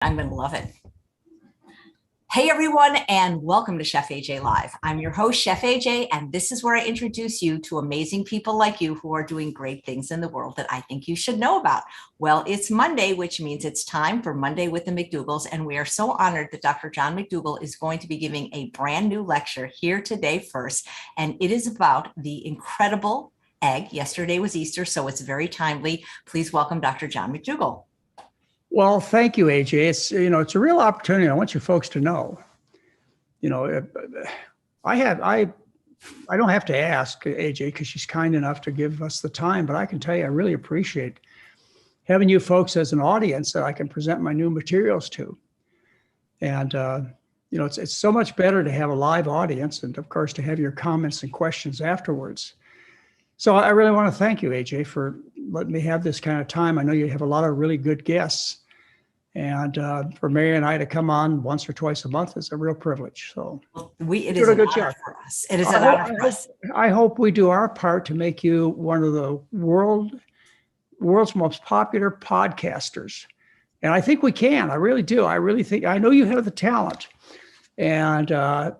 I'm going to love it. Hey, everyone, and welcome to Chef AJ Live. I'm your host, Chef AJ, and this is where I introduce you to amazing people like you who are doing great things in the world that I think you should know about. Well, it's Monday, which means it's time for Monday with the McDougalls, and we are so honored that Dr. John McDougall is going to be giving a brand new lecture here today first, and it is about the incredible egg. Yesterday was Easter, so it's very timely. Please welcome Dr. John McDougall. Well, thank you, AJ. It's a real opportunity. I want you folks to know. I don't have to ask AJ because she's kind enough to give us the time, but I can tell you I really appreciate having you folks as an audience that I can present my new materials to. And it's so much better to have a live audience, and of course to have your comments and questions afterwards. So I really want to thank you, AJ, for letting me have this kind of time. I know you have a lot of really good guests, and for Mary and I to come on once or twice a month is a real privilege. So it is an honor for us. It is an honor for us. I hope we do our part to make you one of the world's most popular podcasters. And I think we can. I really do. I know you have the talent, and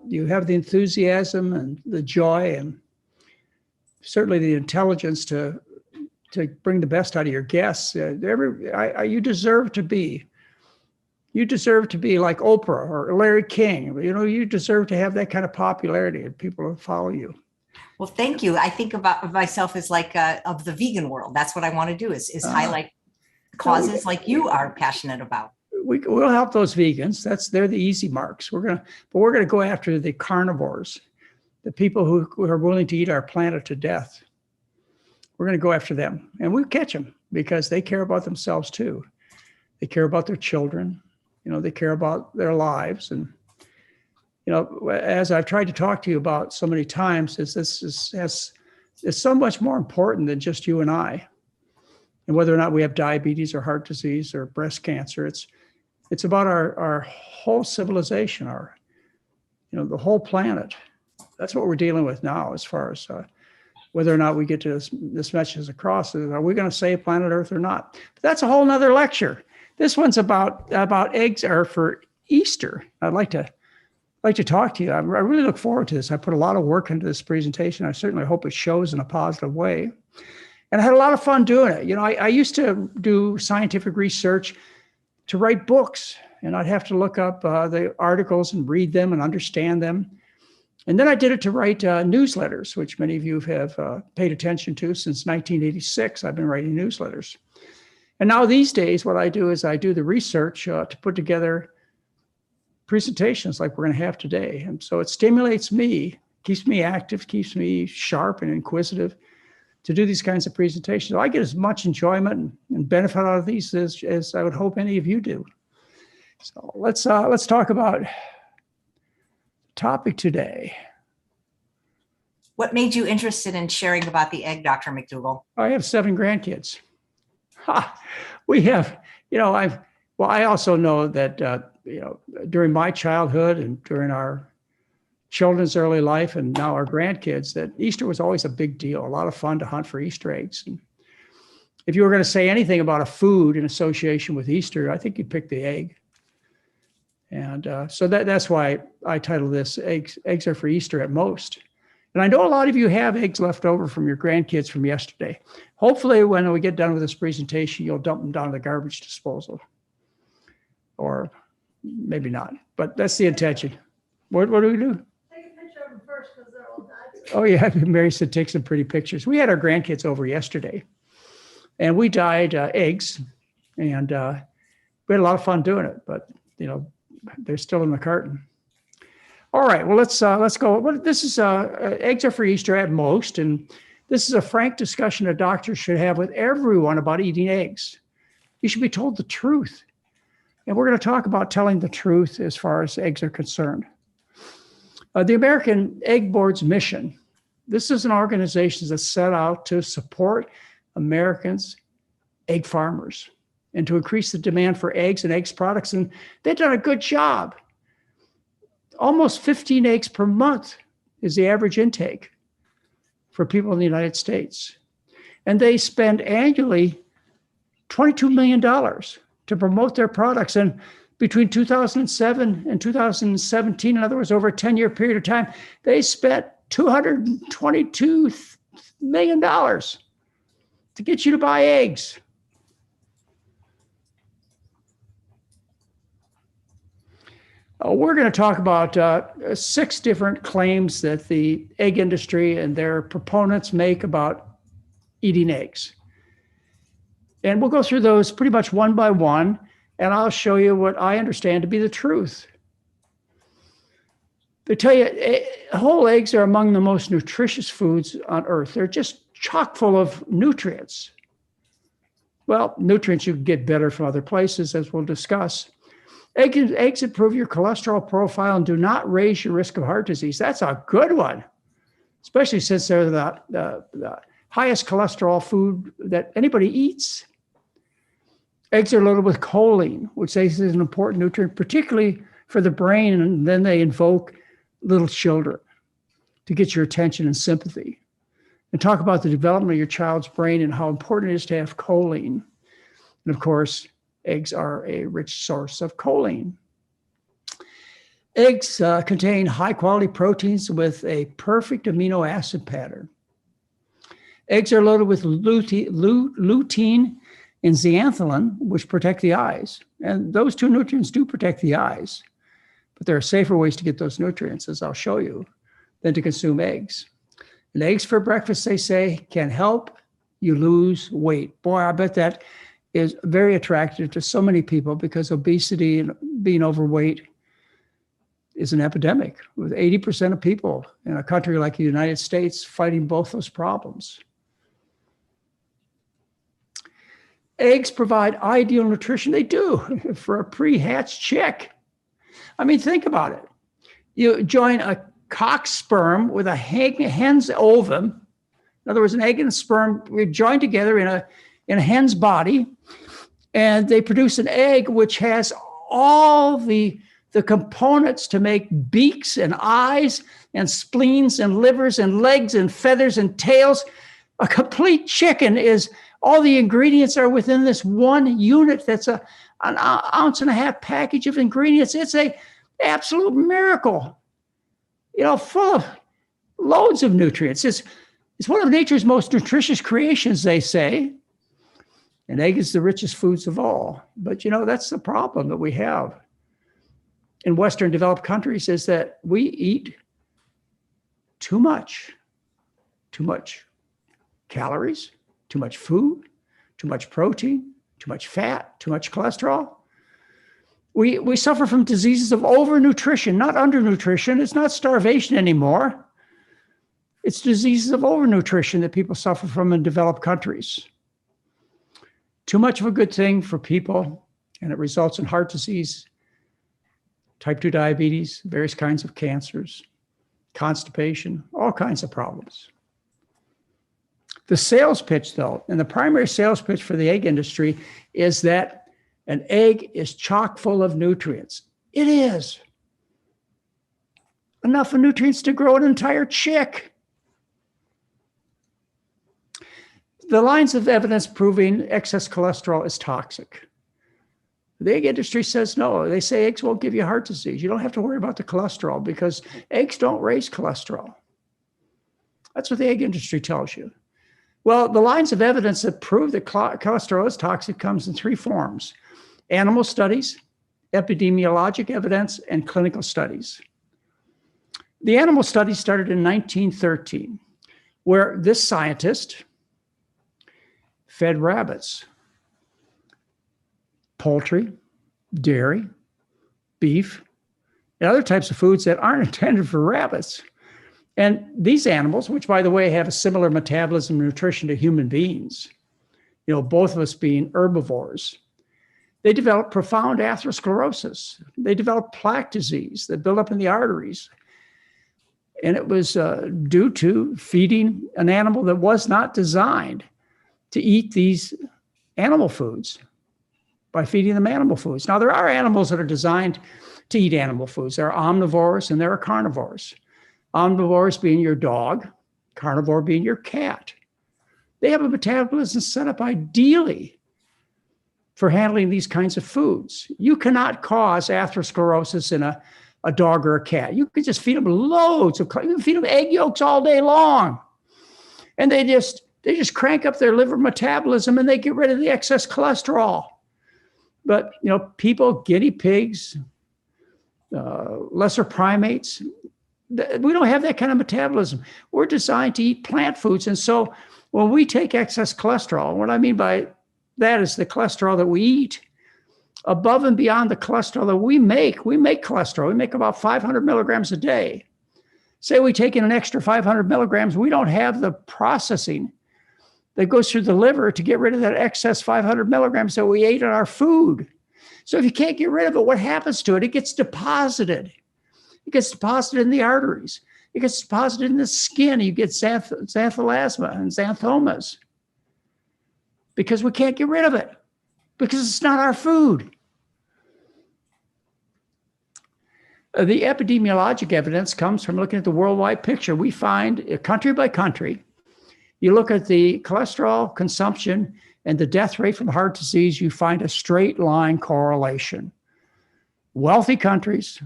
you have the enthusiasm and the joy and certainly the intelligence to bring the best out of your guests. You deserve to be like Oprah or Larry King. You deserve to have that kind of popularity and people will follow you. Well, thank you. I think about myself as like of the vegan world. That's what I want to do is highlight causes like you are passionate about. We'll help those vegans. They're the easy marks. We're gonna go after the carnivores. The people who are willing to eat our planet to death. We're going to go after them, and we'll catch them because they care about themselves too. They care about their children. They care about their lives. And, as I've tried to talk to you about so many times, this is so much more important than just you and I. And whether or not we have diabetes or heart disease or breast cancer, it's about our whole civilization, the whole planet. That's what we're dealing with now as far as whether or not we get to this message across. Are we going to save planet Earth or not? But that's a whole nother lecture. This one's about eggs are for Easter. I'd like to talk to you. I really look forward to this. I put a lot of work into this presentation. I certainly hope it shows in a positive way. And I had a lot of fun doing it. I used to do scientific research to write books, and I'd have to look up the articles and read them and understand them. And then I did it to write newsletters, which many of you have paid attention to since 1986. I've been writing newsletters. And now these days, what I do is I do the research to put together presentations like we're going to have today. And so it stimulates me, keeps me active, keeps me sharp and inquisitive to do these kinds of presentations. So I get as much enjoyment and benefit out of these as I would hope any of you do. So let's talk about topic today. What made you interested in sharing about the egg, Dr. McDougall? I have 7 grandkids. We have, I also know that, during my childhood and during our children's early life and now our grandkids, that Easter was always a big deal, a lot of fun to hunt for Easter eggs. And if you were going to say anything about a food in association with Easter, I think you'd pick the egg. And so that's why I titled this Eggs Are for Easter at Most. And I know a lot of you have eggs left over from your grandkids from yesterday. Hopefully, when we get done with this presentation, you'll dump them down the garbage disposal. Or maybe not, but that's the intention. What do we do? Take a picture of them first because they're all dyed. Oh, yeah. Mary said take some pretty pictures. We had our grandkids over yesterday, and we dyed eggs, and we had a lot of fun doing it, but, they're still in the carton. All right, well, let's go. Well, this is eggs are for Easter at most, and this is a frank discussion a doctor should have with everyone about eating eggs. You should be told the truth, and we're going to talk about telling the truth as far as eggs are concerned. The American Egg Board's mission. This is an organization that's set out to support Americans, egg farmers, and to increase the demand for eggs and eggs products. And they've done a good job. Almost 15 eggs per month is the average intake for people in the United States. And they spend annually $22 million to promote their products. And Between 2007 and 2017, in other words, over a 10-year period of time, they spent $222 million to get you to buy eggs. We're going to talk about 6 different claims that the egg industry and their proponents make about eating eggs. And we'll go through those pretty much one by one, and I'll show you what I understand to be the truth. They tell you whole eggs are among the most nutritious foods on earth. They're just chock full of nutrients. Well, nutrients you can get better from other places, as we'll discuss. Eggs improve your cholesterol profile and do not raise your risk of heart disease. That's a good one, especially since they're the highest cholesterol food that anybody eats. Eggs are loaded with choline, which is an important nutrient, particularly for the brain, and then they invoke little children to get your attention and sympathy. And talk about the development of your child's brain and how important it is to have choline. And of course, eggs are a rich source of choline. Eggs contain high-quality proteins with a perfect amino acid pattern. Eggs are loaded with lutein and zeaxanthin, which protect the eyes. And those 2 nutrients do protect the eyes. But there are safer ways to get those nutrients, as I'll show you, than to consume eggs. And eggs for breakfast, they say, can help you lose weight. Boy, I bet that is very attractive to so many people, because obesity and being overweight is an epidemic, with 80% of people in a country like the United States fighting both those problems. Eggs provide ideal nutrition. They do for a pre-hatched chick. I mean, think about it. You join a cock's sperm with a hen's ovum. In other words, an egg and a sperm we join together in a hen's body, and they produce an egg which has all the components to make beaks and eyes and spleens and livers and legs and feathers and tails. A complete chicken is all the ingredients are within this one unit. That's an 1.5 ounce package of ingredients. It's an absolute miracle, full of loads of nutrients. It's one of nature's most nutritious creations, they say. And egg is the richest foods of all. But, that's the problem that we have in Western developed countries, is that we eat too much calories, too much food, too much protein, too much fat, too much cholesterol. We suffer from diseases of overnutrition, not undernutrition. It's not starvation anymore. It's diseases of overnutrition that people suffer from in developed countries. Too much of a good thing for people, and it results in heart disease, type 2 diabetes, various kinds of cancers, constipation, all kinds of problems. The sales pitch, though, and the primary sales pitch for the egg industry is that an egg is chock full of nutrients. It is. Enough of nutrients to grow an entire chick. The lines of evidence proving excess cholesterol is toxic. The egg industry says no. They say eggs won't give you heart disease. You don't have to worry about the cholesterol because eggs don't raise cholesterol. That's what the egg industry tells you. Well, the lines of evidence that prove that cholesterol is toxic comes in 3 forms: animal studies, epidemiologic evidence, and clinical studies. The animal study started in 1913, where this scientist fed rabbits poultry, dairy, beef, and other types of foods that aren't intended for rabbits. And these animals, which, by the way, have a similar metabolism and nutrition to human beings, both of us being herbivores, they develop profound atherosclerosis. They develop plaque disease that build up in the arteries. And it was due to feeding an animal that was not designed to eat these animal foods, by feeding them animal foods. Now, there are animals that are designed to eat animal foods. There are omnivores and there are carnivores. Omnivores being your dog, carnivore being your cat. They have a metabolism set up ideally for handling these kinds of foods. You cannot cause atherosclerosis in a dog or a cat. You could just feed them loads of, you can feed them egg yolks all day long. And they just crank up their liver metabolism and they get rid of the excess cholesterol. But, people, guinea pigs, lesser primates, we don't have that kind of metabolism. We're designed to eat plant foods. And so when we take excess cholesterol, what I mean by that is the cholesterol that we eat, above and beyond the cholesterol that we make cholesterol. We make about 500 milligrams a day. Say we take in an extra 500 milligrams, we don't have the processing that goes through the liver to get rid of that excess 500 milligrams that we ate in our food. So if you can't get rid of it, what happens to it? It gets deposited. It gets deposited in the arteries. It gets deposited in the skin. You get xanthelasma and xanthomas because we can't get rid of it because it's not our food. The epidemiologic evidence comes from looking at the worldwide picture. We find country by country, you look at the cholesterol consumption and the death rate from heart disease, you find a straight line correlation. Wealthy countries,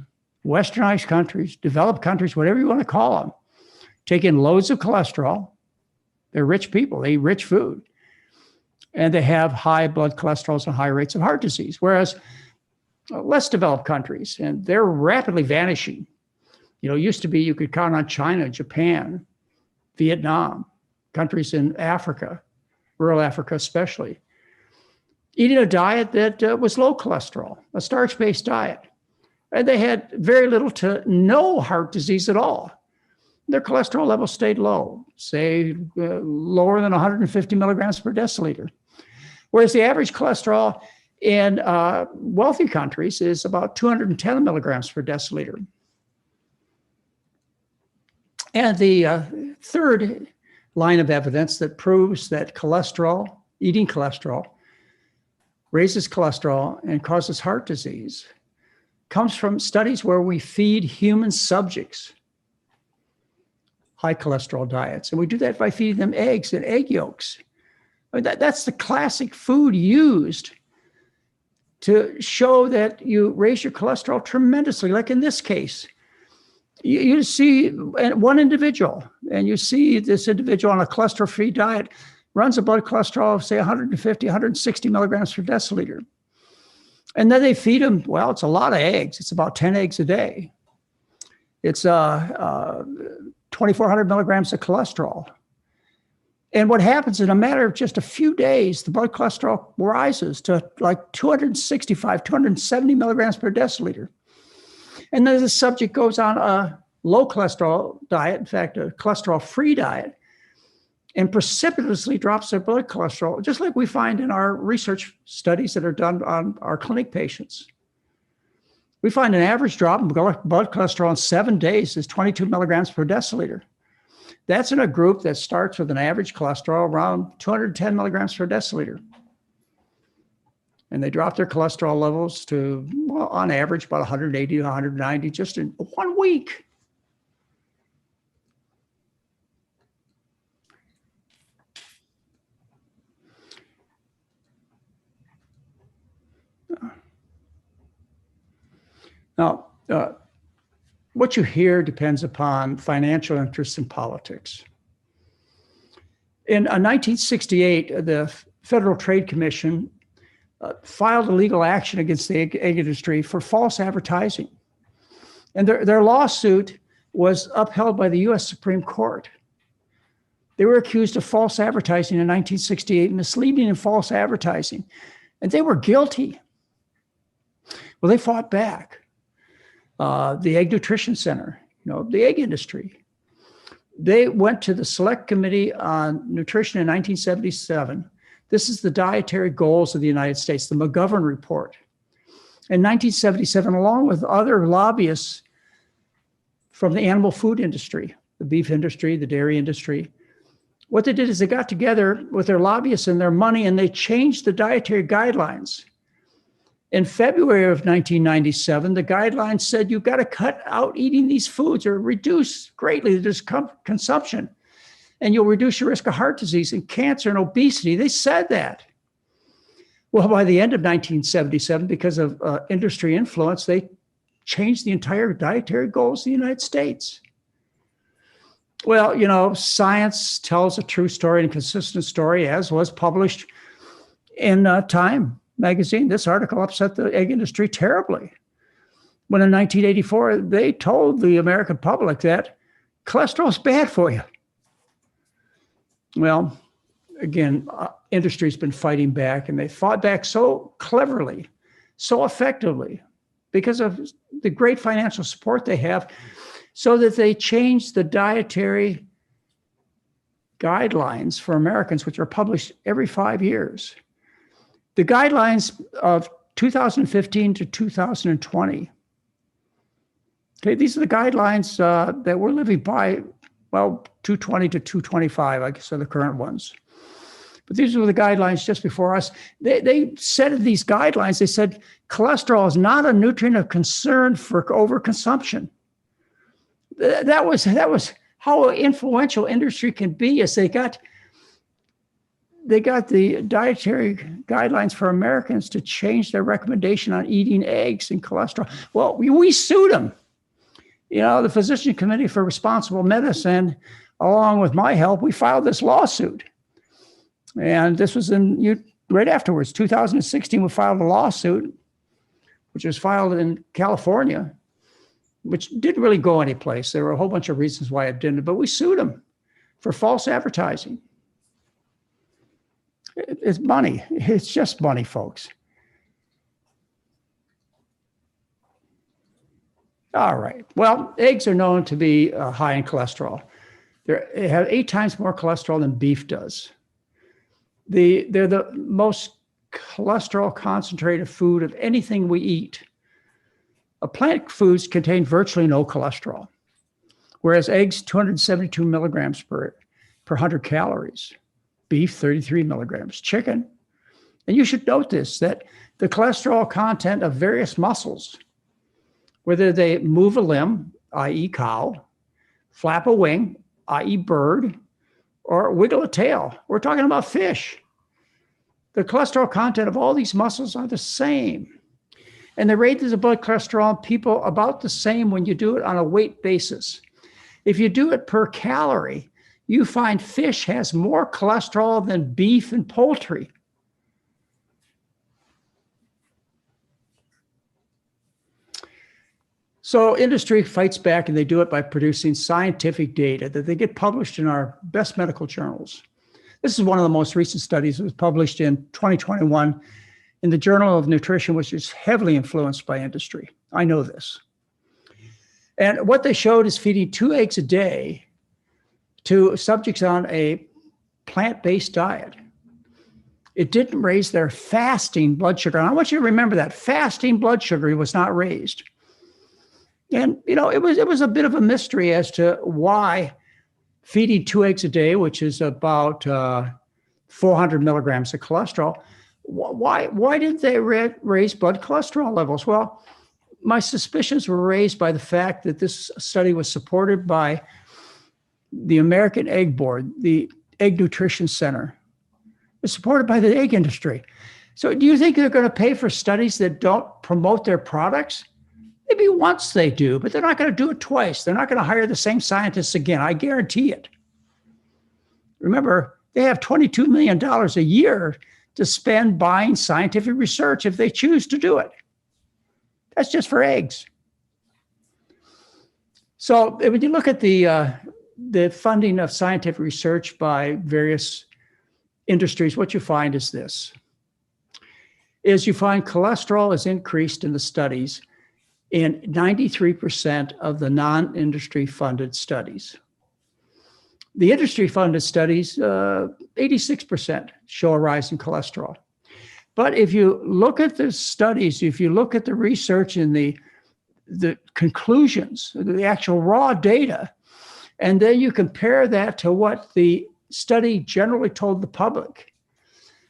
westernized countries, developed countries, whatever you want to call them, take in loads of cholesterol. They're rich people, they eat rich food. And they have high blood cholesterols and high rates of heart disease. Whereas less developed countries, and they're rapidly vanishing. Used to be you could count on China, Japan, Vietnam, countries in Africa, rural Africa especially, eating a diet that was low cholesterol, a starch-based diet. And they had very little to no heart disease at all. Their cholesterol level stayed low, say lower than 150 milligrams per deciliter. Whereas the average cholesterol in wealthy countries is about 210 milligrams per deciliter. And the third line of evidence that proves that eating cholesterol, raises cholesterol and causes heart disease comes from studies where we feed human subjects high cholesterol diets. And we do that by feeding them eggs and egg yolks. That's the classic food used to show that you raise your cholesterol tremendously. Like in this case, you see one individual, and you see this individual on a cholesterol-free diet runs a blood cholesterol of, say, 150, 160 milligrams per deciliter. And then they feed them, well, it's a lot of eggs. It's about 10 eggs a day. It's 2,400 milligrams of cholesterol. And what happens in a matter of just a few days, the blood cholesterol rises to like 265, 270 milligrams per deciliter. And then the subject goes on a low cholesterol diet, in fact, a cholesterol-free diet, and precipitously drops their blood cholesterol, just like we find in our research studies that are done on our clinic patients. We find an average drop in blood cholesterol in 7 days is 22 milligrams per deciliter. That's in a group that starts with an average cholesterol around 210 milligrams per deciliter. And they drop their cholesterol levels to, well, on average, about 180 to 190 just in 1 week. Now, what you hear depends upon financial interests in politics. In 1968, the Federal Trade Commission filed a legal action against the egg industry for false advertising. And their lawsuit was upheld by the US Supreme Court. They were accused of false advertising in 1968, misleading and false advertising, and they were guilty. Well, they fought back. The Egg Nutrition Center, the egg industry. They went to the Select Committee on Nutrition in 1977. This is the dietary goals of the United States, the McGovern Report. In 1977, along with other lobbyists from the animal food industry, the beef industry, the dairy industry, what they did is they got together with their lobbyists and their money, and they changed the dietary guidelines. In February of 1997, the guidelines said you've got to cut out eating these foods or reduce greatly the consumption, and you'll reduce your risk of heart disease and cancer and obesity. They said that. Well, by the end of 1977, because of industry influence, they changed the entire dietary goals of the United States. Well, science tells a true story and consistent story, as was published in Time magazine. This article upset the egg industry terribly when in 1984, they told the American public that cholesterol is bad for you. Well, again, industry's been fighting back, and they fought back so cleverly, so effectively, because of the great financial support they have, so that they changed the dietary guidelines for Americans, which are published every 5 years. The guidelines of 2015 to 2020. Okay, these are the guidelines that we're living by, 220 to 225, I guess, are the current ones. But these were the guidelines just before us. They said in these guidelines, they said cholesterol is not a nutrient of concern for overconsumption. That was how influential industry can be, as they got the dietary guidelines for Americans to change their recommendation on eating eggs and cholesterol. Well, we sued them. The Physician Committee for Responsible Medicine, along with my help, we filed this lawsuit. And this was right afterwards, 2016, we filed a lawsuit, which was filed in California, which didn't really go anyplace. There were a whole bunch of reasons why it didn't, but we sued them for false advertising. It's money. It's just money, folks. All right. Well, eggs are known to be high in cholesterol. They have 8 times more cholesterol than beef does. They're the most cholesterol concentrated food of anything we eat. Plant foods contain virtually no cholesterol, whereas eggs, 272 milligrams per 100 calories. Beef, 33 milligrams. Chicken. And you should note this, that the cholesterol content of various muscles, whether they move a limb, i.e. cow, flap a wing, i.e. bird, or wiggle a tail, we're talking about fish. The cholesterol content of all these muscles are the same. And the rate of blood cholesterol in people about the same when you do it on a weight basis. If you do it per calorie, you find fish has more cholesterol than beef and poultry. So industry fights back, and they do it by producing scientific data that they get published in our best medical journals. This is one of the most recent studies. It was published in 2021 in the Journal of Nutrition, which is heavily influenced by industry. I know this. And what they showed is feeding 2 eggs a day to subjects on a plant-based diet. It didn't raise their fasting blood sugar. And I want you to remember that fasting blood sugar was not raised. And, it was a bit of a mystery as to why feeding 2 eggs a day, which is about 400 milligrams of cholesterol, why didn't they raise blood cholesterol levels? Well, my suspicions were raised by the fact that this study was supported by the American Egg Board, the Egg Nutrition Center. It's supported by the egg industry. So do you think they're going to pay for studies that don't promote their products? Maybe once they do, but they're not going to do it twice. They're not going to hire the same scientists again. I guarantee it. Remember, they have $22 million a year to spend buying scientific research if they choose to do it. That's just for eggs. So when you look at the funding of scientific research by various industries, what you find is this, is you find cholesterol is increased in the studies in 93% of the non-industry funded studies. The industry funded studies, 86% show a rise in cholesterol. But if you look at the studies, if you look at the research and the conclusions, the actual raw data, and then you compare that to what the study generally told the public,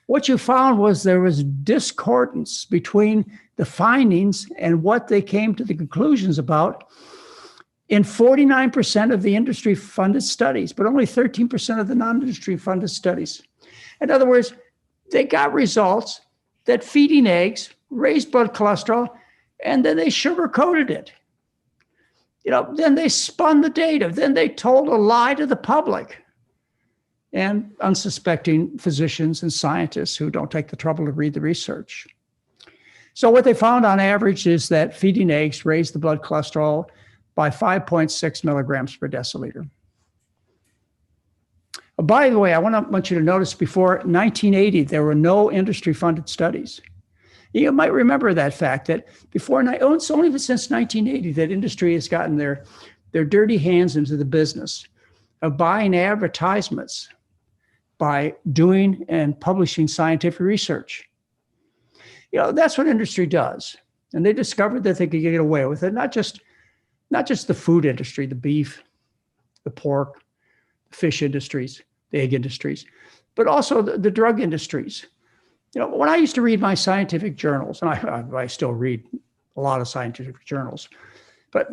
what you found was there was discordance between the findings and what they came to the conclusions about in 49% of the industry-funded studies, but only 13% of the non-industry-funded studies. In other words, they got results, that feeding eggs raised blood cholesterol, and then they sugar-coated it. Then they spun the data. Then they told a lie to the public and unsuspecting physicians and scientists who don't take the trouble to read the research. So what they found on average is that feeding eggs raised the blood cholesterol by 5.6 milligrams per deciliter. By the way, I want you to notice before 1980, there were no industry-funded studies. You might remember that fact that it's only since 1980 that industry has gotten their dirty hands into the business of buying advertisements by doing and publishing scientific research. That's what industry does. And they discovered that they could get away with it, not just the food industry, the beef, the pork, the fish industries, the egg industries, but also the drug industries. When I used to read my scientific journals, and I still read a lot of scientific journals, but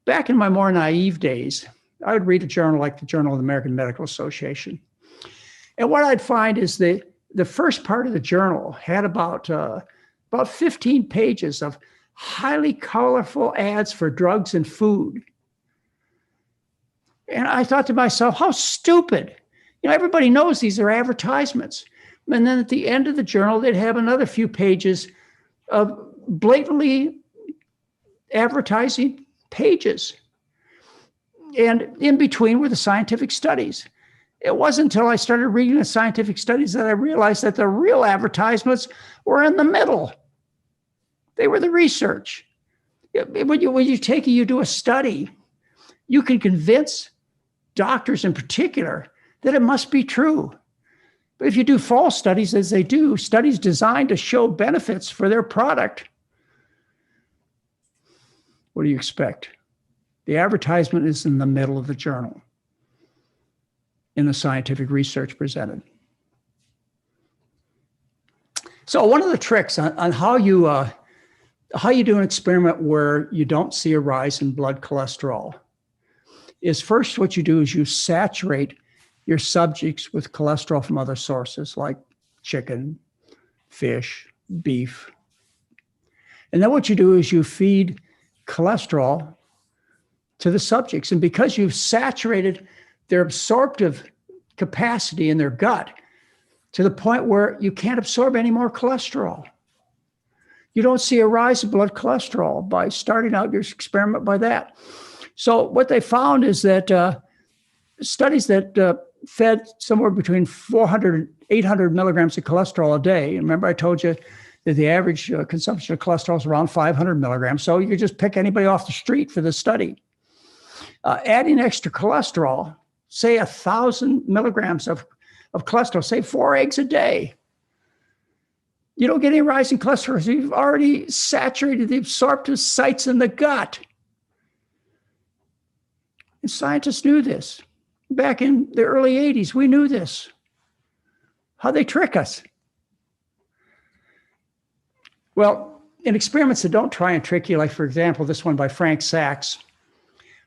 back in my more naive days, I would read a journal like the Journal of the American Medical Association. And what I'd find is the first part of the journal had about 15 pages of highly colorful ads for drugs and food. And I thought to myself, how stupid. Everybody knows these are advertisements. And then at the end of the journal, they'd have another few pages of blatantly advertising pages. And in between were the scientific studies. It wasn't until I started reading the scientific studies that I realized that the real advertisements were in the middle. They were the research. When you do a study, you can convince doctors in particular that it must be true. But if you do false studies, as they do, studies designed to show benefits for their product, what do you expect? The advertisement is in the middle of the journal, in the scientific research presented. So one of the tricks on how you do an experiment where you don't see a rise in blood cholesterol is first what you do is you saturate your subjects with cholesterol from other sources like chicken, fish, beef. And then what you do is you feed cholesterol to the subjects. And because you've saturated their absorptive capacity in their gut to the point where you can't absorb any more cholesterol, you don't see a rise in blood cholesterol by starting out your experiment by that. So what they found is that studies that fed somewhere between 400 and 800 milligrams of cholesterol a day. Remember, I told you that the average consumption of cholesterol is around 500 milligrams. So you could just pick anybody off the street for the study. Adding extra cholesterol, say 1,000 milligrams of cholesterol, say 4 eggs a day. You don't get any rise in cholesterol. So you've already saturated the absorptive sites in the gut. And scientists knew this. Back in the early 80s, we knew this. How'd they trick us? Well, in experiments that don't try and trick you, like, for example, this one by Frank Sachs,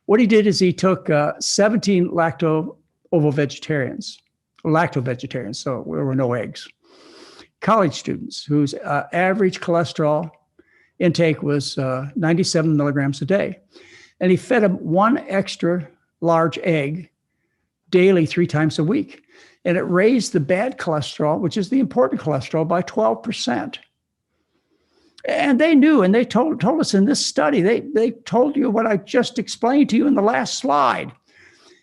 what he did is he took 17 lacto-vegetarians, so there were no eggs, college students whose average cholesterol intake was 97 milligrams a day. And he fed them one extra large egg daily 3 times a week. And it raised the bad cholesterol, which is the important cholesterol, by 12%. And they knew, and they told us in this study, they told you what I just explained to you in the last slide.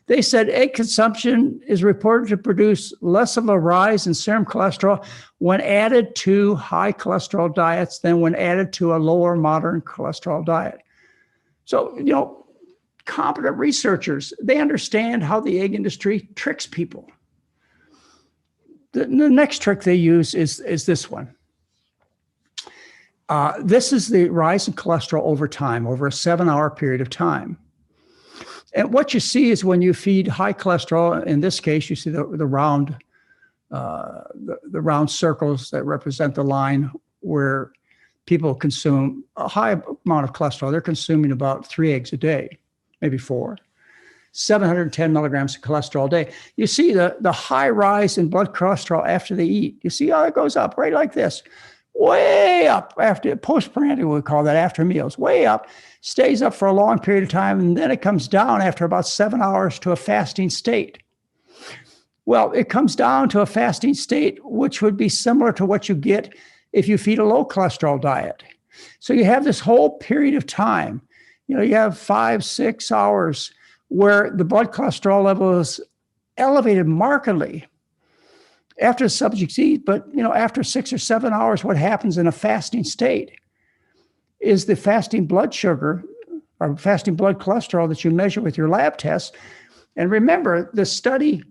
They said egg consumption is reported to produce less of a rise in serum cholesterol when added to high cholesterol diets than when added to a lower moderate cholesterol diet. So, competent researchers, they understand how the egg industry tricks people. The next trick they use is this one. This is the rise in cholesterol over time, over a 7-hour period of time. And what you see is when you feed high cholesterol, in this case, you see the round circles that represent the line where people consume a high amount of cholesterol. They're consuming about 3 eggs a day, maybe 4. 710 milligrams of cholesterol a day. You see the high rise in blood cholesterol after they eat. You see how it goes up right like this, way up after postprandial, we call that, after meals, way up, stays up for a long period of time, and then it comes down after about 7 hours to a fasting state. Well, it comes down to a fasting state, which would be similar to what you get if you feed a low cholesterol diet. So you have this whole period of time, you have 5-6 hours where the blood cholesterol level is elevated markedly after the subjects eat. But, after 6 or 7 hours, what happens in a fasting state is the fasting blood sugar or fasting blood cholesterol that you measure with your lab tests. And remember, the study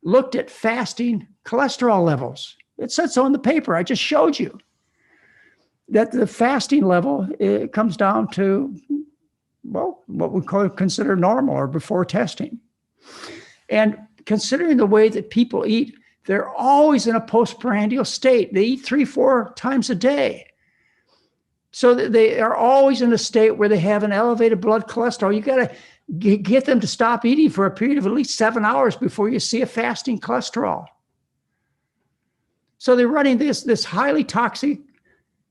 looked at fasting cholesterol levels. It said so in the paper. I just showed you that the fasting level, it comes down to, well, what we consider normal or before testing. And considering the way that people eat, they're always in a postprandial state. They eat 3-4 times a day. So that they are always in a state where they have an elevated blood cholesterol. You got to get them to stop eating for a period of at least 7 hours before you see a fasting cholesterol. So they're running this highly toxic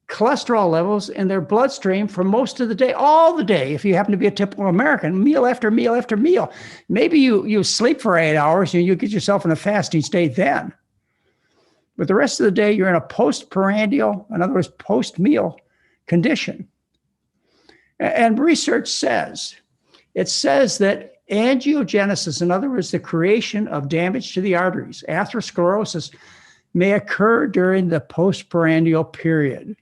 cholesterol levels in their bloodstream for most of the day, all the day, if you happen to be a typical American, meal after meal after meal. Maybe you sleep for 8 hours and you get yourself in a fasting state then. But the rest of the day, you're in a postprandial, in other words, post-meal condition. And research says, that angiogenesis, in other words, the creation of damage to the arteries, atherosclerosis, may occur during the postprandial period.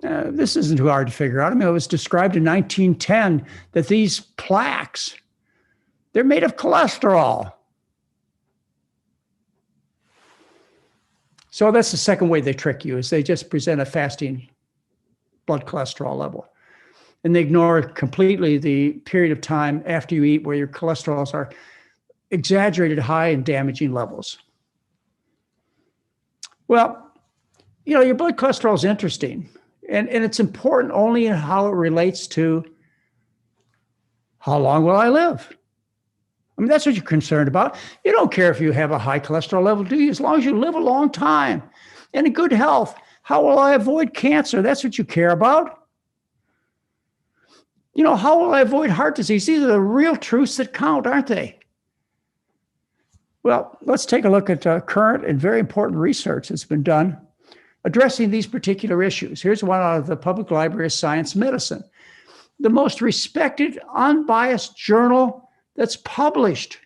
This isn't too hard to figure out. It was described in 1910 that these plaques, they're made of cholesterol. So that's the second way they trick you, is they just present a fasting blood cholesterol level. And they ignore completely the period of time after you eat where your cholesterols are exaggerated high and damaging levels. Well, your blood cholesterol is interesting. And it's important only in how it relates to how long will I live? That's what you're concerned about. You don't care if you have a high cholesterol level, do you? As long as you live a long time and in good health. How will I avoid cancer? That's what you care about. How will I avoid heart disease? These are the real truths that count, aren't they? Well, let's take a look at current and very important research that's been done addressing these particular issues. Here's one out of the Public Library of Science Medicine, the most respected, unbiased journal that's published.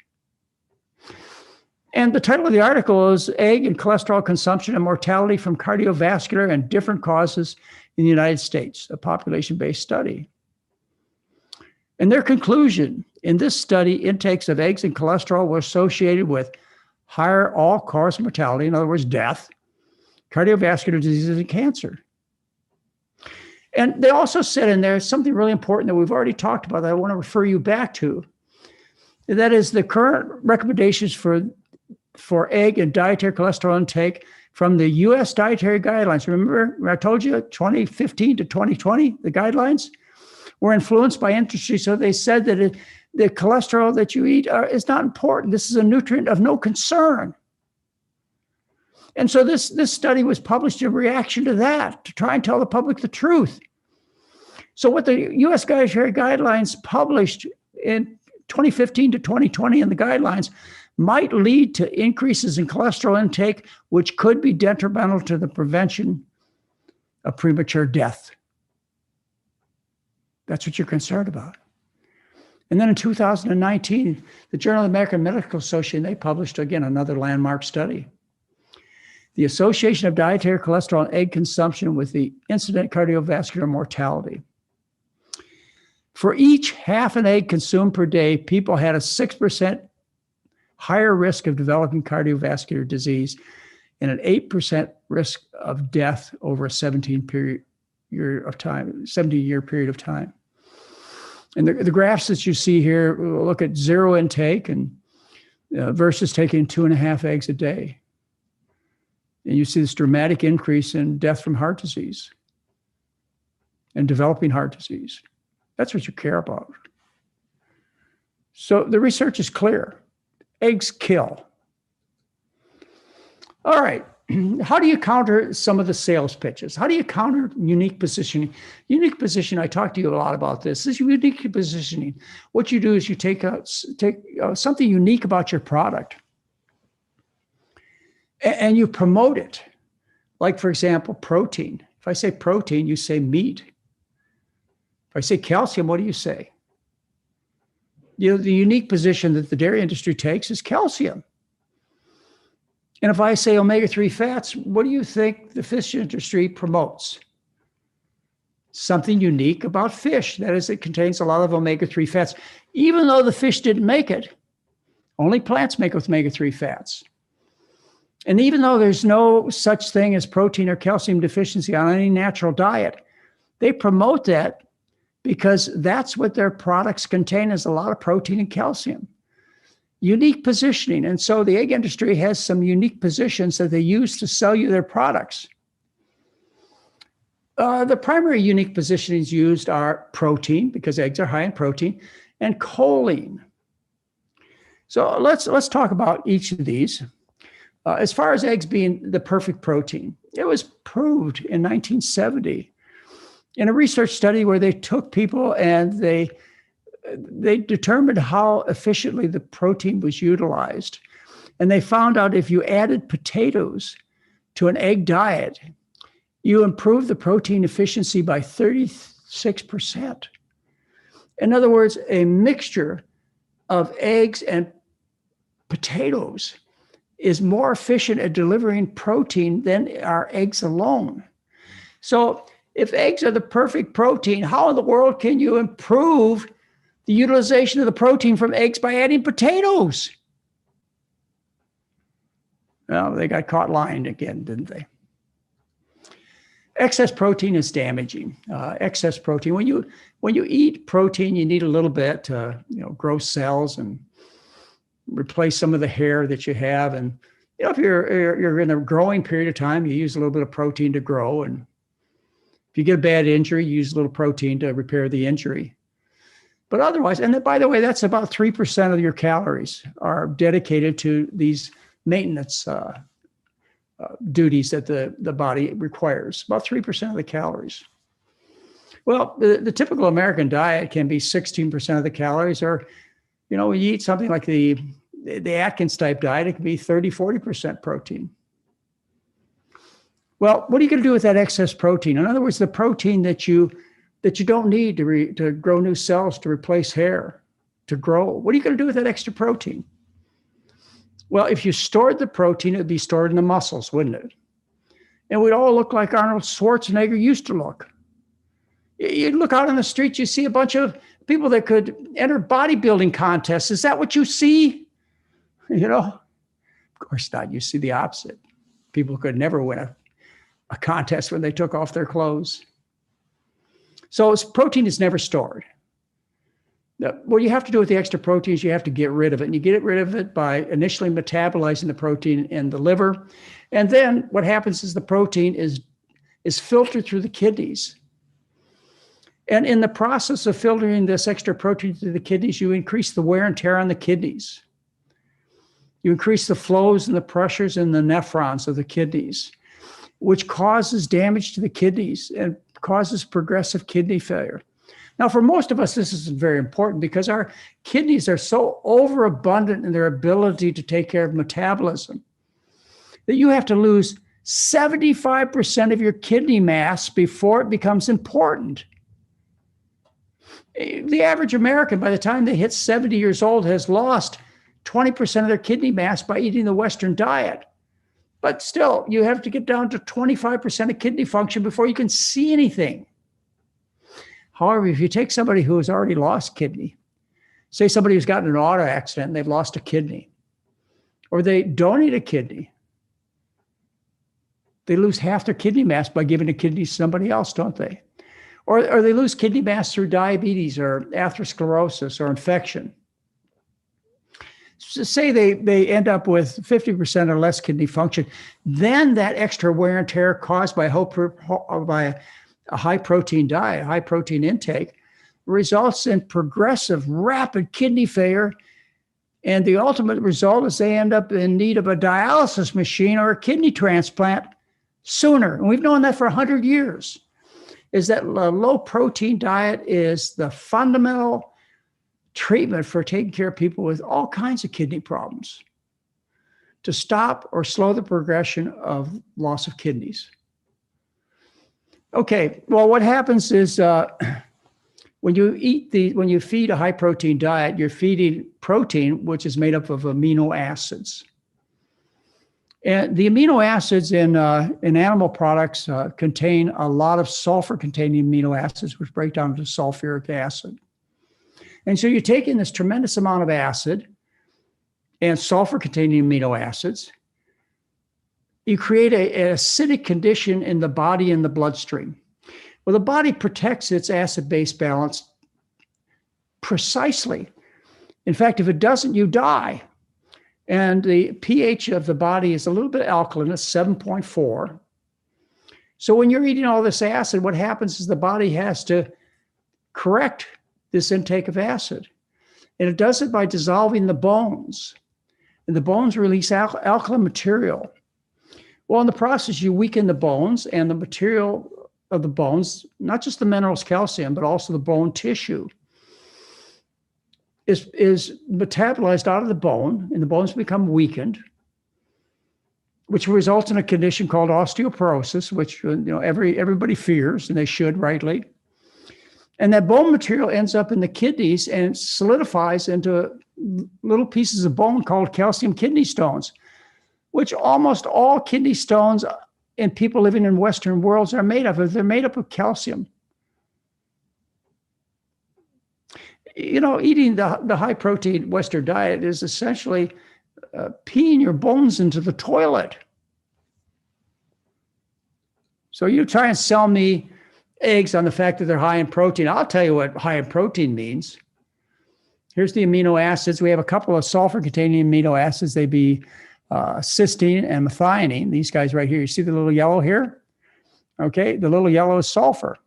And the title of the article is Egg and Cholesterol Consumption and Mortality from Cardiovascular and Different Causes in the United States, a population-based study. And their conclusion, in this study, intakes of eggs and cholesterol were associated with higher all-cause mortality, in other words, death, cardiovascular diseases, and cancer. And they also said in there something really important that we've already talked about that I want to refer you back to. And that is the current recommendations for egg and dietary cholesterol intake from the U.S. dietary guidelines. Remember, I told you 2015 to 2020, the guidelines were influenced by industry. So they said that the cholesterol that you eat is not important. This is a nutrient of no concern. And so this study was published in reaction to that, to try and tell the public the truth. So what the U.S. dietary guidelines published in 2015 to 2020 in the guidelines might lead to increases in cholesterol intake, which could be detrimental to the prevention of premature death. That's what you're concerned about. And then in 2019, the Journal of the American Medical Association, they published, again, another landmark study. The association of dietary cholesterol and egg consumption with the incident cardiovascular mortality. For each half an egg consumed per day, people had a 6% higher risk of developing cardiovascular disease and an 8% risk of death over a 17-year period of time. And the graphs that you see here look at zero intake and versus taking 2.5 eggs a day. And you see this dramatic increase in death from heart disease and developing heart disease. That's what you care about. So the research is clear. Eggs kill. All right. How do you counter some of the sales pitches? How do you counter unique positioning? Unique positioning, I talked to you a lot about this. This unique positioning. What you do is you take something unique about your product and you promote it. Like, for example, protein. If I say protein, you say meat. If I say calcium, what do you say? You know, the unique position that the dairy industry takes is calcium. And if I say omega-3 fats, what do you think the fish industry promotes? Something unique about fish. That is, it contains a lot of omega-3 fats. Even though the fish didn't make it, only plants make omega-3 fats. And even though there's no such thing as protein or calcium deficiency on any natural diet, they promote that because that's what their products contain, is a lot of protein and calcium. Unique positioning. And so the egg industry has some unique positions that they use to sell you their products. The primary unique positionings used are protein, because eggs are high in protein, and choline. So let's talk about each of these. As far as eggs being the perfect protein, it was proved in 1970 in a research study where they took people and they determined how efficiently the protein was utilized. And they found out if you added potatoes to an egg diet, you improve the protein efficiency by 36%. In other words, a mixture of eggs and potatoes is more efficient at delivering protein than are eggs alone. So if eggs are the perfect protein, how in the world can you improve the utilization of the protein from eggs by adding potatoes? Well, they got caught lying again, didn't they? Excess protein is damaging. Excess protein. When you eat protein, you need a little bit to grow cells and replace some of the hair that you have. And if you're in a growing period of time, you use a little bit of protein to grow. And if you get a bad injury, you use a little protein to repair the injury. But otherwise, and then, by the way, that's about 3% of your calories are dedicated to these maintenance duties that the body requires, about 3% of the calories. Well, the typical American diet can be 16% of the calories, or, when you eat something like the Atkins type diet, it can be 30-40% protein. Well, what are you going to do with that excess protein? In other words, the protein that you don't need to grow new cells, to replace hair, to grow. What are you going to do with that extra protein? Well, if you stored the protein, it would be stored in the muscles, wouldn't it? And we'd all look like Arnold Schwarzenegger used to look. You'd look out on the street, you see a bunch of people that could enter bodybuilding contests. Is that what you see? Of course not. You see the opposite. People could never win a contest when they took off their clothes. So protein is never stored. What you have to do with the extra protein is you have to get rid of it. And you get rid of it by initially metabolizing the protein in the liver. And then what happens is the protein is filtered through the kidneys. And in the process of filtering this extra protein through the kidneys, you increase the wear and tear on the kidneys. You increase the flows and the pressures in the nephrons of the kidneys, which causes damage to the kidneys and causes progressive kidney failure. Now, for most of us, this is very important because our kidneys are so overabundant in their ability to take care of metabolism that you have to lose 75% of your kidney mass before it becomes important. The average American, by the time they hit 70 years old, has lost 20% of their kidney mass by eating the Western diet. But still, you have to get down to 25% of kidney function before you can see anything. However, if you take somebody who has already lost kidney, say somebody who's gotten in an auto accident and they've lost a kidney, or they donate a kidney, they lose half their kidney mass by giving a kidney to somebody else, don't they? Or they lose kidney mass through diabetes or atherosclerosis or infection. So say they end up with 50% or less kidney function, then that extra wear and tear caused by a high protein diet, high protein intake, results in progressive, rapid kidney failure. And the ultimate result is they end up in need of a dialysis machine or a kidney transplant sooner. And we've known that for 100 years, is that a low protein diet is the fundamental treatment for taking care of people with all kinds of kidney problems, to stop or slow the progression of loss of kidneys. Okay, well, what happens is when you feed a high protein diet, you're feeding protein, which is made up of amino acids. And the amino acids in animal products contain a lot of sulfur-containing amino acids, which break down into sulfuric acid. And so you're taking this tremendous amount of acid and sulfur-containing amino acids. You create an acidic condition in the body and the bloodstream. Well, the body protects its acid-base balance precisely. In fact, if it doesn't, you die. And the pH of the body is a little bit alkaline, it's 7.4. So when you're eating all this acid, what happens is the body has to correct this intake of acid. And it does it by dissolving the bones. And the bones release alkaline material. Well, in the process, you weaken the bones and the material of the bones, not just the minerals, calcium, but also the bone tissue, is metabolized out of the bone, and the bones become weakened, which results in a condition called osteoporosis, which everybody fears, and they should, rightly. And that bone material ends up in the kidneys and solidifies into little pieces of bone called calcium kidney stones, which almost all kidney stones in people living in Western worlds are made of. They're made up of calcium. Eating the high protein Western diet is essentially peeing your bones into the toilet. So you try and sell me eggs on the fact that they're high in protein. I'll tell you what high in protein means. Here's the amino acids. We have a couple of sulfur-containing amino acids. They'd be cysteine and methionine. These guys right here. You see the little yellow here? Okay, the little yellow is sulfur.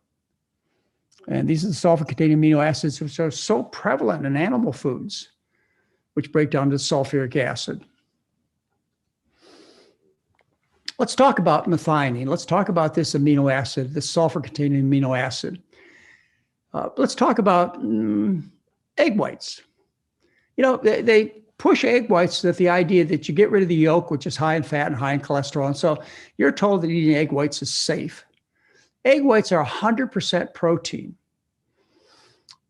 And these are the sulfur-containing amino acids which are so prevalent in animal foods, which break down to sulfuric acid. Let's talk about methionine. Let's talk about this amino acid, this sulfur-containing amino acid. Let's talk about egg whites. They push egg whites with the idea that you get rid of the yolk, which is high in fat and high in cholesterol. And so you're told that eating egg whites is safe. Egg whites are 100% protein.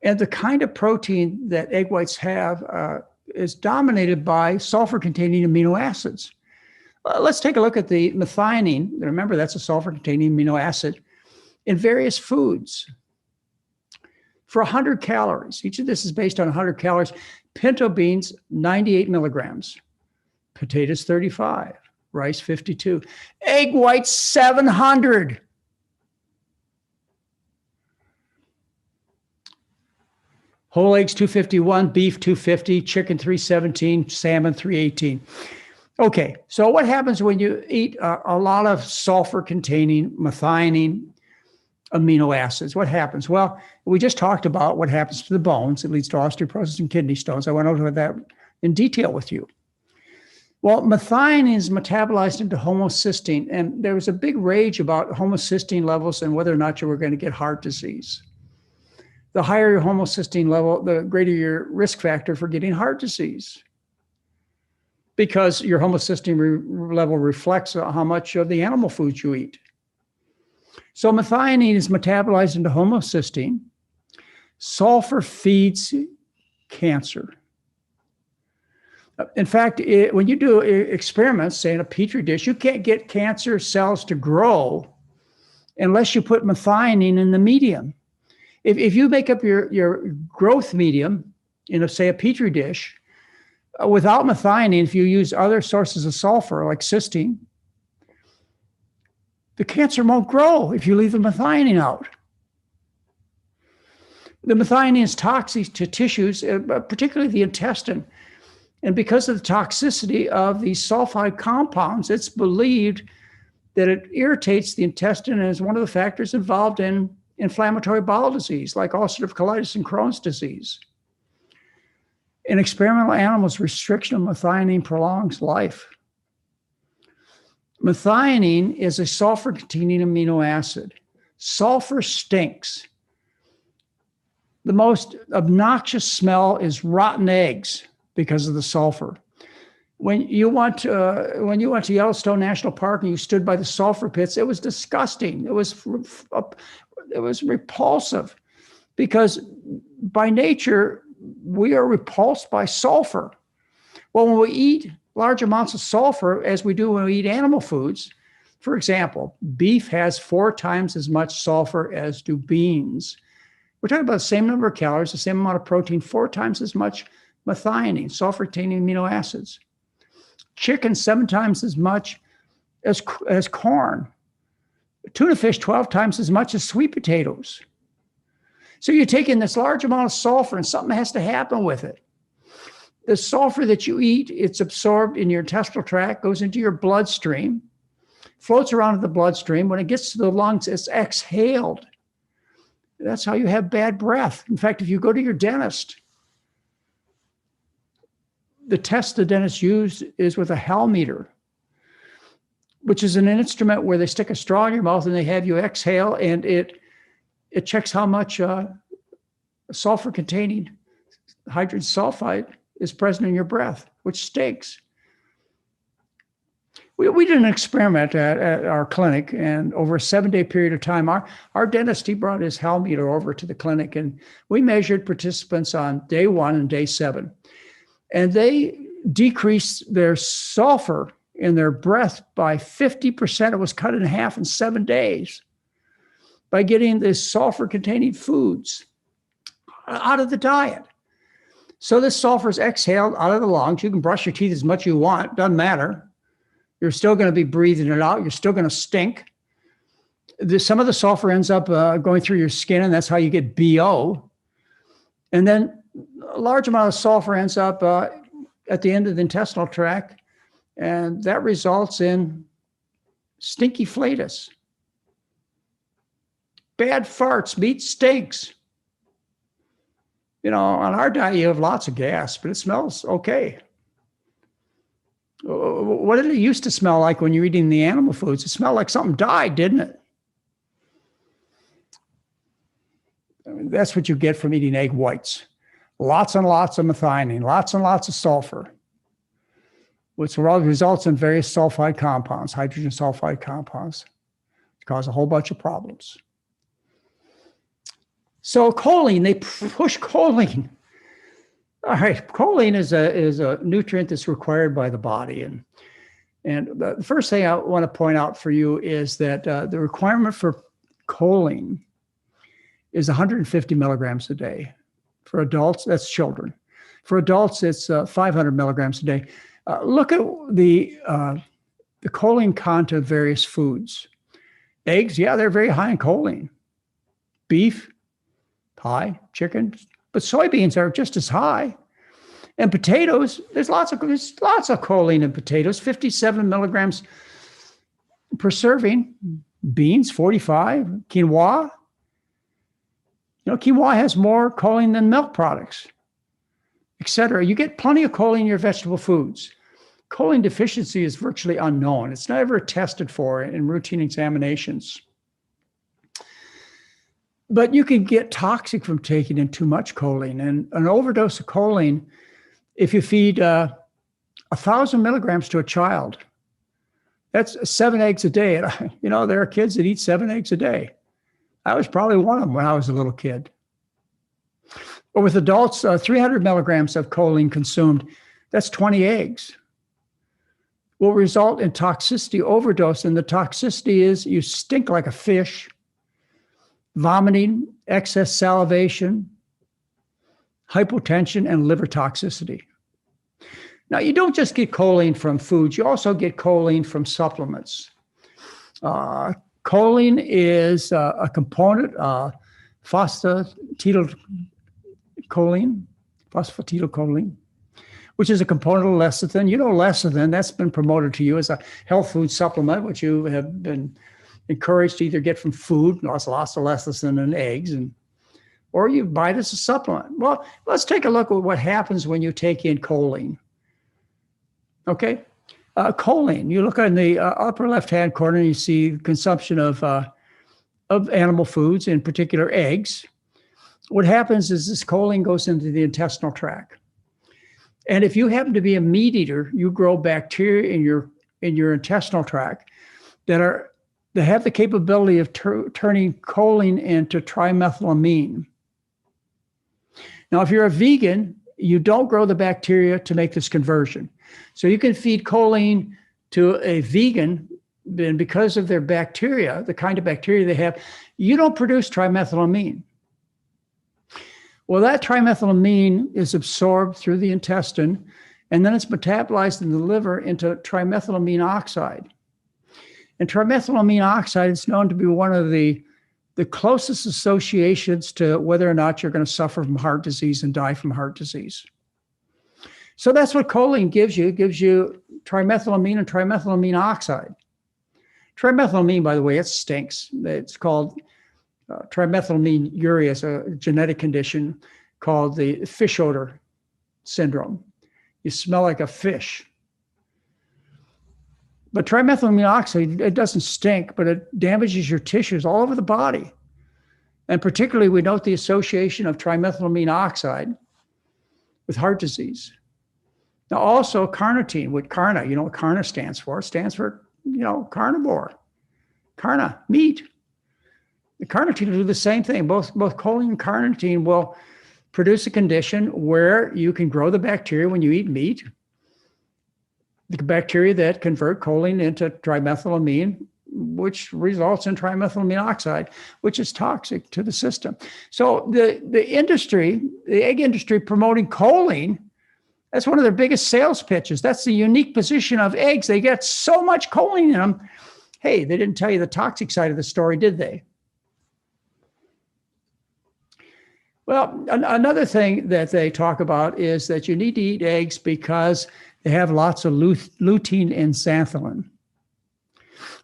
And the kind of protein that egg whites have is dominated by sulfur-containing amino acids. Let's take a look at the methionine. Remember, that's a sulfur-containing amino acid in various foods. For 100 calories, each of this is based on 100 calories. Pinto beans, 98 milligrams. Potatoes, 35. Rice, 52. Egg whites, 700. Whole eggs, 251. Beef, 250. Chicken, 317. Salmon, 318. Okay, so what happens when you eat a lot of sulfur-containing methionine amino acids? What happens? Well, we just talked about what happens to the bones. It leads to osteoporosis and kidney stones. I went over that in detail with you. Well, methionine is metabolized into homocysteine, and there was a big rage about homocysteine levels and whether or not you were going to get heart disease. The higher your homocysteine level, the greater your risk factor for getting heart disease, because your homocysteine level reflects how much of the animal foods you eat. So methionine is metabolized into homocysteine. Sulfur feeds cancer. In fact, when you do experiments, say in a petri dish, you can't get cancer cells to grow unless you put methionine in the medium. If you make up your growth medium in, say, a petri dish, without methionine, if you use other sources of sulfur like cysteine, the cancer won't grow if you leave the methionine out. The methionine is toxic to tissues, particularly the intestine. And because of the toxicity of these sulfide compounds, it's believed that it irritates the intestine and is one of the factors involved in inflammatory bowel disease like ulcerative colitis and Crohn's disease. In experimental animals, restriction of methionine prolongs life. Methionine is a sulfur-containing amino acid. Sulfur stinks. The most obnoxious smell is rotten eggs because of the sulfur. When you went to Yellowstone National Park and you stood by the sulfur pits, it was disgusting. It was repulsive because by nature, we are repulsed by sulfur. Well, when we eat large amounts of sulfur, as we do when we eat animal foods, for example, beef has 4 times as much sulfur as do beans. We're talking about the same number of calories, the same amount of protein, 4 times as much methionine, sulfur-containing amino acids. Chicken, 7 times as much as corn. Tuna fish, 12 times as much as sweet potatoes. So you're taking this large amount of sulfur and something has to happen with it. The sulfur that you eat, it's absorbed in your intestinal tract, goes into your bloodstream, floats around in the bloodstream. When it gets to the lungs, it's exhaled. That's how you have bad breath. In fact, if you go to your dentist, the test the dentist used is with a hal meter, which is an instrument where they stick a straw in your mouth and they have you exhale, and it checks how much sulfur-containing hydrogen sulfide is present in your breath, which stinks. We did an experiment at our clinic, and over a 7-day period of time, our dentist, he brought his hal meter over to the clinic, and we measured participants on day 1 and day 7. And they decreased their sulfur in their breath by 50%. It was cut in half in 7 days by getting the sulfur-containing foods out of the diet. So this sulfur is exhaled out of the lungs. You can brush your teeth as much as you want. Doesn't matter. You're still going to be breathing it out. You're still going to stink. Some of the sulfur ends up going through your skin, and that's how you get BO. And then a large amount of sulfur ends up at the end of the intestinal tract, and that results in stinky flatus. Bad farts, meat stinks. You know, on our diet, you have lots of gas, but it smells okay. What did it used to smell like when you're eating the animal foods? It smelled like something died, didn't it? I mean, that's what you get from eating egg whites. Lots and lots of methionine, lots and lots of sulfur, which results in various sulfide compounds, hydrogen sulfide compounds, cause a whole bunch of problems. So choline, they push choline. All right, choline is a nutrient that's required by the body. And the first thing I want to point out for you is that the requirement for choline is 150 milligrams a day. For adults, that's children. For adults, it's 500 milligrams a day. Look at the choline content of various foods. Eggs, yeah, they're very high in choline. Beef, high. Chicken, but soybeans are just as high. And potatoes, there's lots of choline in potatoes, 57 milligrams per serving. Beans, 45. Quinoa. You know, quinoa has more choline than milk products, et cetera. You get plenty of choline in your vegetable foods. Choline deficiency is virtually unknown. It's never tested for in routine examinations. But you can get toxic from taking in too much choline. And an overdose of choline, if you feed 1,000 milligrams to a child, that's 7 eggs a day. And, you know, there are kids that eat 7 eggs a day. I was probably one of them when I was a little kid. But with adults, 300 milligrams of choline consumed, that's 20 eggs, will result in toxicity overdose. And the toxicity is you stink like a fish, vomiting, excess salivation, hypotension, and liver toxicity. Now, you don't just get choline from foods, you also get choline from supplements. Choline is a component, phosphatidylcholine, which is a component of lecithin. You know lecithin, that's been promoted to you as a health food supplement, which you have been encouraged to either get from food, lots of lecithin and eggs, or you buy it as a supplement. Well, let's take a look at what happens when you take in choline. Okay, choline. You look on the upper left-hand corner, and you see consumption of animal foods, in particular eggs. What happens is this choline goes into the intestinal tract. And if you happen to be a meat eater, you grow bacteria in your intestinal tract that have the capability of turning choline into trimethylamine. Now, if you're a vegan, you don't grow the bacteria to make this conversion. So you can feed choline to a vegan, and because of their bacteria, the kind of bacteria they have, you don't produce trimethylamine. Well, that trimethylamine is absorbed through the intestine, and then it's metabolized in the liver into trimethylamine oxide. And trimethylamine oxide is known to be one of the closest associations to whether or not you're going to suffer from heart disease and die from heart disease. So that's what choline gives you. It gives you trimethylamine and trimethylamine oxide. Trimethylamine, by the way, it stinks. It's called trimethylamine urea, is a genetic condition called the fish odor syndrome. You smell like a fish. But trimethylamine oxide, it doesn't stink, but it damages your tissues all over the body. And particularly, we note the association of trimethylamine oxide with heart disease. Now, also carnitine, with carna, you know what carna stands for? It stands for, carnivore. Carna, meat. The carnitine will do the same thing. Both choline and carnitine will produce a condition where you can grow the bacteria when you eat meat, the bacteria that convert choline into trimethylamine, which results in trimethylamine oxide, which is toxic to the system. So the industry, the egg industry promoting choline, that's one of their biggest sales pitches. That's the unique position of eggs. They get so much choline in them. Hey, they didn't tell you the toxic side of the story, did they? Well, another thing that they talk about is that you need to eat eggs because they have lots of lutein and xanthan,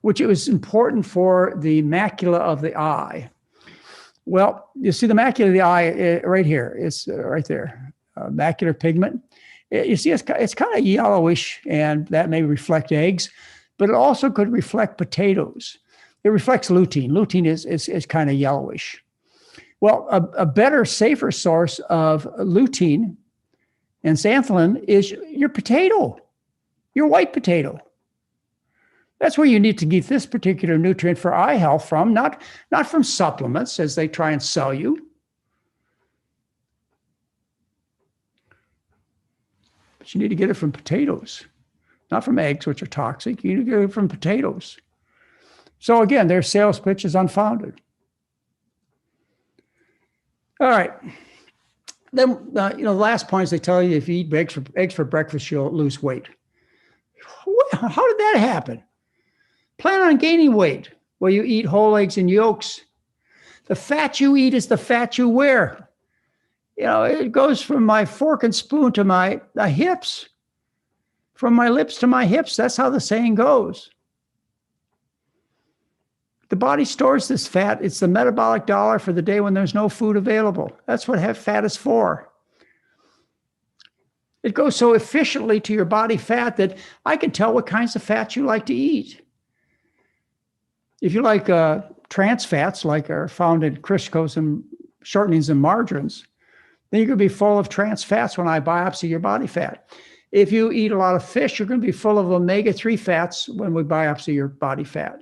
which is important for the macula of the eye. Well, you see the macula of the eye right here. It's right there, macular pigment. You see, it's kind of yellowish, and that may reflect eggs, but it also could reflect potatoes. It reflects lutein. Lutein is kind of yellowish. Well, a better, safer source of lutein and xanthan is your potato, your white potato. That's where you need to get this particular nutrient for eye health from, not from supplements as they try and sell you. But you need to get it from potatoes, not from eggs, which are toxic. You need to get it from potatoes. So again, their sales pitch is unfounded. All right. Then, the last point is they tell you if you eat eggs for breakfast, you'll lose weight. How did that happen? Plan on gaining weight. Well, you eat whole eggs and yolks. The fat you eat is the fat you wear. It goes from my fork and spoon to my hips, from my lips to my hips. That's how the saying goes. The body stores this fat. It's the metabolic dollar for the day when there's no food available. That's what fat is for. It goes so efficiently to your body fat that I can tell what kinds of fats you like to eat. If you like trans fats, like are found in Crisco's and shortenings and margarines, then you're going to be full of trans fats when I biopsy your body fat. If you eat a lot of fish, you're going to be full of omega-3 fats when we biopsy your body fat.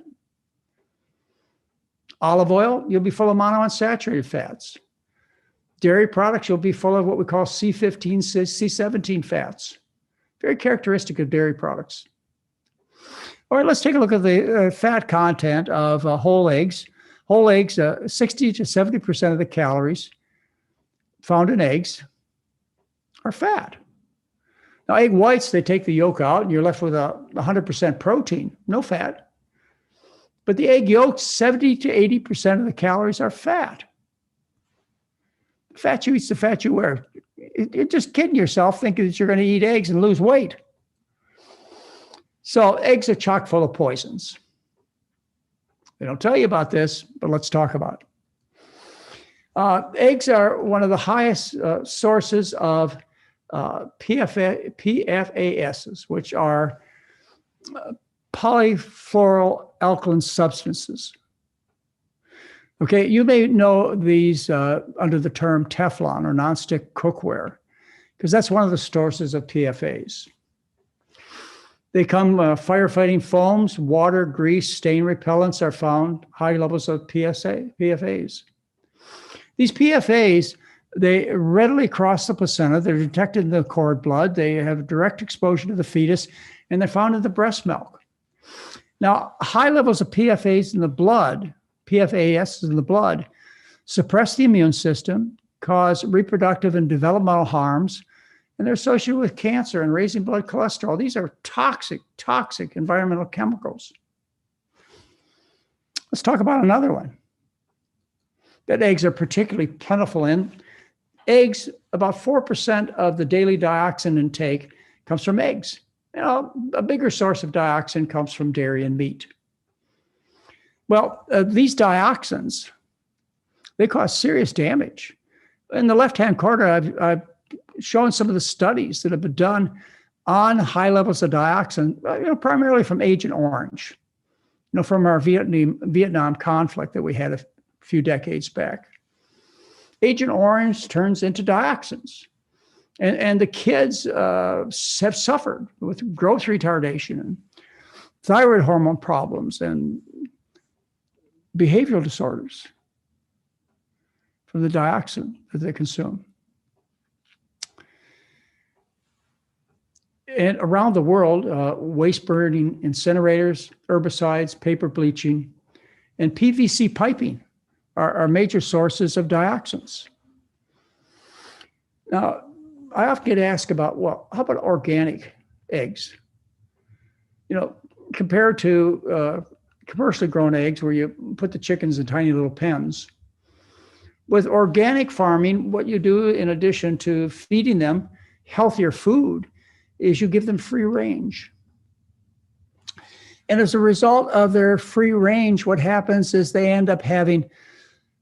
Olive oil, you'll be full of monounsaturated fats. Dairy products, you'll be full of what we call C15, C17 fats. Very characteristic of dairy products. All right, let's take a look at the fat content of whole eggs. Whole eggs, 60 to 70% of the calories found in eggs are fat. Now, egg whites, they take the yolk out, and you're left with 100% protein, no fat. But the egg yolks, 70 to 80% of the calories are fat. The fat you eat's the fat you wear. You're just kidding yourself thinking that you're going to eat eggs and lose weight. So eggs are chock full of poisons. They don't tell you about this, but let's talk about it. Eggs are one of the highest sources of PFASs, which are polyfluoroalkyl substances. Okay, you may know these under the term Teflon or nonstick cookware, because that's one of the sources of PFAs. They come firefighting foams, water, grease, stain repellents are found, high levels of PFAs. These PFAs, they readily cross the placenta. They're detected in the cord blood. They have direct exposure to the fetus, and they're found in the breast milk. Now, high levels of PFAs in the blood, PFAS in the blood, suppress the immune system, cause reproductive and developmental harms, and they're associated with cancer and raising blood cholesterol. These are toxic environmental chemicals. Let's talk about another one that eggs are particularly plentiful in. Eggs, about 4% of the daily dioxin intake comes from eggs. You know, a bigger source of dioxin comes from dairy and meat. Well, these dioxins, they cause serious damage. In the left-hand corner, I've shown some of the studies that have been done on high levels of dioxin, primarily from Agent Orange, from our Vietnam conflict that we had a few decades back. Agent Orange turns into dioxins. And the kids have suffered with growth retardation and thyroid hormone problems and behavioral disorders from the dioxin that they consume. And around the world, waste burning incinerators, herbicides, paper bleaching, and PVC piping are major sources of dioxins. Now, I often get asked about, well, how about organic eggs? Compared to commercially grown eggs where you put the chickens in tiny little pens. With organic farming, what you do in addition to feeding them healthier food is you give them free range. And as a result of their free range, what happens is they end up having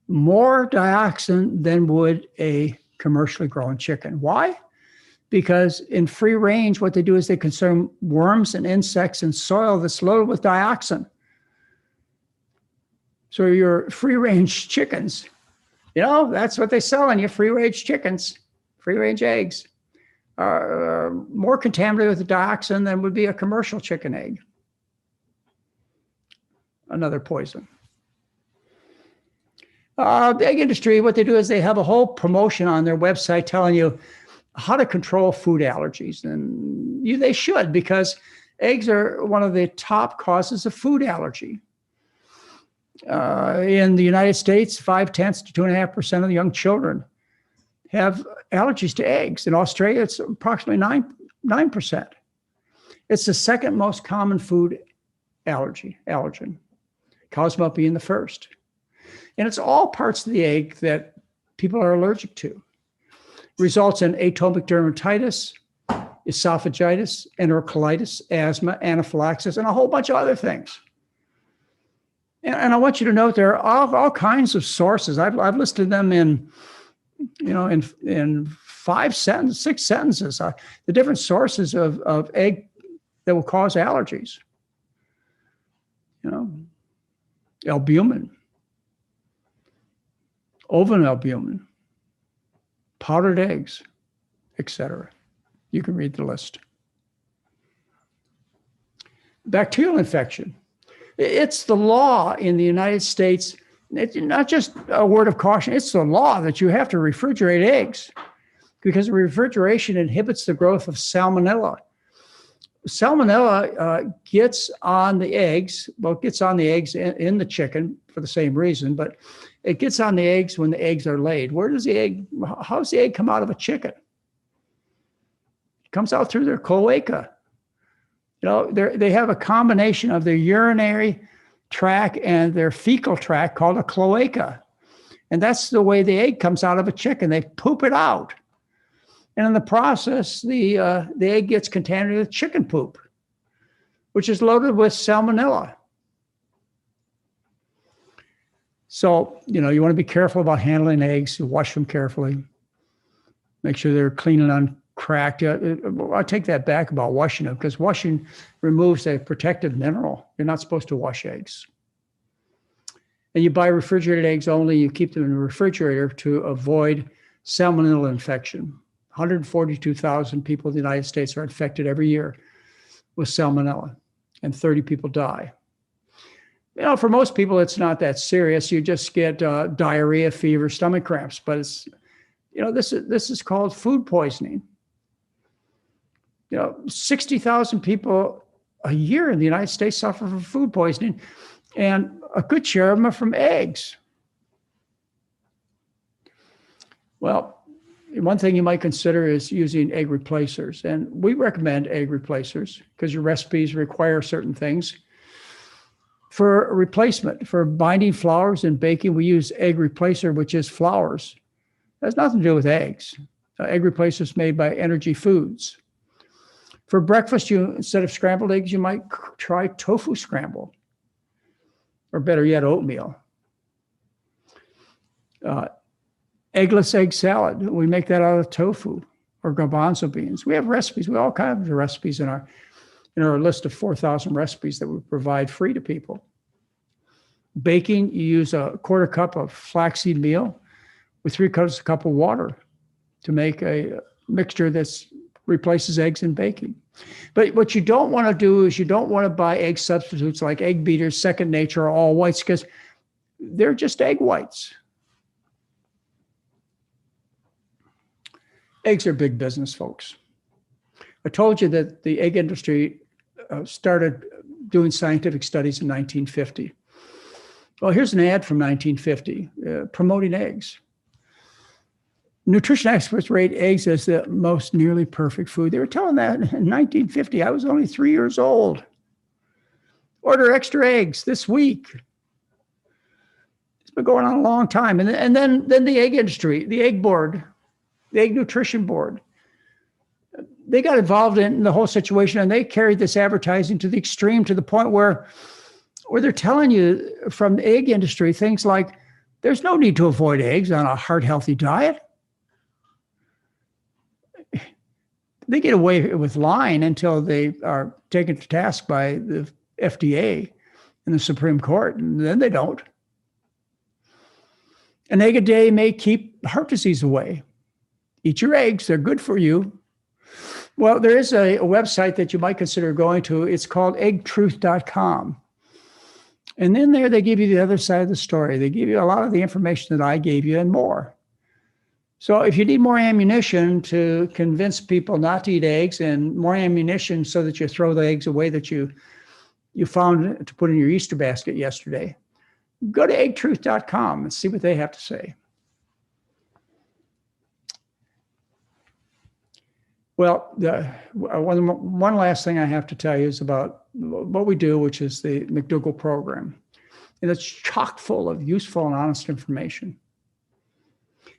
more dioxin than would a commercially grown chicken. Why? Because in free range, what they do is they consume worms and insects and soil that's loaded with dioxin. So your free range chickens, that's what they sell on you, free range chickens, free range eggs, are more contaminated with dioxin than would be a commercial chicken egg. Another poison. The egg industry, what they do is they have a whole promotion on their website telling you how to control food allergies. And they should, because eggs are one of the top causes of food allergy. In the United States, 0.5% to 2.5% of the young children have allergies to eggs. In Australia, it's approximately 9%. It's the second most common food allergen, cows milk being the first. And it's all parts of the egg that people are allergic to. Results in atopic dermatitis, esophagitis, enterocolitis, asthma, anaphylaxis, and a whole bunch of other things. And I want you to note there are all kinds of sources. I've listed them in 6 sentences. The different sources of egg that will cause allergies. Albumin, ovum albumin, powdered eggs, etc. You can read the list. Bacterial infection. It's the law in the United States. It's not just a word of caution. It's the law that you have to refrigerate eggs because refrigeration inhibits the growth of salmonella. Salmonella gets on the eggs. Well, it gets on the eggs in the chicken for the same reason, but it gets on the eggs when the eggs are laid. How does the egg come out of a chicken? It comes out through their cloaca. They have a combination of their urinary tract and their fecal tract called a cloaca. And that's the way the egg comes out of a chicken. They poop it out. And in the process, the egg gets contaminated with chicken poop, which is loaded with salmonella. So, you want to be careful about handling eggs. You wash them carefully. Make sure they're clean and uncracked. I take that back about washing them, because washing removes a protective mineral. You're not supposed to wash eggs. And you buy refrigerated eggs only. You keep them in the refrigerator to avoid salmonella infection. 142,000 people in the United States are infected every year with salmonella, and 30 people die. For most people, it's not that serious. You just get diarrhea, fever, stomach cramps. But it's, this is called food poisoning. 60,000 people a year in the United States suffer from food poisoning, and a good share of them are from eggs. Well, one thing you might consider is using egg replacers. And we recommend egg replacers because your recipes require certain things. For replacement, for binding flours and baking, we use egg replacer, which is flours. It has nothing to do with eggs. Egg replacer is made by Energy Foods. For breakfast, instead of scrambled eggs, you might try tofu scramble, or better yet, oatmeal. Eggless egg salad, we make that out of tofu or garbanzo beans. We have recipes. We all kinds of recipes in our list of 4,000 recipes that we provide free to people. Baking, you use a quarter cup of flaxseed meal with 3/4 cup of water to make a mixture that replaces eggs in baking. But what you don't want to do is you don't want to buy egg substitutes like egg beaters, Second Nature, or all whites, because they're just egg whites. Eggs are big business, folks. I told you that the egg industry started doing scientific studies in 1950. Well, here's an ad from 1950 promoting eggs. Nutrition experts rate eggs as the most nearly perfect food. They were telling that in 1950. I was only 3 years old. Order extra eggs this week. It's been going on a long time. And then the egg industry, the egg board, the Egg Nutrition Board, they got involved in the whole situation, and they carried this advertising to the extreme, to the point where they're telling you from the egg industry things like, there's no need to avoid eggs on a heart-healthy diet. They get away with lying until they are taken to task by the FDA and the Supreme Court, and then they don't. An egg a day may keep heart disease away. Eat your eggs, they're good for you. Well, there is a website that you might consider going to. It's called eggtruth.com. And then there they give you the other side of the story. They give you a lot of the information that I gave you and more. So if you need more ammunition to convince people not to eat eggs, and more ammunition so that you throw the eggs away that you found to put in your Easter basket yesterday, go to eggtruth.com and see what they have to say. Well, one last thing I have to tell you is about what we do, which is the McDougall Program. And it's chock full of useful and honest information.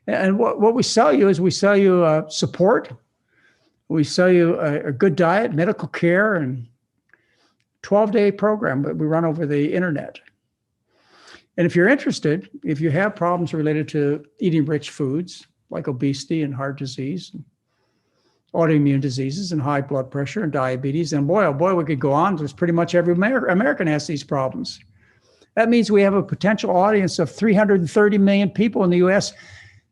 And what we sell you is we sell you support. We sell you a good diet, medical care, and 12-day program that we run over the internet. And if you're interested, if you have problems related to eating rich foods like obesity and heart disease, autoimmune diseases and high blood pressure and diabetes, and boy, oh boy, we could go on. There's pretty much every American has these problems. That means we have a potential audience of 330 million people in the U.S.,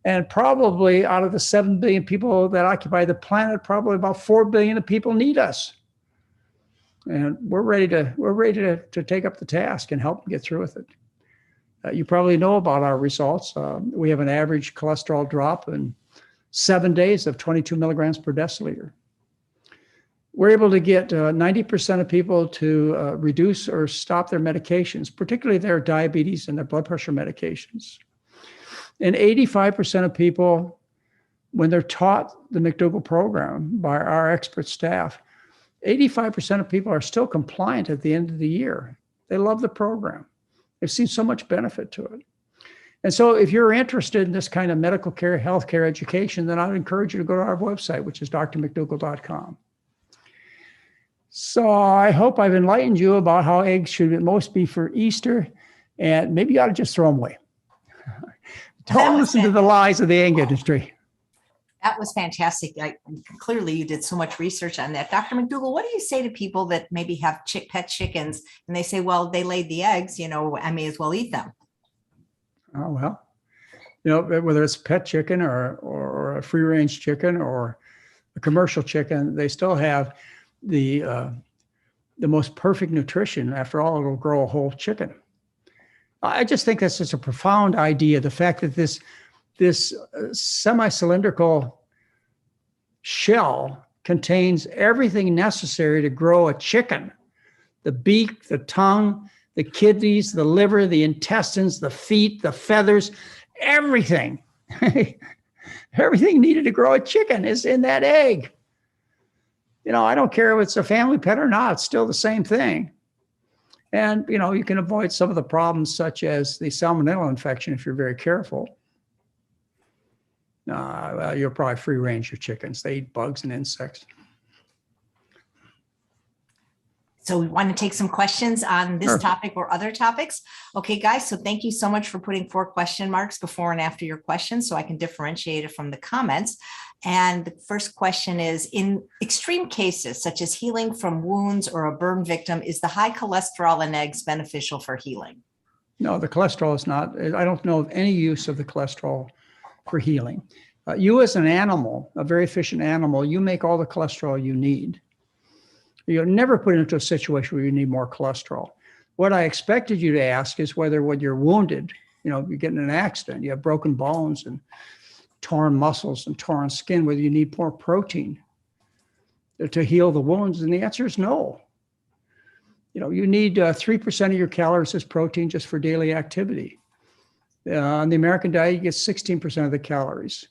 and probably out of the 7 billion people that occupy the planet, probably about 4 billion of people need us. And we're ready to take up the task and help get through with it. You probably know about our results. We have an average cholesterol drop in 7 days of 22 milligrams per deciliter. We're able to get 90% of people to reduce or stop their medications, particularly their diabetes and their blood pressure medications. And 85% of people, when they're taught the McDougall Program by our expert staff, 85% of people are still compliant at the end of the year. They love the program. They've seen so much benefit to it. And so if you're interested in this kind of medical care, healthcare education, then I would encourage you to go to our website, which is drmcdougal.com. So I hope I've enlightened you about how eggs should at most be for Easter, and maybe you ought to just throw them away. Don't listen to the lies of the egg industry. That was fantastic. Clearly, you did so much research on that. Dr. McDougall, what do you say to people that maybe have pet chickens and they say, well, they laid the eggs, I may as well eat them? Oh, well, whether it's a pet chicken or a free range chicken or a commercial chicken, they still have the most perfect nutrition. After all, it'll grow a whole chicken. I just think that's such a profound idea. The fact that this semi-cylindrical shell contains everything necessary to grow a chicken: the beak, the tongue, the kidneys, the liver, the intestines, the feet, the feathers, everything. Everything needed to grow a chicken is in that egg. I don't care if it's a family pet or not, it's still the same thing. And, you can avoid some of the problems such as the salmonella infection if you're very careful. Well, you'll probably free range your chickens. They eat bugs and insects. So we want to take some questions on this Sure. topic or other topics. Okay, guys, so thank you so much for putting 4 question marks before and after your questions so I can differentiate it from the comments. And the first question is, in extreme cases, such as healing from wounds or a burn victim, is the high cholesterol in eggs beneficial for healing? No, the cholesterol is not. I don't know of any use of the cholesterol for healing. You as an animal, a very efficient animal, you make all the cholesterol you need. You're never put into a situation where you need more cholesterol. What I expected you to ask is whether when you're wounded, you get in an accident, you have broken bones and torn muscles and torn skin, whether you need more protein to heal the wounds. And the answer is no. You need 3% of your calories as protein just for daily activity. On the American diet, you get 16% of the calories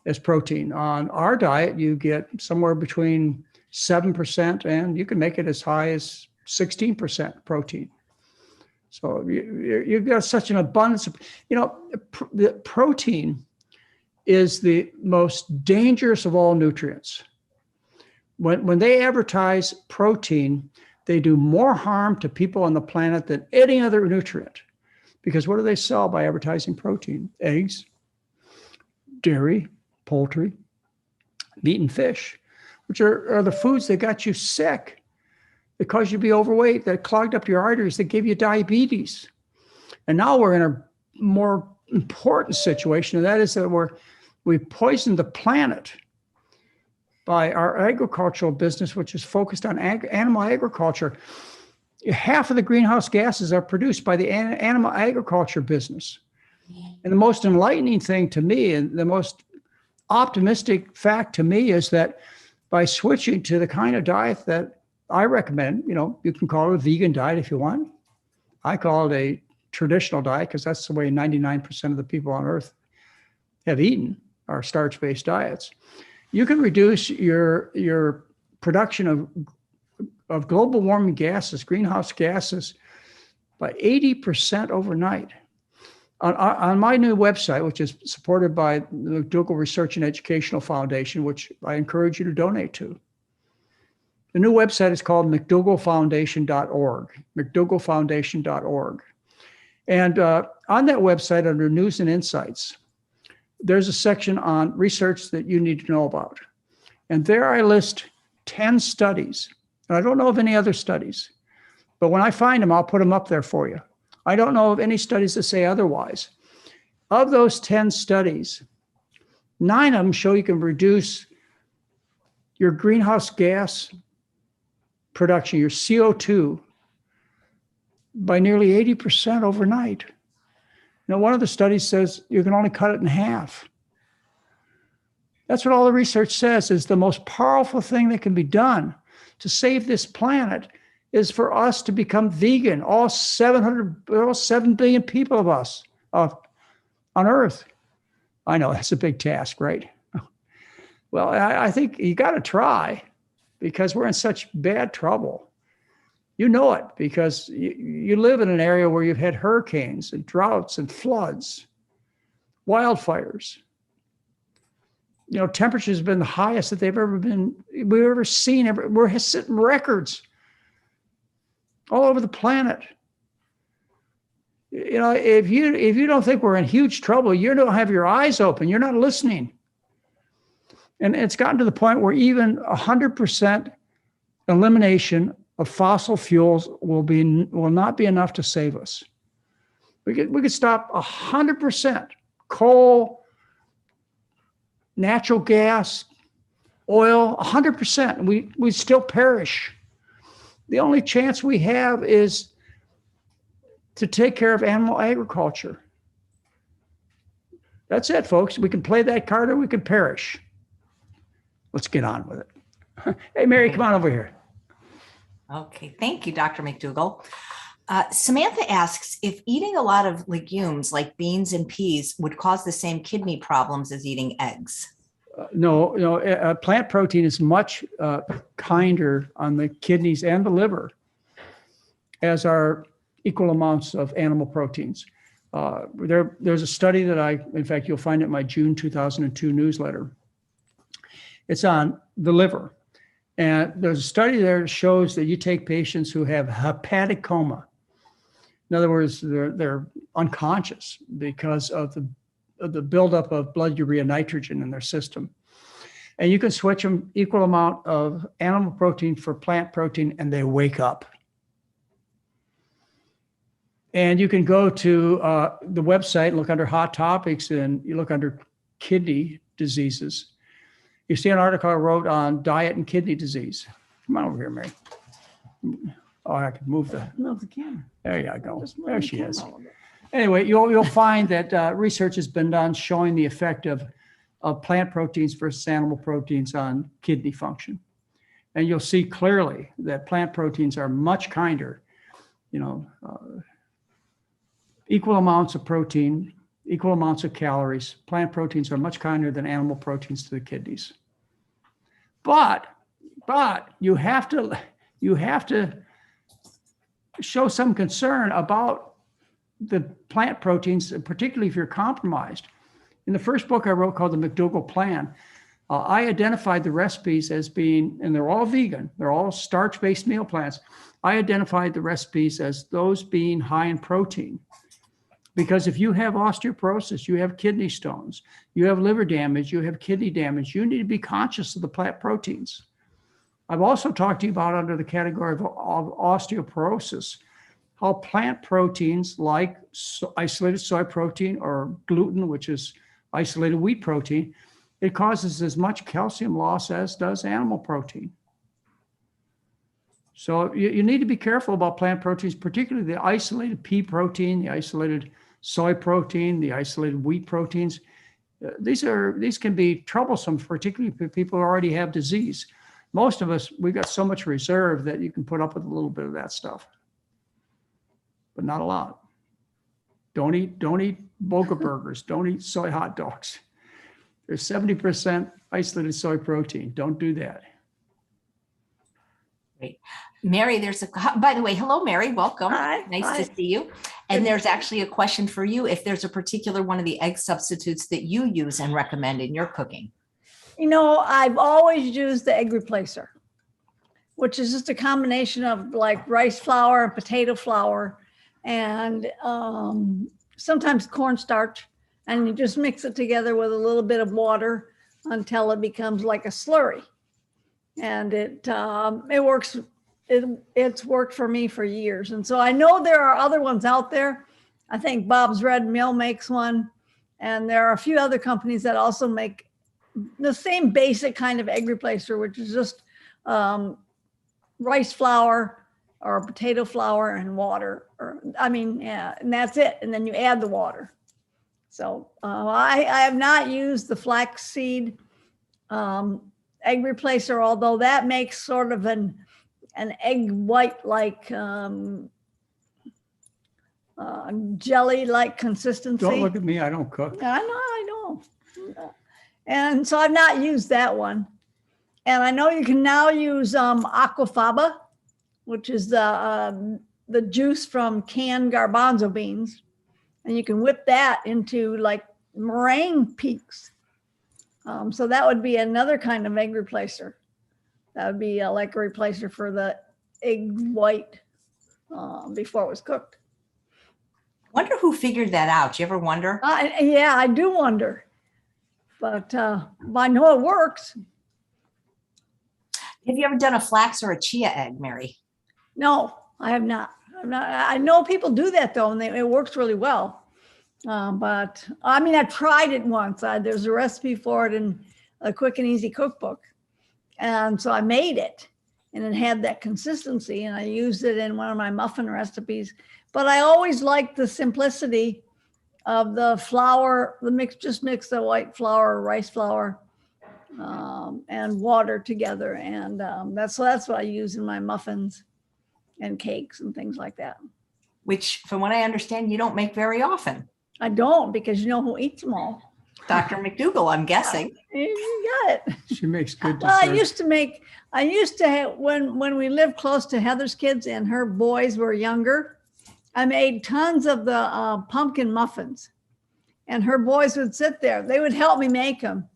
as protein. On our diet, you get somewhere between 7%, and you can make it as high as 16% protein. So you've got such an abundance of, the protein is the most dangerous of all nutrients. When they advertise protein, they do more harm to people on the planet than any other nutrient. Because what do they sell by advertising protein? Eggs, dairy, poultry, meat and fish, which are the foods that got you sick, that caused you to be overweight, that clogged up your arteries, that gave you diabetes. And now we're in a more important situation, and that is that we've poisoned the planet by our agricultural business, which is focused on animal agriculture. Half of the greenhouse gases are produced by the animal agriculture business. And the most enlightening thing to me, and the most optimistic fact to me, is that by switching to the kind of diet that I recommend, you can call it a vegan diet if you want. I call it a traditional diet because that's the way 99% of the people on Earth have eaten, are starch-based diets. You can reduce your production of global warming gases, greenhouse gases, by 80% overnight. On my new website, which is supported by the McDougall Research and Educational Foundation, which I encourage you to donate to. The new website is called McDougallFoundation.org, McDougallFoundation.org. And on that website, under News and Insights, there's a section on research that you need to know about. And there I list 10 studies. And I don't know of any other studies, but when I find them, I'll put them up there for you. I don't know of any studies that say otherwise. Of those 10 studies, 9 of them show you can reduce your greenhouse gas production, your CO2, by nearly 80% overnight. Now, one of the studies says you can only cut it in half. That's what all the research says is the most powerful thing that can be done to save this planet is for us to become vegan, all 7 billion people of us on Earth. I know that's a big task, right? Well, I think you got to try because we're in such bad trouble. You know it because you live in an area where you've had hurricanes and droughts and floods, wildfires. Temperatures have been the highest that we've ever seen. We're setting records all over the planet. if you don't think we're in huge trouble, you don't have your eyes open. You're not listening. And it's gotten to the point where even 100% elimination of fossil fuels will not be enough to save us. We could stop 100% coal, natural gas, oil, 100%. We still perish. The only chance we have is to take care of animal agriculture. That's it, folks. We can play that card or we can perish. Let's get on with it. Hey, Mary, come on over here. Okay, thank you, Dr. McDougall. Samantha asks if eating a lot of legumes like beans and peas would cause the same kidney problems as eating eggs. No, plant protein is much kinder on the kidneys and the liver as are equal amounts of animal proteins. There's a study that in fact, you'll find it in my June 2002 newsletter. It's on the liver. And there's a study there that shows that you take patients who have hepatic coma. In other words, they're unconscious because of the buildup of blood urea nitrogen in their system. And you can switch them equal amount of animal protein for plant protein and they wake up. And you can go to the website, look under hot topics, and you look under kidney diseases. You see an article I wrote on diet and kidney disease. Come on over here, Mary. Oh, I can move the camera. There you go. There she is. Anyway, you'll find that research has been done showing the effect of plant proteins versus animal proteins on kidney function. And you'll see clearly that plant proteins are much kinder, equal amounts of protein, equal amounts of calories. Plant proteins are much kinder than animal proteins to the kidneys. But you have to show some concern about the plant proteins, particularly if you're compromised. In the first book I wrote called the McDougall Plan, I identified the recipes as being, and they're all vegan, they're all starch-based meal plans. I identified the recipes as those being high in protein. Because if you have osteoporosis, you have kidney stones, you have liver damage, you have kidney damage, you need to be conscious of the plant proteins. I've also talked to you about under the category of osteoporosis, how plant proteins like isolated soy protein or gluten, which is isolated wheat protein, it causes as much calcium loss as does animal protein. So you need to be careful about plant proteins, particularly the isolated pea protein, the isolated soy protein, the isolated wheat proteins. These can be troublesome, particularly for people who already have disease. Most of us, we've got so much reserve that you can put up with a little bit of that stuff, but not a lot. Don't eat Boga burgers. Don't eat soy hot dogs. There's 70% isolated soy protein. Don't do that. Great. Mary, by the way, hello, Mary, welcome. Hi. Nice to see you. And there's actually a question for you if there's a particular one of the egg substitutes that you use and recommend in your cooking. I've always used the egg replacer, which is just a combination of like rice flour and potato flour and sometimes cornstarch. And you just mix it together with a little bit of water until it becomes like a slurry. And it works. It's worked for me for years. And so I know there are other ones out there. I think Bob's Red Mill makes one. And there are a few other companies that also make the same basic kind of egg replacer, which is just rice flour or potato flour and water. And that's it. And then you add the water. So I have not used the flaxseed egg replacer, although that makes sort of an egg white like jelly like consistency. Don't look at me, I don't cook. I know. And so I've not used that one. And I know you can now use aquafaba, which is the juice from canned garbanzo beans. And you can whip that into like meringue peaks. So that would be another kind of egg replacer. That would be like a replacer for the egg white before it was cooked. Wonder who figured that out. Do you ever wonder? Yeah, I do wonder, but I know it works. Have you ever done a flax or a chia egg, Mary? No, I have not. I know people do that though, and it works really well. But I mean, I tried it once. There's a recipe for it in a quick and easy cookbook. And so I made it, and it had that consistency, and I used it in one of my muffin recipes. But I always liked the simplicity of the flour, just mix the white flour, rice flour, and water together. And that's what I use in my muffins and cakes and things like that. Which, from what I understand, you don't make very often. I don't, because you know who eats them all. Dr. McDougall, I'm guessing. You got it. She makes good Well, desserts. I used to have, when we lived close to Heather's kids and her boys were younger, I made tons of the pumpkin muffins, and her boys would sit there. They would help me make them,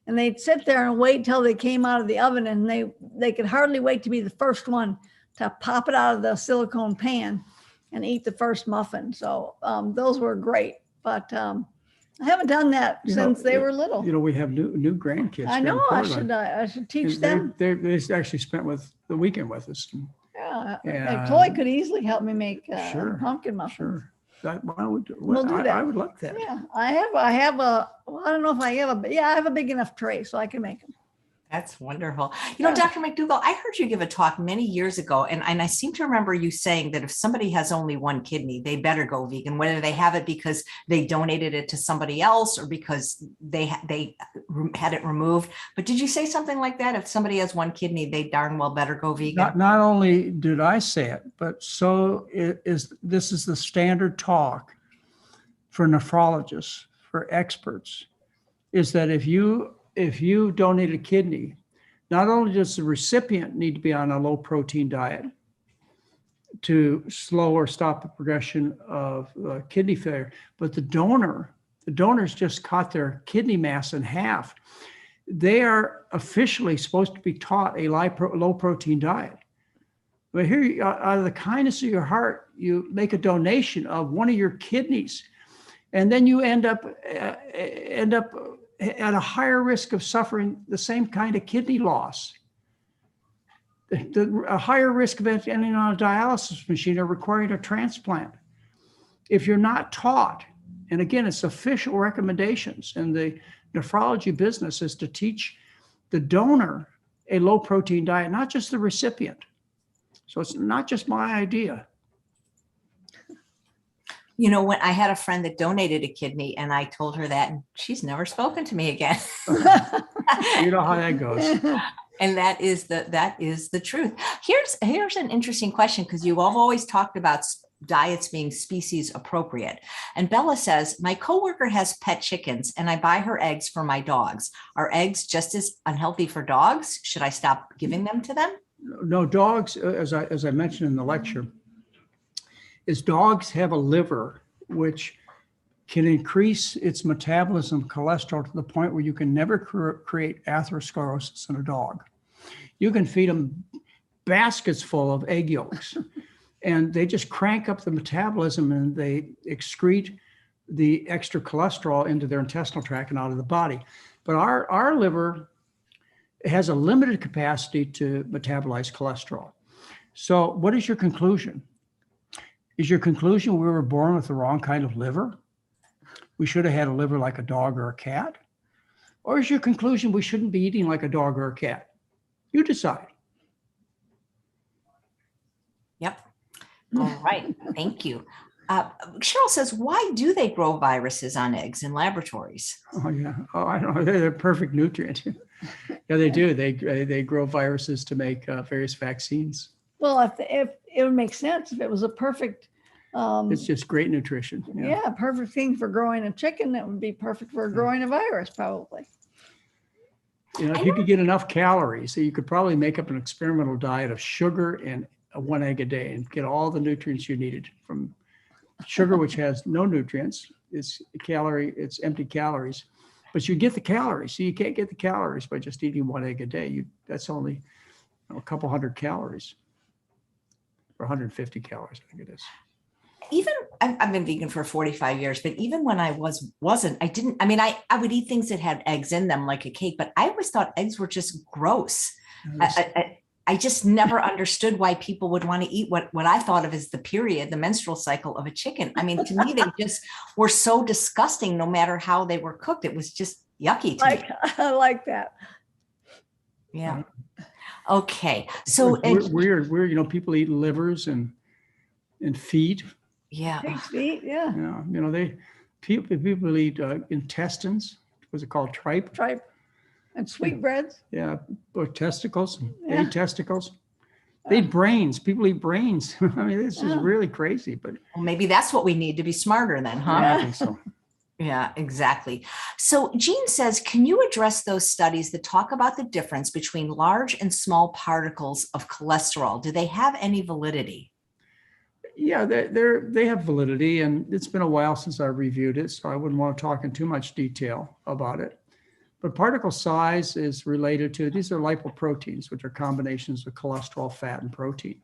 and they'd sit there and wait till they came out of the oven, and they could hardly wait to be the first one to pop it out of the silicone pan and eat the first muffin. So those were great, but I haven't done that since they were little. We have new grandkids. I here in know. Portland. I should teach And them. They actually spent the weekend with us. Yeah, Yeah. Chloe could easily help me make Sure, pumpkin muffins. Sure. Why don't we do, We'll do that. I would like that. Yeah, I have I don't know if I have I have a big enough tray so I can make them. That's wonderful. Dr. McDougall, I heard you give a talk many years ago, and I seem to remember you saying that if somebody has only one kidney, they better go vegan, whether they have it because they donated it to somebody else or because they had it removed. But did you say something like that? If somebody has one kidney, they darn well better go vegan. Not only did I say it, but this is the standard talk for nephrologists, for experts, is that if you donate a kidney, not only does the recipient need to be on a low protein diet to slow or stop the progression of kidney failure, but the donors just cut their kidney mass in half. They are officially supposed to be taught a low protein diet. But here, out of the kindness of your heart, you make a donation of one of your kidneys, and then you end up at a higher risk of suffering the same kind of kidney loss, a higher risk of ending on a dialysis machine or requiring a transplant. If you're not taught, and again, it's official recommendations, and the nephrology business is to teach the donor a low protein diet, not just the recipient. So it's not just my idea. When I had a friend that donated a kidney and I told her that, and she's never spoken to me again. You know how that goes. And that is the truth. Here's an interesting question, because you have always talked about diets being species appropriate. And Bella says, my coworker has pet chickens and I buy her eggs for my dogs. Are eggs just as unhealthy for dogs? Should I stop giving them to them? No, dogs, as I mentioned in the lecture, is dogs have a liver which can increase its metabolism of cholesterol to the point where you can never create atherosclerosis in a dog. You can feed them baskets full of egg yolks and they just crank up the metabolism and they excrete the extra cholesterol into their intestinal tract and out of the body. But our liver has a limited capacity to metabolize cholesterol. So what is your conclusion? Is your conclusion we were born with the wrong kind of liver? We should have had a liver like a dog or a cat? Or is your conclusion we shouldn't be eating like a dog or a cat? You decide. Yep. All right. Thank you. Cheryl says, why do they grow viruses on eggs in laboratories? Oh, yeah. Oh, I don't know. They're a perfect nutrient. Yeah, they do. They grow viruses to make various vaccines. Well, if it would make sense if it was a perfect. It's just great nutrition. Yeah, perfect thing for growing a chicken. That would be perfect for growing a virus, probably. If you could get enough calories, so you could probably make up an experimental diet of sugar and one egg a day and get all the nutrients you needed from sugar, which has no nutrients. It's empty calories, but you get the calories. So you can't get the calories by just eating one egg a day. That's only a couple hundred calories, or 150 calories, I think it is. Even I've been vegan for 45 years, but even when I wasn't, I mean, I would eat things that had eggs in them like a cake, but I always thought eggs were just gross. I just never understood why people would want to eat what I thought of as the menstrual cycle of a chicken. I mean, to me, they just were so disgusting no matter how they were cooked. It was just yucky to me. I like that. Yeah. Okay. So we're people eat livers and feet. Yeah. Pig's feet, yeah. People eat intestines. What's it called? Tripe. And sweetbreads. Yeah, or testicles. They eat testicles. They eat brains. People eat brains. I mean, this is really crazy. But well, maybe that's what we need to be smarter then, huh? Yeah, I think so. Yeah, exactly. So Jean says, can you address those studies that talk about the difference between large and small particles of cholesterol? Do they have any validity? Yeah, they have validity, and it's been a while since I reviewed it, so I wouldn't want to talk in too much detail about it. But particle size is related to, these are lipoproteins, which are combinations of cholesterol, fat, and protein.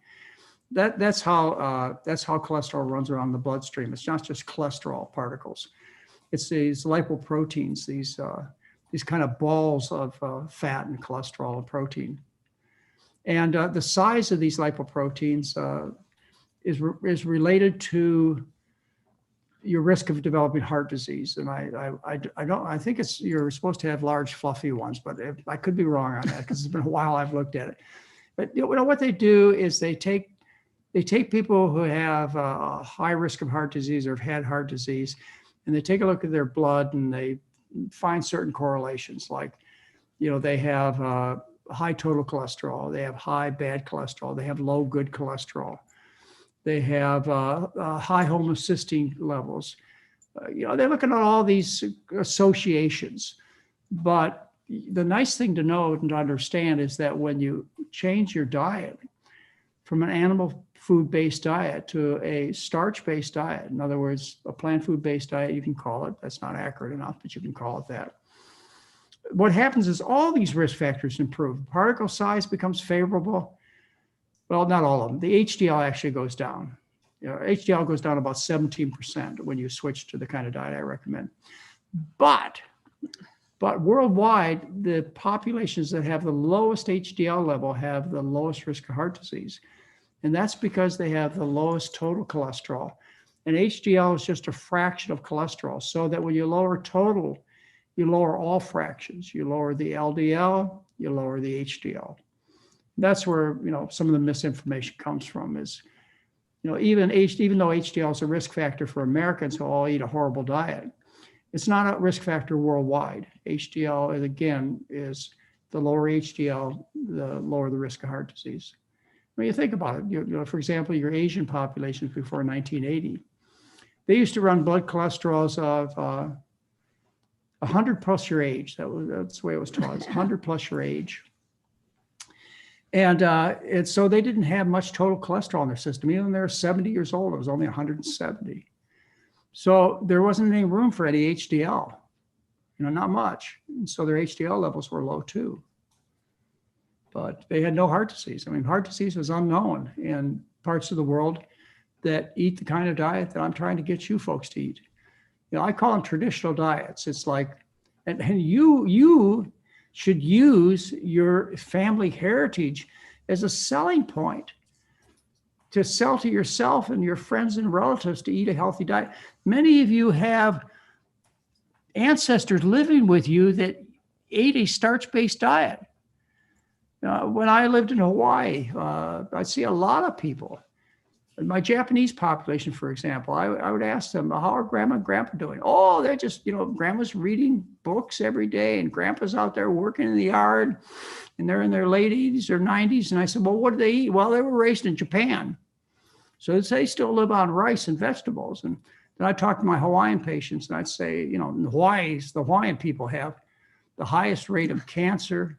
That's how cholesterol runs around in the bloodstream. It's not just cholesterol particles. It's these lipoproteins, these kind of balls of fat and cholesterol and protein. And the size of these lipoproteins is related to your risk of developing heart disease. And I think you're supposed to have large fluffy ones, but I could be wrong on that because it's been a while I've looked at it. But what they do is they take people who have a high risk of heart disease or have had heart disease, and they take a look at their blood and they find certain correlations, like, they have high total cholesterol, they have high bad cholesterol, they have low good cholesterol. They have high homocysteine levels. They're looking at all these associations. But the nice thing to know and to understand is that when you change your diet from an animal food-based diet to a starch-based diet, in other words, a plant food-based diet, you can call it, that's not accurate enough, but you can call it that. What happens is all these risk factors improve. Particle size becomes favorable. Well, not all of them. The HDL actually goes down. HDL goes down about 17% when you switch to the kind of diet I recommend. But worldwide, the populations that have the lowest HDL level have the lowest risk of heart disease. And that's because they have the lowest total cholesterol. And HDL is just a fraction of cholesterol. So that when you lower total, you lower all fractions. You lower the LDL, you lower the HDL. That's where some of the misinformation comes from. Is even though HDL is a risk factor for Americans who all eat a horrible diet, it's not a risk factor worldwide. HDL is the lower HDL, the lower the risk of heart disease. When you think about it, for example, your Asian populations before 1980, they used to run blood cholesterols of 100 plus your age. That's the way it was taught. It's 100 plus your age. And so they didn't have much total cholesterol in their system. Even when they were 70 years old, it was only 170. So there wasn't any room for any HDL, not much. And so their HDL levels were low too. But they had no heart disease. I mean, heart disease was unknown in parts of the world that eat the kind of diet that I'm trying to get you folks to eat. I call them traditional diets. It's like, and you should use your family heritage as a selling point to sell to yourself and your friends and relatives to eat a healthy diet. Many of you have ancestors living with you that ate a starch-based diet. When I lived in Hawaii, I see a lot of people. My Japanese population, for example, I would ask them, how are grandma and grandpa doing? Oh, they're just, grandma's reading books every day and grandpa's out there working in the yard and they're in their late 80s or 90s. And I said, well, what do they eat? Well, they were raised in Japan. So they still live on rice and vegetables. And then I talked to my Hawaiian patients and I'd say, in Hawaii, the Hawaiian people have the highest rate of cancer.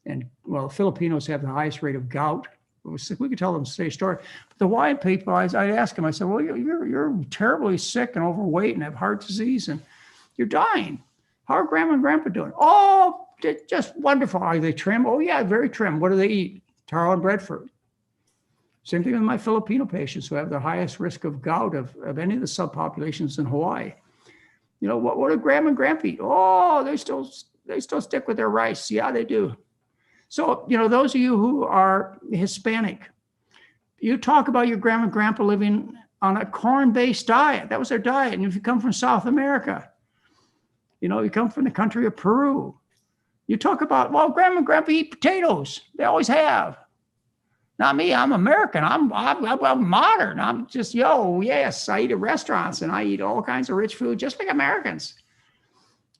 And Filipinos have the highest rate of gout. We could tell them the same story. But the Hawaiian people, I'd ask them, I said, well, you're terribly sick and overweight and have heart disease and you're dying. How are grandma and grandpa doing? Oh, just wonderful. Are they trim? Oh, yeah, very trim. What do they eat? Taro and breadfruit. Same thing with my Filipino patients who have the highest risk of gout of any of the subpopulations in Hawaii. You know, what do grandma and grandpa eat? Oh, they still stick with their rice. Yeah, they do. So, you know, those of you who are Hispanic, you talk about your grandma and grandpa living on a corn-based diet. That was their diet. And if you come from South America, you know, you come from the country of Peru, you talk about, well, grandma and grandpa eat potatoes. They always have. Not me. I'm American. I'm modern. I'm just, yes, I eat at restaurants and I eat all kinds of rich food, just like Americans.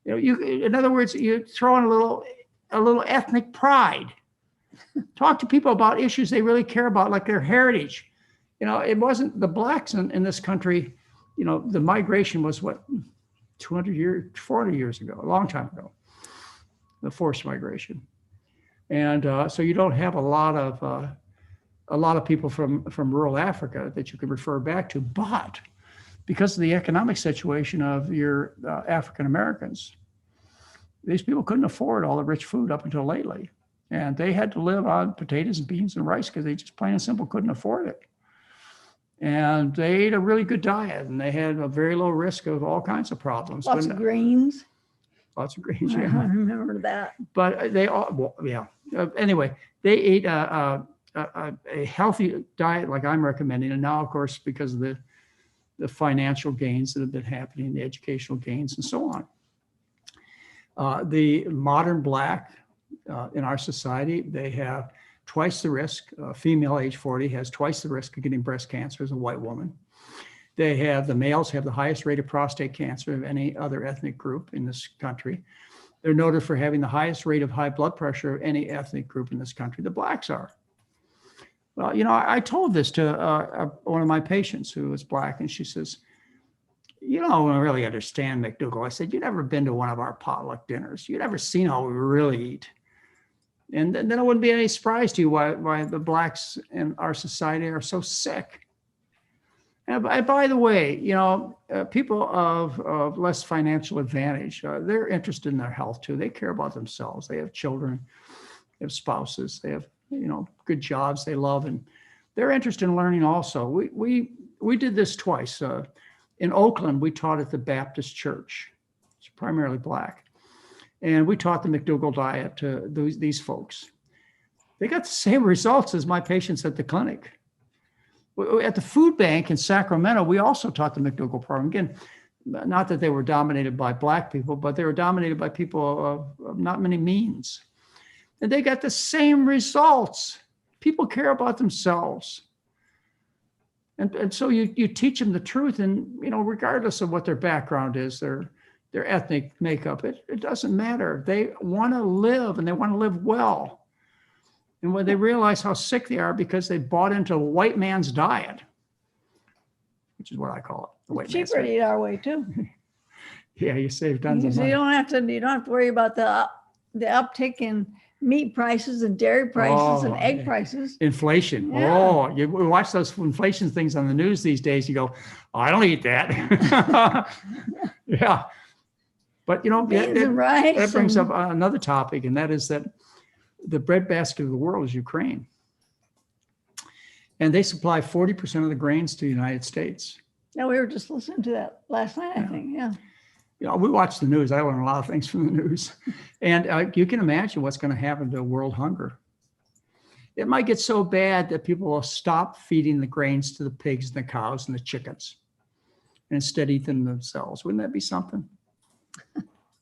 You know, in other words, you throw in a little ethnic pride. Talk to people about issues they really care about, like their heritage. You know, it wasn't the blacks in this country. You know, the migration was what, 200 years, 400 years ago, a long time ago, the forced migration. And so you don't have a lot of people from rural Africa that you can refer back to, but because of the economic situation of your African Americans, these people couldn't afford all the rich food up until lately. And they had to live on potatoes and beans and rice because they just plain and simple couldn't afford it. And they ate a really good diet and they had a very low risk of all kinds of problems. Lots of greens. Lots of greens, I yeah. remember that. But they all, well, yeah. Anyway, they ate a healthy diet like I'm recommending. And now, of course, because of the financial gains that have been happening, the educational gains and so on. The modern Black in our society, they have twice the risk. Female age 40 has twice the risk of getting breast cancer as a white woman. The males have the highest rate of prostate cancer of any other ethnic group in this country. They're noted for having the highest rate of high blood pressure of any ethnic group in this country. The Blacks are. Well, you know, I told this to one of my patients who was Black, and she says, you don't really understand, McDougall. I said, you've never been to one of our potluck dinners. You've never seen how we really eat. And then it wouldn't be any surprise to you why the Blacks in our society are so sick. And by the way, you know, people of less financial advantage, they're interested in their health too. They care about themselves. They have children, they have spouses, they have, you know, good jobs they love, and they're interested in learning also. We did this twice. In Oakland, we taught at the Baptist Church. It's primarily Black. And we taught the McDougall diet to these folks. They got the same results as my patients at the clinic. At the food bank in Sacramento, we also taught the McDougall program. Again, not that they were dominated by Black people, but they were dominated by people of not many means. And they got the same results. People care about themselves. And so you teach them the truth, and, you know, regardless of what their background is, their ethnic makeup, it doesn't matter. They want to live, and they want to live well. And when they realize how sick they are because they bought into a white man's diet, which is what I call it, the white man's Cheaper to diet. eat our way too. Yeah, you save tons of So money. you don't have to worry about the uptick in meat prices and dairy prices and egg prices. Inflation. Yeah. Oh, you watch those inflation things on the news these days. You go, oh, I don't eat that. Yeah. But, you know, Beans and rice. that brings up another topic, and that is that the breadbasket of the world is Ukraine. And they supply 40% of the grains to the United States. Yeah, we were just listening to that last night, I think. Yeah. You know, we watch the news. I learn a lot of things from the news. And you can imagine what's going to happen to world hunger. It might get so bad that people will stop feeding the grains to the pigs and the cows and the chickens and instead eat them themselves. Wouldn't that be something?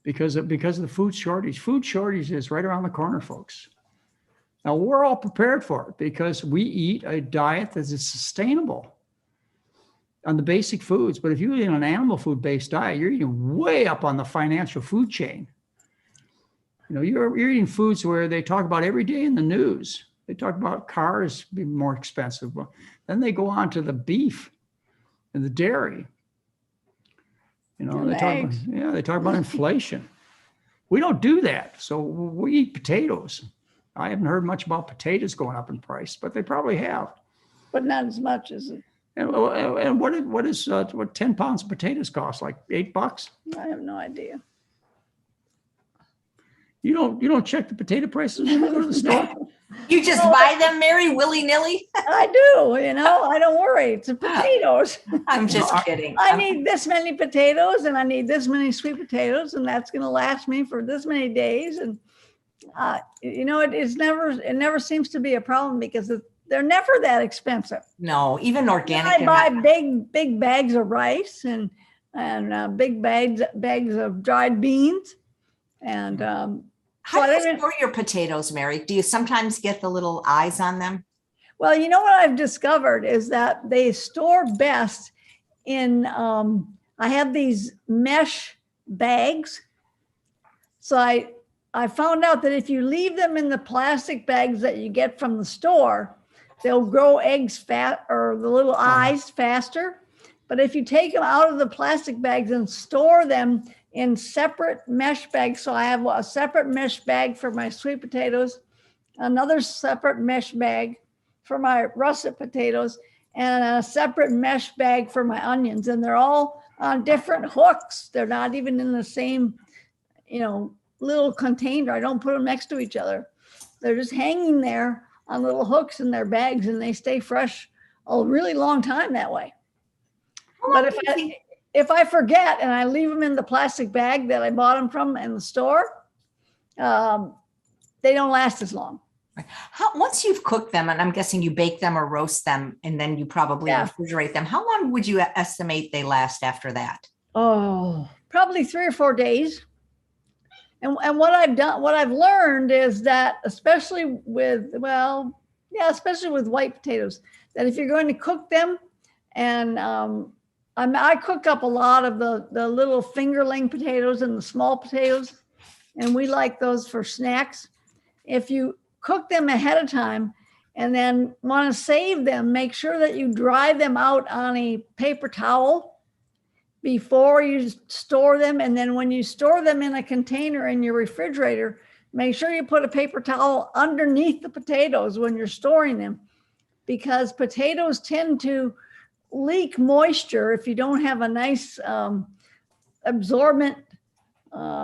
Because of the food shortage. Food shortage is right around the corner, folks. Now, we're all prepared for it because we eat a diet that is sustainable on the basic foods. But if you eat an animal food-based diet, you're eating way up on the financial food chain. You know, you're eating foods where they talk about every day in the news. They talk about cars being more expensive. Well, then they go on to the beef and the dairy. You know, they talk about inflation. We don't do that. So we eat potatoes. I haven't heard much about potatoes going up in price, but they probably have. But not as much as it. And what 10 pounds of potatoes cost? Like $8? I have no idea. You don't check the potato prices when you go to the store? You just buy them, Mary, willy-nilly? I do, I don't worry. It's the potatoes. I'm just kidding. I need this many potatoes and I need this many sweet potatoes, and that's going to last me for this many days. And, it never seems to be a problem because they're never that expensive. No, even organic. I buy big bags of rice and big bags of dried beans. And how do you store your potatoes, Mary? Do you sometimes get the little eyes on them? Well, what I've discovered is that they store best in, I have these mesh bags. So I found out that if you leave them in the plastic bags that you get from the store, they'll grow eggs or the little eyes faster. But if you take them out of the plastic bags and store them in separate mesh bags, so I have a separate mesh bag for my sweet potatoes, another separate mesh bag for my russet potatoes, and a separate mesh bag for my onions. And they're all on different hooks. They're not even in the same, little container. I don't put them next to each other. They're just hanging there on little hooks in their bags, and they stay fresh a really long time that way. But if I forget and I leave them in the plastic bag that I bought them from in the store, they don't last as long. Once you've cooked them, and I'm guessing you bake them or roast them, and then you probably refrigerate them, how long would you estimate they last after that? Oh, probably 3 or 4 days. And what I've learned is that, especially with white potatoes, that if you're going to cook them, and I cook up a lot of the little fingerling potatoes and the small potatoes, and we like those for snacks. If you cook them ahead of time and then want to save them, make sure that you dry them out on a paper towel before you store them. And then when you store them in a container in your refrigerator, make sure you put a paper towel underneath the potatoes when you're storing them, because potatoes tend to leak moisture if you don't have a nice absorbent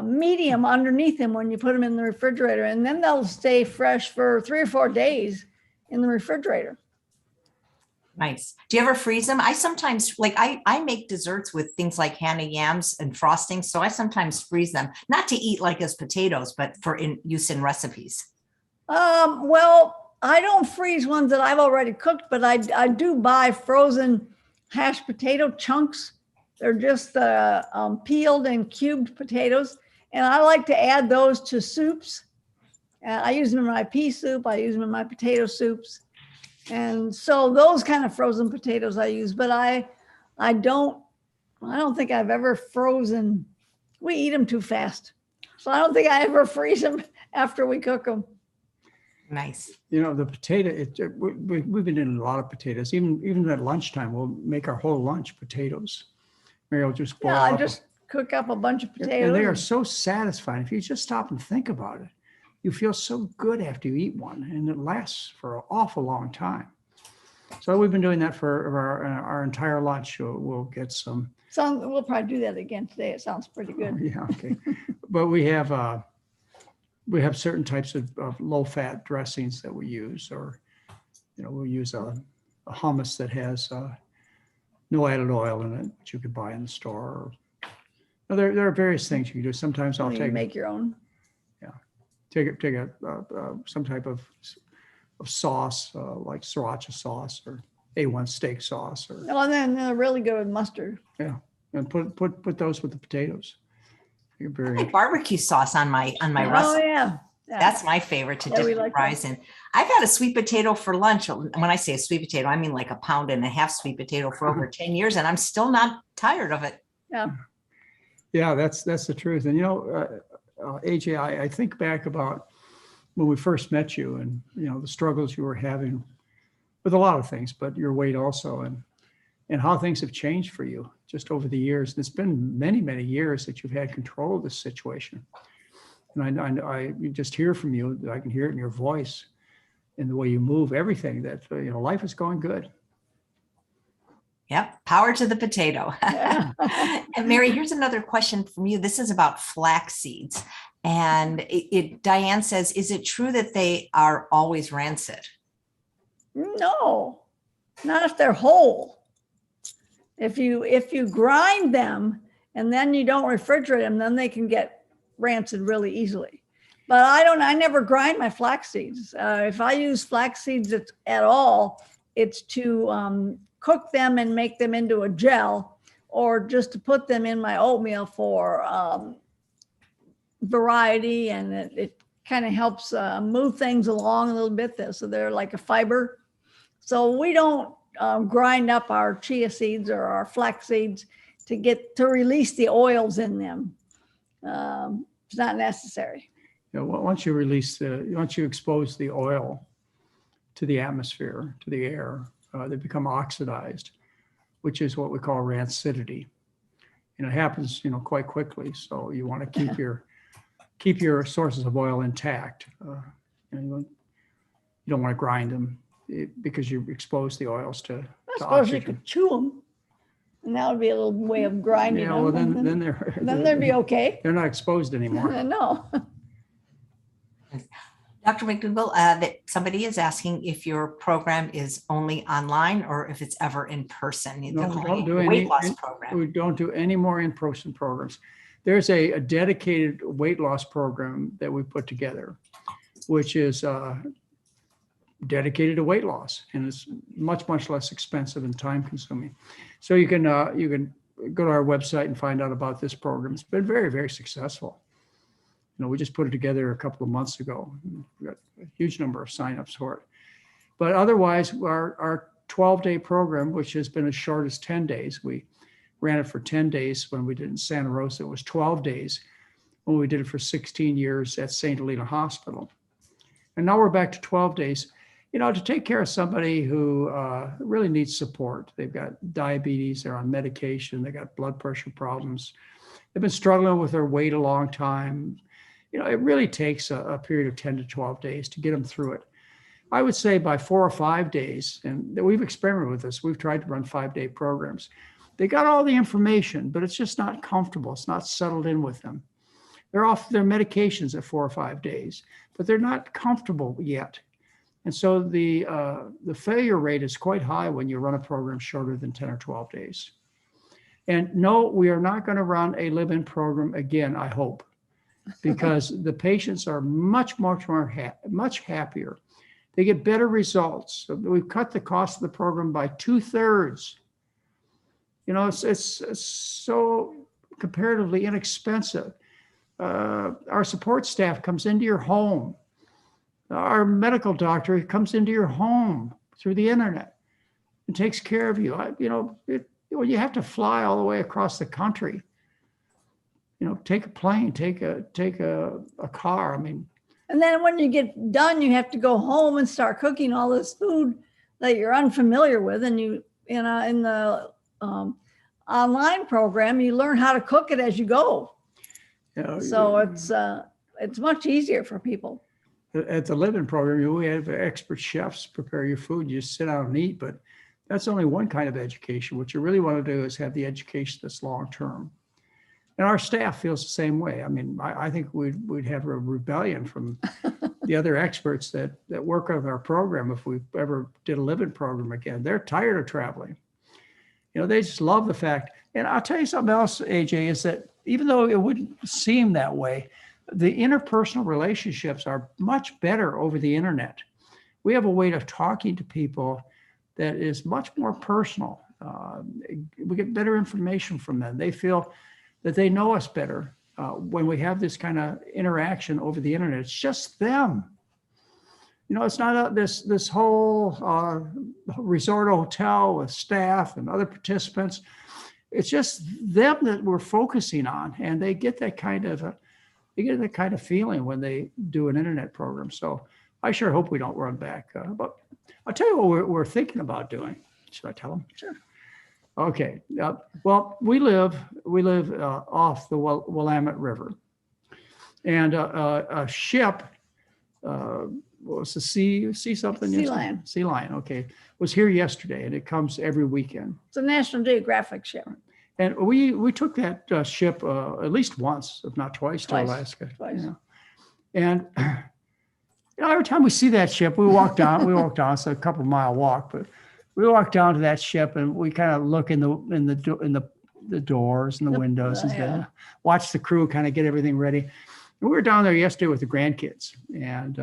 medium underneath them when you put them in the refrigerator. And then they'll stay fresh for 3 or 4 days in the refrigerator. Nice. Do you ever freeze them? I sometimes, I make desserts with things like Hannah yams and frosting. So I sometimes freeze them, not to eat like as potatoes, but for use in recipes. Well, I don't freeze ones that I've already cooked, but I do buy frozen hashed potato chunks. They're just peeled and cubed potatoes. And I like to add those to soups. I use them in my pea soup. I use them in my potato soups. And so those kind of frozen potatoes I use, but I don't think I've ever frozen. We eat them too fast. So I don't think I ever freeze them after we cook them. Nice. The potato, we've been eating a lot of potatoes. Even at lunchtime, we'll make our whole lunch potatoes. Mary will just boil I just cook up a bunch of potatoes. And they are so satisfying. If you just stop and think about it, you feel so good after you eat one, and it lasts for an awful long time. So we've been doing that for our entire lunch. We'll get some. We'll probably do that again today. It sounds pretty good. Yeah, okay. But we have certain types of low-fat dressings that we use, or we'll use a hummus that has no added oil in it, which you could buy in the store. There are various things you can do. Sometimes I'll make your own. Take some type of sauce, like sriracha sauce or A1 steak sauce, or and then they're really good with mustard. Yeah, and put those with the potatoes. I like barbecue sauce on my russet. Oh yeah. That's my favorite to dip the fries in. I've had a sweet potato for lunch. When I say a sweet potato, I mean like 1.5 pound sweet potato for over 10 years, and I'm still not tired of it. Yeah, that's the truth. And AJ, I think back about when we first met you, and the struggles you were having with a lot of things, but your weight also, and how things have changed for you just over the years. And it's been many, many years that you've had control of this situation. And I just hear from you, I can hear it in your voice, in the way you move, everything, that life is going good. Yep. Power to the potato. And Mary, here's another question from you. This is about flax seeds. And Diane says, is it true that they are always rancid? No, not if they're whole. If you grind them and then you don't refrigerate them, then they can get rancid really easily. But I never grind my flax seeds. If I use flax seeds at all, it's to cook them and make them into a gel, or just to put them in my oatmeal for variety, and it kind of helps move things along a little bit. So they're like a fiber. So we don't grind up our chia seeds or our flax seeds to release the oils in them. It's not necessary. Once you expose the oil to the atmosphere, to the air, they become oxidized, which is what we call rancidity. And it happens, quite quickly. So you want to keep your sources of oil intact. You don't want to grind them because you expose the oils to suppose oxygen. you could chew them, and that would be a little way of grinding them. Well, then they'd be okay. They're not exposed anymore. No. Dr. McDougall, that somebody is asking if your program is only online or if it's ever in person. No, we don't do any weight-loss program. We don't do any more in-person programs. There's a dedicated weight loss program that we put together, which is dedicated to weight loss, and it's much less expensive and time consuming. So you can go to our website and find out about this program. It's been very, very successful. We just put it together a couple of months ago. We got a huge number of signups for it. But otherwise, our 12-day program, which has been as short as 10 days, we ran it for 10 days when we did it in Santa Rosa. It was 12 days when we did it for 16 years at St. Helena Hospital. And now we're back to 12 days, to take care of somebody who really needs support. They've got diabetes, they're on medication, they got blood pressure problems. They've been struggling with their weight a long time. It really takes a period of 10 to 12 days to get them through it. I would say by 4 or 5 days, and we've experimented with this, we've tried to run 5-day programs. They got all the information, but it's just not comfortable. It's not settled in with them. They're off their medications at 4 or 5 days, but they're not comfortable yet. And so the failure rate is quite high when you run a program shorter than 10 or 12 days. And no, we are not going to run a live-in program again, I hope, because the patients are much happier. They get better results. So we've cut the cost of the program by 2/3. It's so comparatively inexpensive. Our support staff comes into your home. Our medical doctor comes into your home through the internet and takes care of you. When you have to fly all the way across the country, take a plane, take a car. And then when you get done, you have to go home and start cooking all this food that you're unfamiliar with. And in the online program, you learn how to cook it as you go. So it's much easier for people. At the live-in program, we have expert chefs prepare your food. You just sit down and eat, but that's only one kind of education. What you really want to do is have the education that's long-term. And our staff feels the same way. I think we'd have a rebellion from the other experts that work on our program if we ever did a live-in program again. They're tired of traveling. They just love the fact. And I'll tell you something else, AJ, is that even though it wouldn't seem that way, the interpersonal relationships are much better over the internet. We have a way of talking to people that is much more personal. We get better information from them. They feel that they know us better when we have this kind of interaction over the internet. It's just them. It's not this whole resort hotel with staff and other participants. It's just them that we're focusing on, and they get that kind of feeling when they do an internet program. So I sure hope we don't run back. But I'll tell you what we're thinking about doing. Should I tell them? Sure. Okay. Well, we live off the Willamette River, and a ship. What was the sea something? Sea Lion. Sea Lion. Okay, was here yesterday, and it comes every weekend. It's a National Geographic ship. And we took that ship at least once, if not twice, to Alaska. Twice. Yeah. And every time we see that ship, we walk down. It's a couple mile walk, but we walk down to that ship and we kind of look in the doors and the windows and watch the crew kind of get everything ready. And we were down there yesterday with the grandkids, and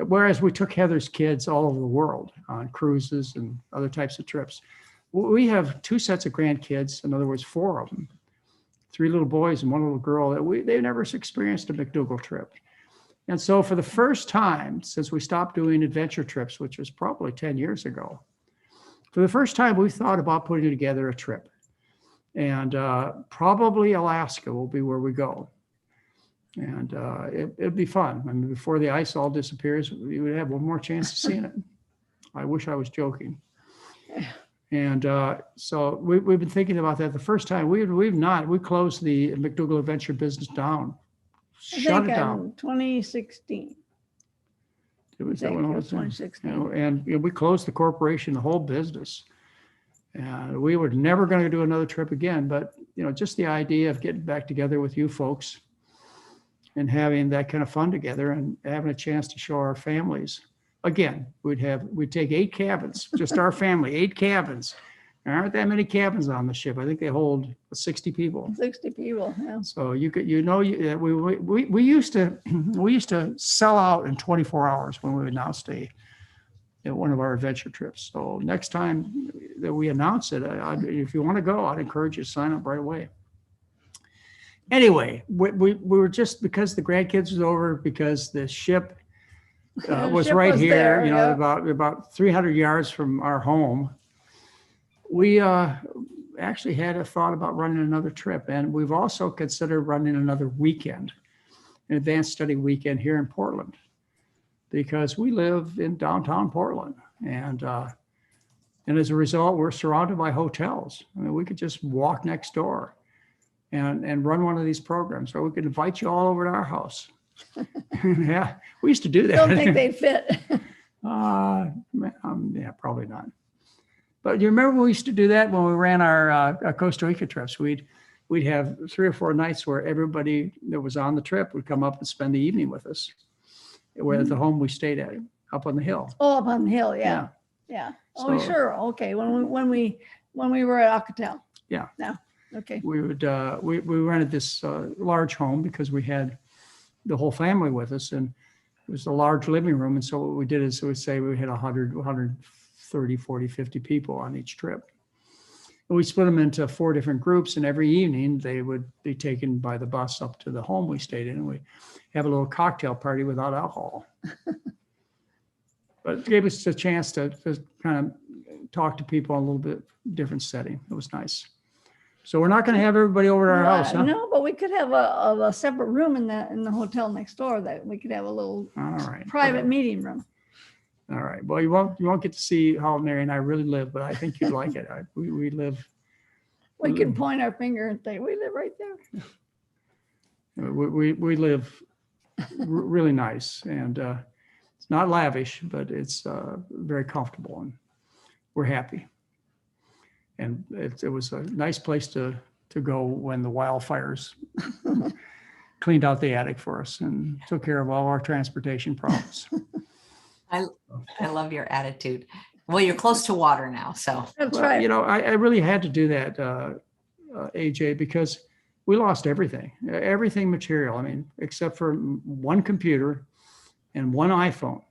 whereas we took Heather's kids all over the world on cruises and other types of trips, we have 2 sets of grandkids. In other words, 4 of them, 3 little boys and 1 little girl that they've never experienced a McDougall trip. And so for the first time since we stopped doing adventure trips, which was probably 10 years ago, for the first time we thought about putting together a trip. And probably Alaska will be where we go. And it'll be fun. I mean, before the ice all disappears, we would have one more chance of seeing it. I wish I was joking. And so we've been thinking about that. The first time we closed the McDougall Adventure business down, shut it down. 2016. It was that when it was 2016. And we closed the corporation, the whole business. And we were never going to do another trip again. But just the idea of getting back together with you folks and having that kind of fun together and having a chance to show our families. Again, we'd take 8 cabins, just our family, 8 cabins. There aren't that many cabins on the ship. I think they hold 60 people. 60 people, yeah. So we used to sell out in 24 hours when we would now stay at one of our adventure trips. So next time that we announce it, if you want to go, I'd encourage you to sign up right away. Anyway, we were just, because the grandkids was over, because the ship was ship right was here, there, yeah. about 300 yards from our home. We actually had a thought about running another trip, and we've also considered running another weekend, an advanced study weekend here in Portland, because we live in downtown Portland, and as a result, we're surrounded by hotels. I mean, we could just walk next door and run one of these programs, or we could invite you all over to our house. Yeah, we used to do that. Don't think they'd fit. Yeah, probably not. But you remember we used to do that when we ran our Costa Rica trips. We'd have 3 or 4 nights where everybody that was on the trip would come up and spend the evening with us. We're at the home we stayed at, up on the hill. Oh, up on the hill, yeah. Oh, So- sure. Okay, when we were at Alcatel. Yeah. Yeah. Okay. We would we rented this large home because we had the whole family with us, and it was a large living room. And so what we did is we say we had 130, 40, 50 people on each trip. And we split them into 4 different groups, and every evening they would be taken by the bus up to the home we stayed in, and we have a little cocktail party without alcohol. But it gave us a chance to kind of talk to people in a little bit different setting. It was nice. So we're not going to have everybody over to our house, huh? No, but we could have a separate room in the hotel next door that we could have a little All right. private meeting room. All right. Well, you won't get to see how Mary and I really live, but I think you'd like it. We live. We can point our finger and say, we live right there. We live really nice, and it's not lavish, but it's very comfortable, and we're happy. And it was a nice place to go when the wildfires cleaned out the attic for us and took care of all our transportation problems. I love your attitude. Well, you're close to water now, so. That's Well, right. I really had to do that, AJ, because we lost everything material. I mean, except for 1 computer and 1 iPhone.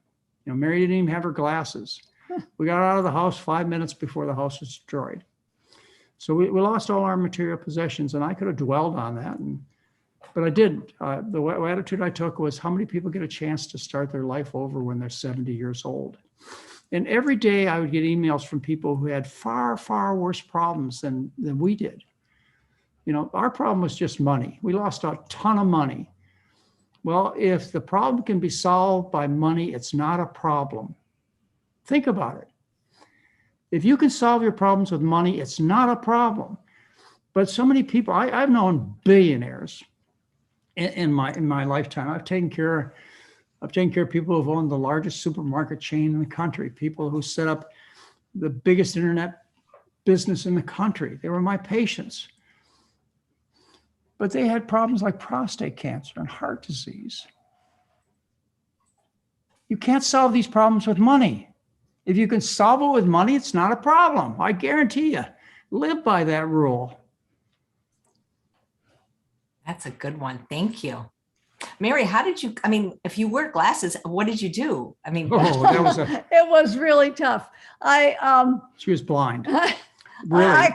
Mary didn't even have her glasses. We got out of the house 5 minutes before the house was destroyed. So we lost all our material possessions, and I could have dwelled on that, but I didn't. The attitude I took was, how many people get a chance to start their life over when they're 70 years old? And every day I would get emails from people who had far, far worse problems than we did. Our problem was just money. We lost a ton of money. Well, if the problem can be solved by money, it's not a problem. Think about it. If you can solve your problems with money, it's not a problem. But so many people, I've known billionaires in my lifetime. I've taken care of people who've owned the largest supermarket chain in the country, people who set up the biggest internet business in the country. They were my patients. But they had problems like prostate cancer and heart disease. You can't solve these problems with money. If you can solve it with money, it's not a problem. I guarantee you. Live by that rule. That's a good one. Thank you. Mary, how did you, I mean, if you wear glasses, what did you do? I mean, Oh, that was It was really tough. she was blind. I Blind.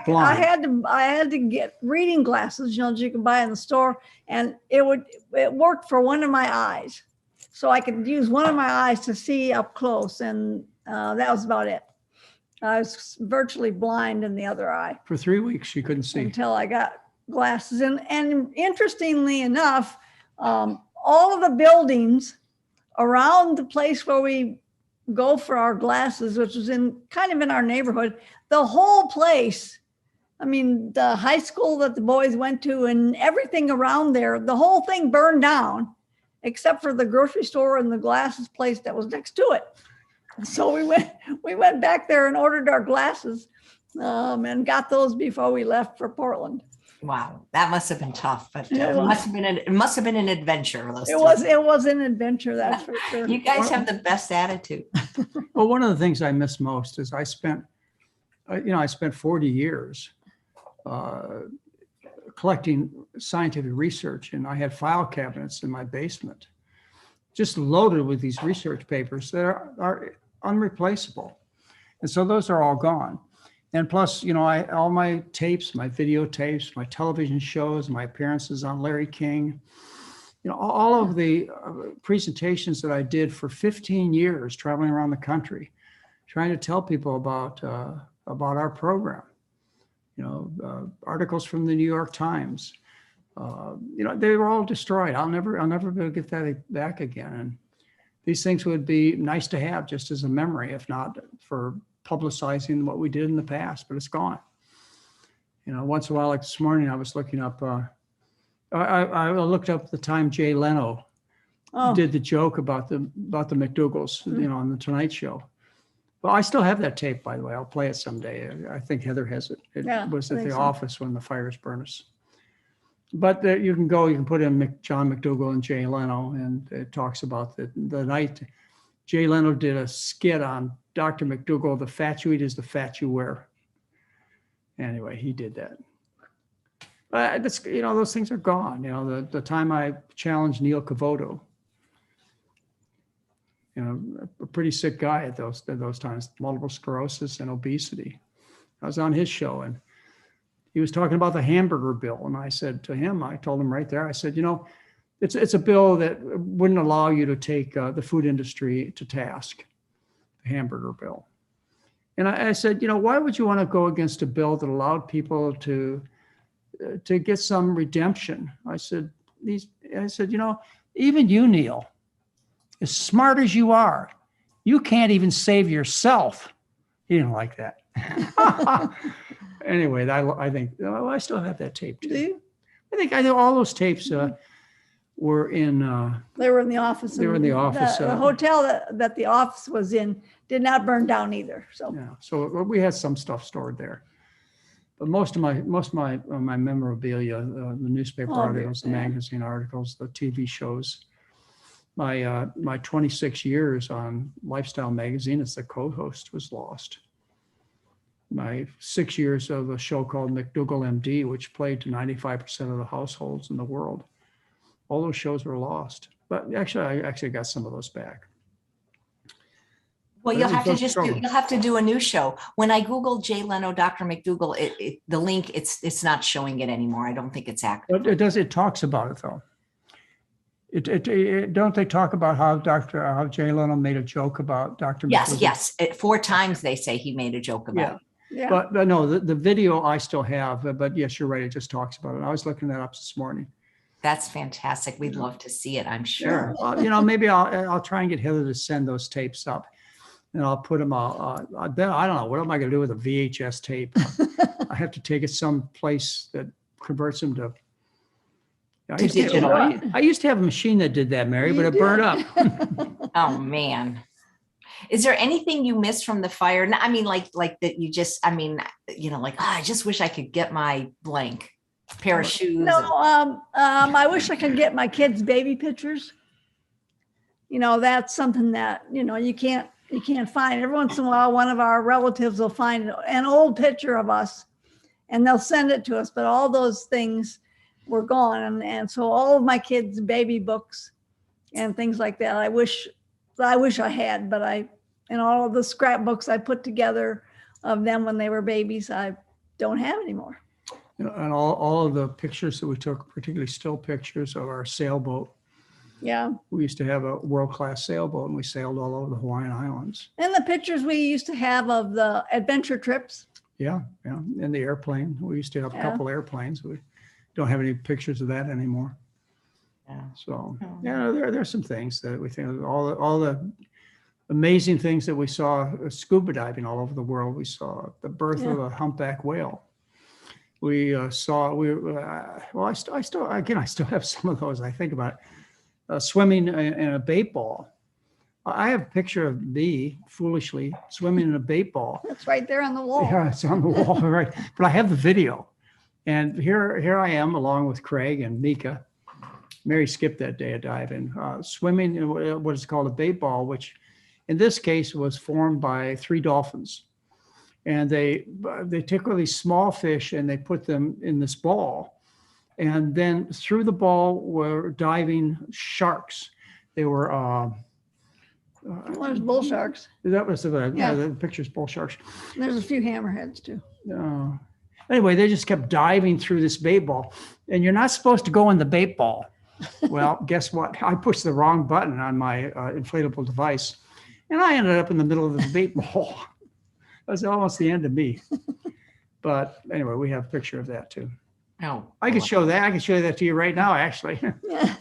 I had to get reading glasses, that you can buy in the store, and it worked for one of my eyes. So I could use one of my eyes to see up close, and that was about it. I was virtually blind in the other eye For 3 weeks, she couldn't see. until I got glasses. And interestingly enough, all of the buildings around the place where we go for our glasses, which was kind of in our neighborhood, the whole place, I mean, the high school that the boys went to and everything around there, the whole thing burned down, except for the grocery store and the glasses place that was next to it. So we went back there and ordered our glasses and got those before we left for Portland. wow, that must have been tough, but It it was. must have been an adventure. It was an adventure, that's for sure. You guys have the best attitude. Well, one of the things I miss most is I spent 40 years collecting scientific research, and I had file cabinets in my basement just loaded with these research papers that are unreplaceable. And so those are all gone. And plus, all my tapes, my videotapes, my television shows, my appearances on Larry King, all of the presentations that I did for 15 years traveling around the country, trying to tell people about our program, articles from the New York Times, they were all destroyed. I'll never be able to get that back again. And these things would be nice to have just as a memory, if not for publicizing what we did in the past, but it's gone. Once in a while, like this morning, I was looking up, I looked up the time Jay Leno did the joke about the McDougalls, on the Tonight Show. Well, I still have that tape, by the way. I'll play it someday. I think Heather has it. It was at the office when the fires burned us. But you can put in John McDougall and Jay Leno, and it talks about the night Jay Leno did a skit on Dr. McDougall, the fat you eat is the fat you wear. Anyway, he did that. But those things are gone. The time I challenged Neil Cavoto, a pretty sick guy at those times, multiple sclerosis and obesity. I was on his show, and he was talking about the hamburger bill. And I said to him, I told him right there, I said, it's a bill that wouldn't allow you to take the food industry to task, the hamburger bill. And I said, why would you want to go against a bill that allowed people to get some redemption? I said, even you, Neil, as smart as you are, you can't even save yourself. He didn't like that. Anyway, I think I still have that tape too. Do you? I think all those tapes were in. They were in the office. They were in the office. The hotel that the office was in did not burn down either. So yeah, so we had some stuff stored there, but most of my memorabilia, the newspaper articles, the magazine articles, the TV shows. My 26 years on Lifestyle Magazine as the co-host was lost. My 6 years of a show called McDougall MD, which played to 95% of the households in the world. All those shows were lost. But I actually got some of those back. Well, you'll have to do a new show. When I Googled Jay Leno, Dr. McDougall, the link, it's not showing it anymore. I don't think it's active. But it talks about it though. Don't they talk about how Jay Leno made a joke about Dr. McDougall? Yes. 4 times they say he made a joke about it. yeah. But no, the video I still have, but yes, you're right. It just talks about it. I was looking that up this morning. That's fantastic. We'd love to see it, I'm sure. Well, maybe I'll try and get Heather to send those tapes up, and I'll put them out. I don't know. What am I going to do with a VHS tape? I have to take it someplace that converts them to digital. I used to have a machine that did that, Mary, but it burned up. Oh, man. Is there anything you missed from the fire? I mean, like that you just, I mean, like, I just wish I could get my blank pair of shoes. No, I wish I could get my kids' baby pictures. That's something that, you can't find. Every once in a while, one of our relatives will find an old picture of us and they'll send it to us, but all those things were gone. And so all of my kids' baby books and things like that, I wish I had, but and all of the scrapbooks I put together of them when they were babies, I don't have anymore. And all of the pictures that we took, particularly still pictures of our sailboat. Yeah. We used to have a world-class sailboat and we sailed all over the Hawaiian Islands. And the pictures we used to have of the adventure trips. Yeah. And the airplane. We used to have a couple airplanes. We don't have any pictures of that anymore. Yeah. So, there's some things that we think all the amazing things that we saw scuba diving all over the world. We saw the birth of a humpback whale. We I still have some of those. I think about it. Swimming in a bait ball. I have a picture of me foolishly swimming in a bait ball. It's right there on the wall. Yeah, it's on the wall, right? But I have the video, and here I am along with Craig and Mika. Mary skipped that day of diving, swimming in what is called a bait ball, which in this case was formed by 3 dolphins, and they tickle these small fish and they put them in this ball. And then through the ball were diving sharks. They were. There's bull sharks. That was the picture's bull sharks. And there's a few hammerheads too. Anyway, they just kept diving through this bait ball, and you're not supposed to go in the bait ball. Well, guess what? I pushed the wrong button on my inflatable device, and I ended up in the middle of this bait ball. That was almost the end of me. But anyway, we have a picture of that too. Oh, I could show that. I can show that to you right now, actually.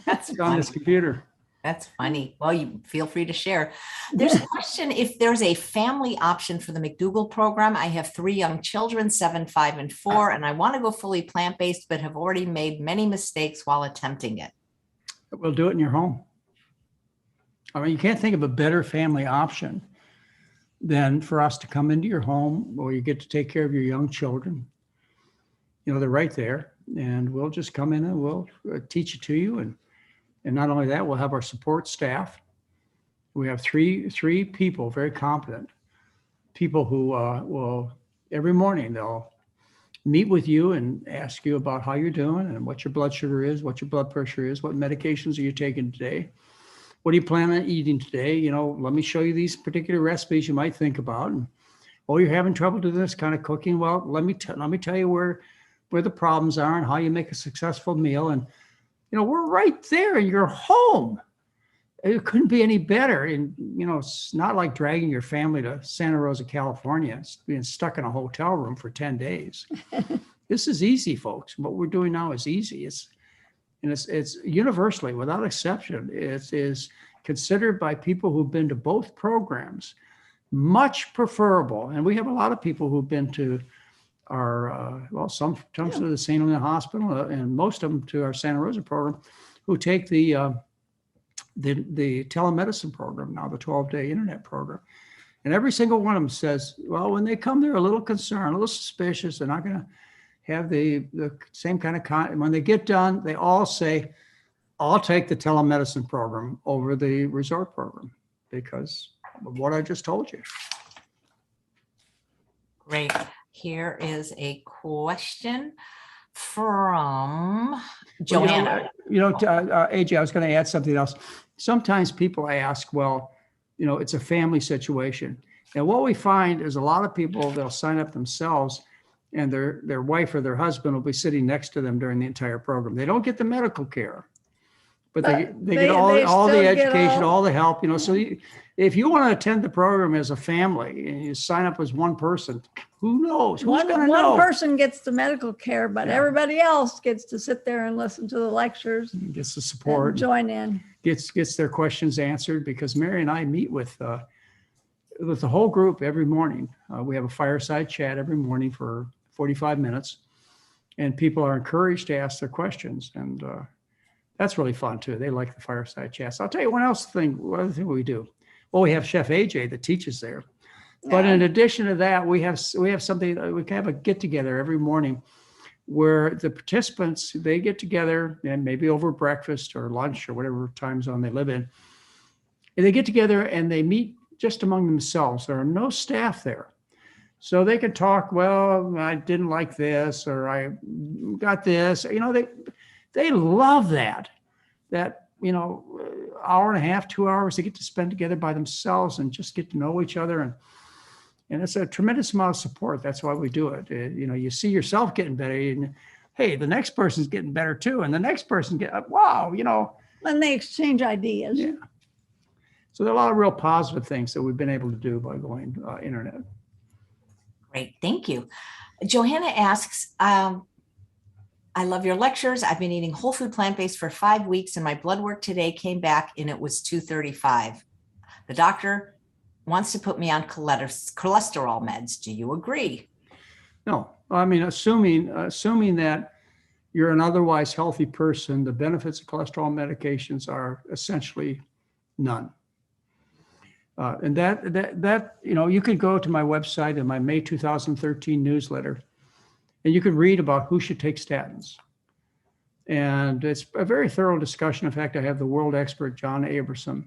That's on this computer. That's funny. Well, you feel free to share. There's a question if there's a family option for the McDougall program. I have 3 young children, 7, 5, and 4, and I want to go fully plant-based, but have already made many mistakes while attempting it. We'll do it in your home. I mean, you can't think of a better family option than for us to come into your home where you get to take care of your young children. They're right there, and we'll just come in and we'll teach it to you. And not only that, we'll have our support staff. We have three people, very competent people who will, every morning, they'll meet with you and ask you about how you're doing and what your blood sugar is, what your blood pressure is, what medications are you taking today, what do you plan on eating today? Let me show you these particular recipes you might think about. And, you're having trouble doing this kind of cooking. Well, let me tell you where the problems are and how you make a successful meal. And, we're right there in your home. It couldn't be any better. And, it's not like dragging your family to Santa Rosa, California, it's being stuck in a hotel room for 10 days. This is easy, folks. What we're doing now is easy. It's universally, without exception, it is considered by people who've been to both programs much preferable. And we have a lot of people who've been to our, sometimes to the St. Helena Hospital, and most of them to our Santa Rosa program, who take the telemedicine program now, the 12-day internet program. And every single one of them says, well, when they come, they're a little concerned, a little suspicious. They're not going to have the same kind of when they get done, they all say, I'll take the telemedicine program over the resort program because of what I just told you. Great. Here is a question from Joanna. AJ, I was going to add something else. Sometimes people ask, well, it's a family situation. And what we find is a lot of people, they'll sign up themselves and their wife or their husband will be sitting next to them during the entire program. They don't get the medical care, but they get all the education, all the help, So if you want to attend the program as a family and you sign up as one person, who knows? Who's going to know? One person gets the medical care, but everybody else gets to sit there and listen to the lectures. Gets the support. And join in. Gets their questions answered, because Mary and I meet with the whole group every morning. We have a fireside chat every morning for 45 minutes, and people are encouraged to ask their questions. And that's really fun too. They like the fireside chats. I'll tell you one other thing we do. Well, we have Chef AJ that teaches there. But in addition to that, we have something, we have a get together every morning where the participants, they get together and maybe over breakfast or lunch or whatever time zone they live in. And they get together and they meet just among themselves. There are no staff there. So they can talk, well, I didn't like this, or I got this. They love that, hour and a half, 2 hours they get to spend together by themselves and just get to know each other. And it's a tremendous amount of support. That's why we do it. You see yourself getting better, and hey, the next person's getting better too. And the next person wow. And they exchange ideas. Yeah. So there are a lot of real positive things that we've been able to do by going internet. Great, thank you. Johanna asks, I love your lectures. I've been eating whole food plant-based for 5 weeks and my blood work today came back and it was 235. The doctor wants to put me on cholesterol meds. Do you agree? No, I mean, assuming that you're an otherwise healthy person, the benefits of cholesterol medications are essentially none. And that you could go to my website in my May 2013 newsletter, and you can read about who should take statins. And it's a very thorough discussion. In fact, I have the world expert, John Aberson,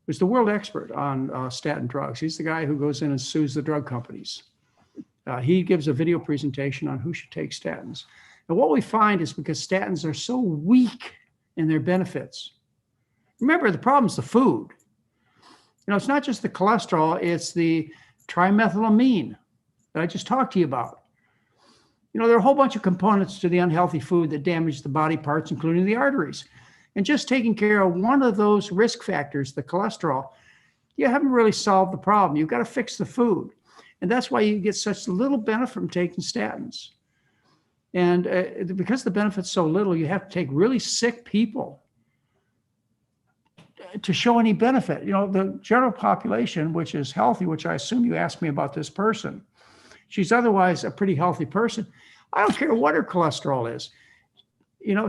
who's the world expert on statin drugs. He's the guy who goes in and sues the drug companies. He gives a video presentation on who should take statins. And what we find is because statins are so weak in their benefits. Remember, the problem is the food. It's not just the cholesterol, it's the trimethylamine that I just talked to you about. There are a whole bunch of components to the unhealthy food that damage the body parts, including the arteries. And just taking care of one of those risk factors, the cholesterol, you haven't really solved the problem. You've got to fix the food. And that's why you get such little benefit from taking statins. And because the benefit's so little, you have to take really sick people to show any benefit. The general population, which is healthy, which I assume you asked me about this person, she's otherwise a pretty healthy person. I don't care what her cholesterol is.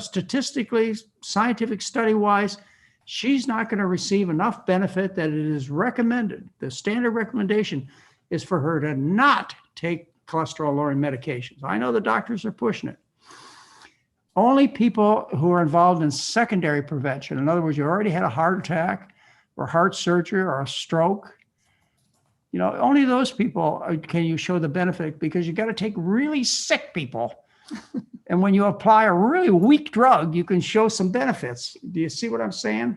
Statistically, scientific study-wise, she's not going to receive enough benefit that it is recommended. The standard recommendation is for her to not take cholesterol-lowering medications. I know the doctors are pushing it. Only people who are involved in secondary prevention, in other words, you already had a heart attack or heart surgery or a stroke, only those people can you show the benefit, because you got to take really sick people. And when you apply a really weak drug, you can show some benefits. Do you see what I'm saying?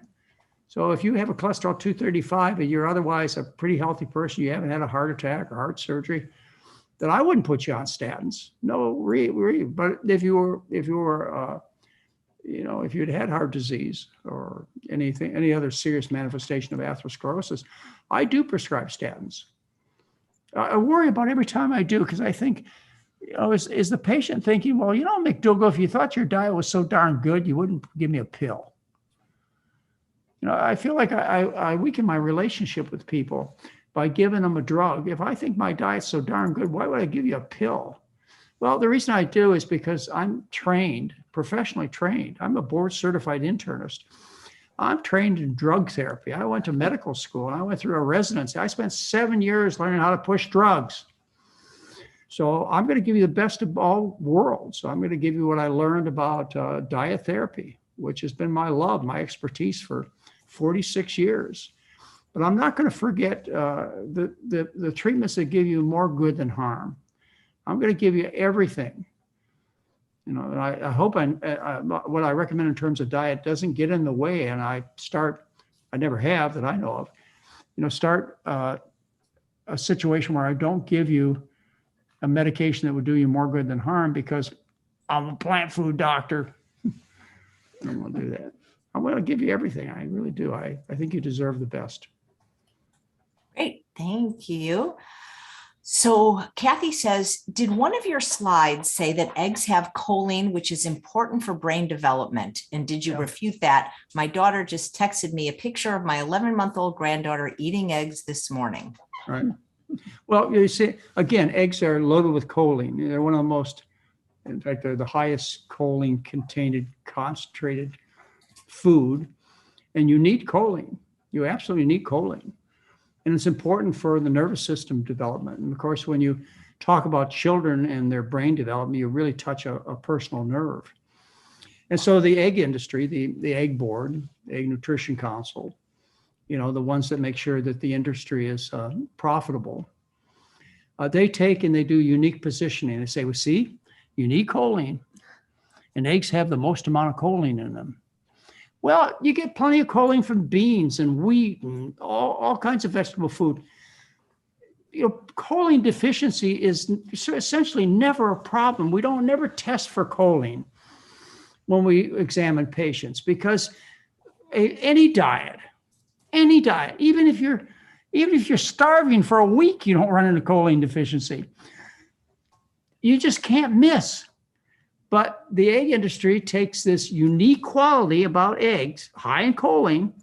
So if you have a cholesterol 235 and you're otherwise a pretty healthy person, you haven't had a heart attack or heart surgery, then I wouldn't put you on statins. No, but if you'd had heart disease or any other serious manifestation of atherosclerosis, I do prescribe statins. I worry about every time I do, because I think, is the patient thinking, well, McDougall, if you thought your diet was so darn good, you wouldn't give me a pill. I feel like I weaken my relationship with people by giving them a drug. If I think my diet's so darn good, why would I give you a pill? Well, the reason I do is because I'm trained, professionally trained. I'm a board certified internist. I'm trained in drug therapy. I went to medical school and I went through a residency. I spent 7 years learning how to push drugs. So I'm going to give you the best of all worlds. So I'm going to give you what I learned about diet therapy, which has been my love, my expertise for 46 years. But I'm not going to forget the treatments that give you more good than harm. I'm going to give you everything. And I hope what I recommend in terms of diet doesn't get in the way. And I never have that I know of, start a situation where I don't give you a medication that would do you more good than harm because I'm a plant food doctor. I don't want to do that. I want to give you everything. I really do. I think you deserve the best. Great, thank you. So Kathy says, did one of your slides say that eggs have choline, which is important for brain development? And did you refute that? My daughter just texted me a picture of my 11-month-old granddaughter eating eggs this morning. Right. Well, you see, again, eggs are loaded with choline. They're one of the most, in fact, they're the highest choline contained concentrated food. And you need choline. You absolutely need choline. And it's important for the nervous system development. And of course, when you talk about children and their brain development, you really touch a personal nerve. And so the egg industry, the egg board, the Egg Nutrition Council, the ones that make sure that the industry is profitable, they take and they do unique positioning. They say, well, see, you need choline, and eggs have the most amount of choline in them. Well, you get plenty of choline from beans and wheat and all kinds of vegetable food. Choline deficiency is essentially never a problem. We don't never test for choline when we examine patients, because any diet, even if you're starving for a week, you don't run into choline deficiency. You just can't miss. But the egg industry takes this unique quality about eggs, high in choline,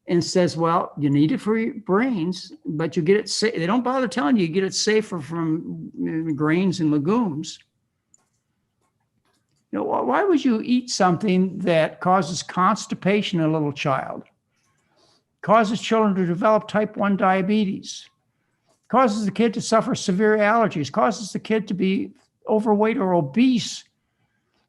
and says, well, you need it for your brains, but you get it safe. They don't bother telling you get it safer from grains and legumes. Why would you eat something that causes constipation in a little child, causes children to develop type 1 diabetes, causes the kid to suffer severe allergies, causes the kid to be overweight or obese?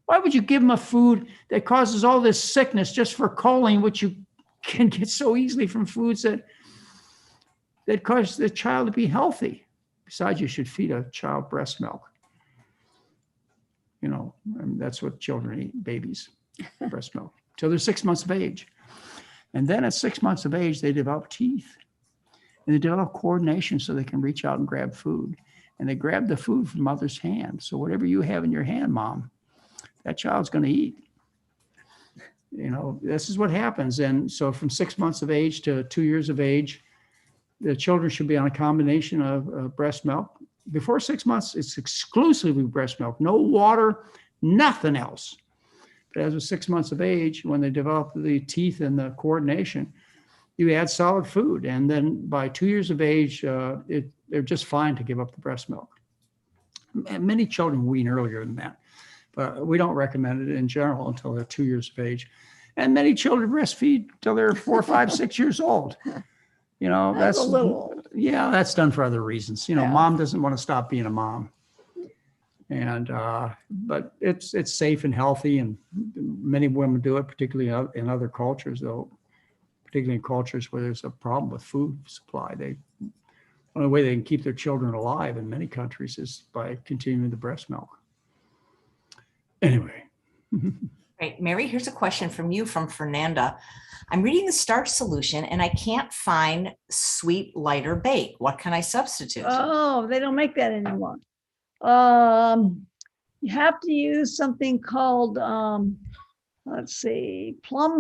Why would you give them a food that causes all this sickness just for choline, which you can get so easily from foods that cause the child to be healthy? Besides, you should feed a child breast milk. That's what children eat, babies, breast milk, till they're 6 months of age. And then at 6 months of age, they develop teeth. And they develop coordination so they can reach out and grab food. And they grab the food from mother's hand. So whatever you have in your hand, Mom, that child's going to eat. This is what happens. And so from 6 months of age to 2 years of age, the children should be on a combination of breast milk. Before 6 months, it's exclusively breast milk, no water, nothing else. But as of 6 months of age, when they develop the teeth and the coordination, you add solid food. And then by 2 years of age, they're just fine to give up the breast milk. And many children wean earlier than that, but we don't recommend it in general until they're 2 years of age. And many children breastfeed till they're 4, 5, 6 years old. That's a little old. Yeah, that's done for other reasons. Mom doesn't want to stop being a mom. And but it's safe and healthy, and many women do it, particularly in other cultures, though. Particularly in cultures where there's a problem with food supply, the only way they can keep their children alive in many countries is by continuing the breast milk. Anyway. Great. Mary, here's a question from Fernanda. I'm reading the Starch Solution and I can't find sweet lighter bake. What can I substitute? Oh, they don't make that anymore. You have to use something called, plum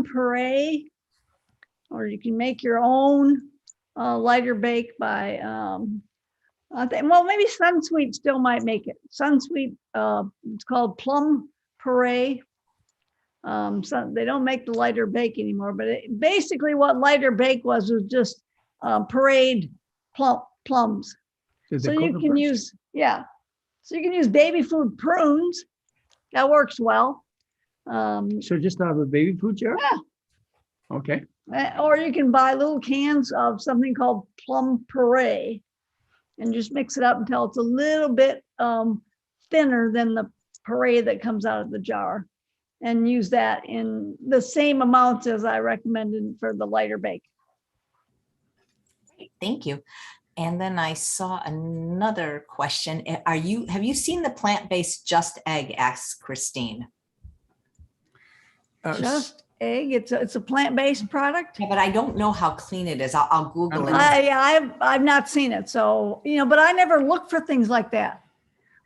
puree, or you can make your own lighter bake by, maybe Sunsweet still might make it. Sunsweet, it's called plum puree. So they don't make the lighter bake anymore, but basically what lighter bake was just pureed plums. So you can use, so you can use baby food prunes. That works well. So just out of a baby food jar? Yeah. Okay. Or you can buy little cans of something called plum puree and just mix it up until it's a little bit thinner than the puree that comes out of the jar, and use that in the same amounts as I recommended for the lighter bake. Thank you. And then I saw another question. Have you seen the plant-based Just Egg? Asks Christine. Just Egg. It's a plant-based product. Yeah, but I don't know how clean it is. I'll Google it. I've not seen it. So, but I never look for things like that.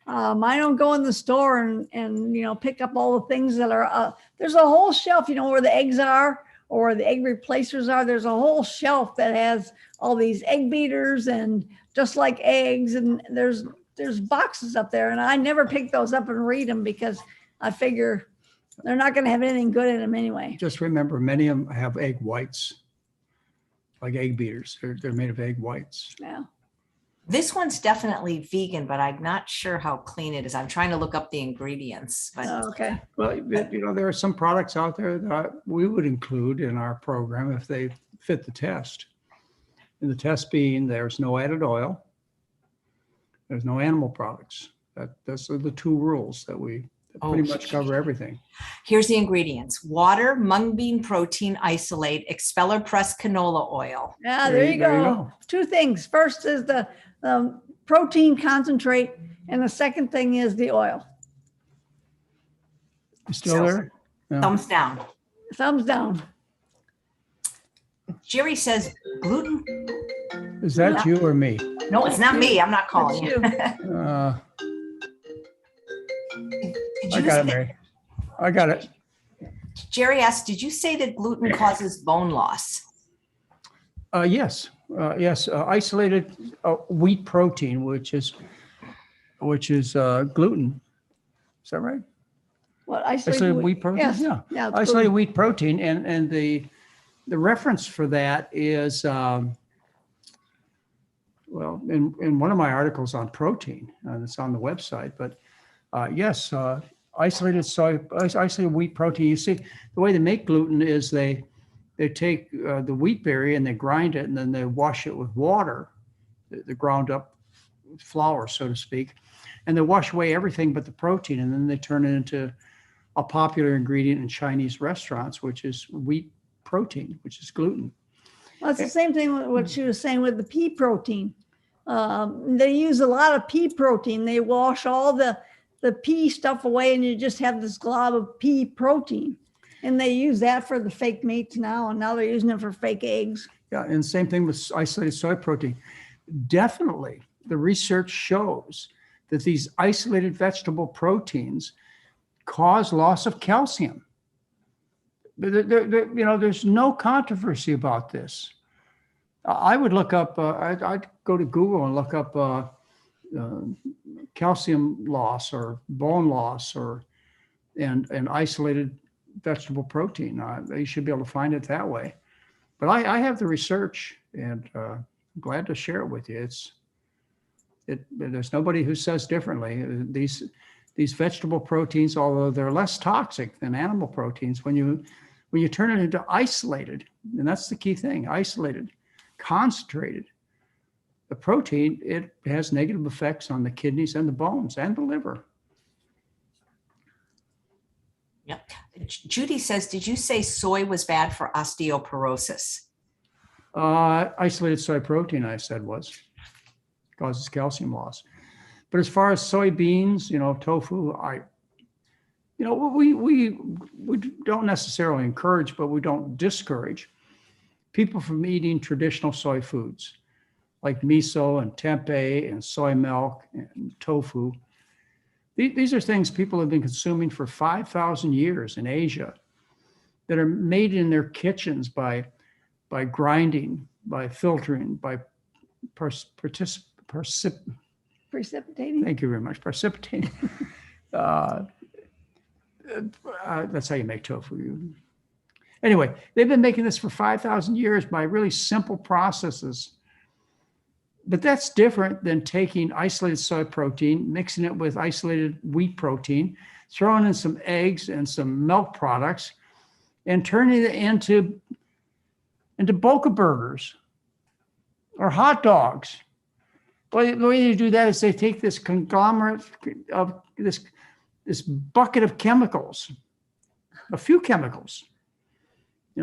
I don't go in the store and pick up all the things that are, there's a whole shelf, where the eggs are or where the egg replacers are. There's a whole shelf that has all these egg beaters and just like eggs. And there's boxes up there, and I never pick those up and read them because I figure they're not going to have anything good in them anyway. Just remember, many of them have egg whites, like egg beaters. They're made of egg whites. Yeah. This one's definitely vegan, but I'm not sure how clean it is. I'm trying to look up the ingredients, but Okay. Well, there are some products out there that we would include in our program if they fit the test. And the test being there's no added oil, there's no animal products. Those are the two rules that pretty much cover everything. here's the ingredients: water, mung bean protein isolate, expeller pressed canola oil. Yeah, there you go. Two things. First is the protein concentrate, and the second thing is the oil. You still So, there? Yeah. Thumbs down. Thumbs down. Jerry says gluten. Is that you or me? No, it's not me. I'm not calling That's you. Did I you got it, say- Mary. I got it. Jerry asked, did you say that gluten causes bone loss? Yes. Isolated wheat protein, which is gluten. Is that right? What Isolated wheat protein? Yes. Yeah. Yeah. it's Isolated gluten. wheat protein, and the reference for that is well, in one of my articles on protein, it's on the website. But yes, isolated wheat protein. You see, the way they make gluten is they take the wheat berry and they grind it, and then they wash it with water, the ground up flour, so to speak, and they wash away everything but the protein, and then they turn it into a popular ingredient in Chinese restaurants, which is wheat protein, which is gluten. Well, it's the same thing with what she was saying with the pea protein. They use a lot of pea protein. They wash all the pea stuff away, and you just have this glob of pea protein. And they use that for the fake meats now, and now they're using it for fake eggs. Yeah, and same thing with isolated soy protein. Definitely, the research shows that these isolated vegetable proteins cause loss of calcium. There's no controversy about this. I would look up, I'd go to Google and look up calcium loss or bone loss and isolated vegetable protein. You should be able to find it that way. But I have the research, and I'm glad to share it with you. There's nobody who says differently. These vegetable proteins, although they're less toxic than animal proteins, when you turn it into isolated, and that's the key thing, isolated, concentrated, the protein, it has negative effects on the kidneys and the bones and the liver. Yep. Judy says, did you say soy was bad for osteoporosis? Isolated soy protein, I said, causes calcium loss. But as far as soybeans, tofu, we don't necessarily encourage, but we don't discourage people from eating traditional soy foods like miso and tempeh and soy milk and tofu. These are things people have been consuming for 5,000 years in Asia that are made in their kitchens by grinding, by filtering, by precipitating. Thank you very much. Precipitating. That's how you make tofu. Anyway, they've been making this for 5,000 years by really simple processes. But that's different than taking isolated soy protein, mixing it with isolated wheat protein, throwing in some eggs and some milk products, and turning it into Boca burgers or hot dogs. Well, the way they do that is they take this conglomerate of this bucket of chemicals, a few chemicals,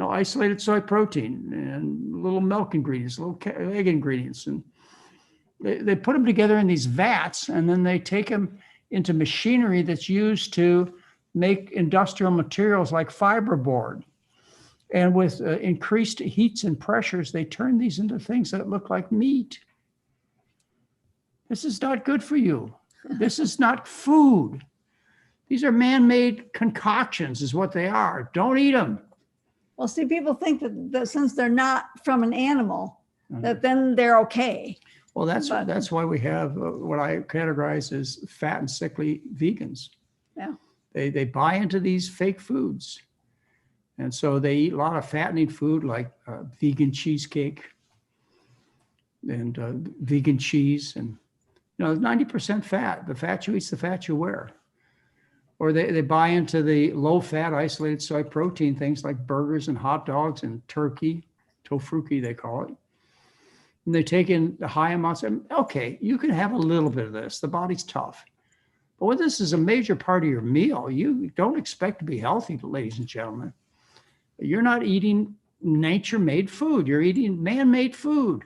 isolated soy protein and little milk ingredients, little egg ingredients, and they put them together in these vats, and then they take them into machinery that's used to make industrial materials like fiberboard. And with increased heats and pressures, they turn these into things that look like meat. This is not good for you. This is not food. These are man-made concoctions is what they are. Don't eat them. Well, see, people think that since they're not from an animal, that then they're okay. Well, that's why we have what I categorize as fat and sickly vegans. Yeah. They buy into these fake foods. And so they eat a lot of fattening food like vegan cheesecake, and vegan cheese, and 90% fat. The fat you eat's the fat you wear. Or they buy into the low-fat isolated soy protein things like burgers and hot dogs and turkey, tofuki they call it. And they take in the high amounts of, okay, you can have a little bit of this. The body's tough. But when this is a major part of your meal, you don't expect to be healthy, ladies and gentlemen. You're not eating nature-made food. You're eating man-made food.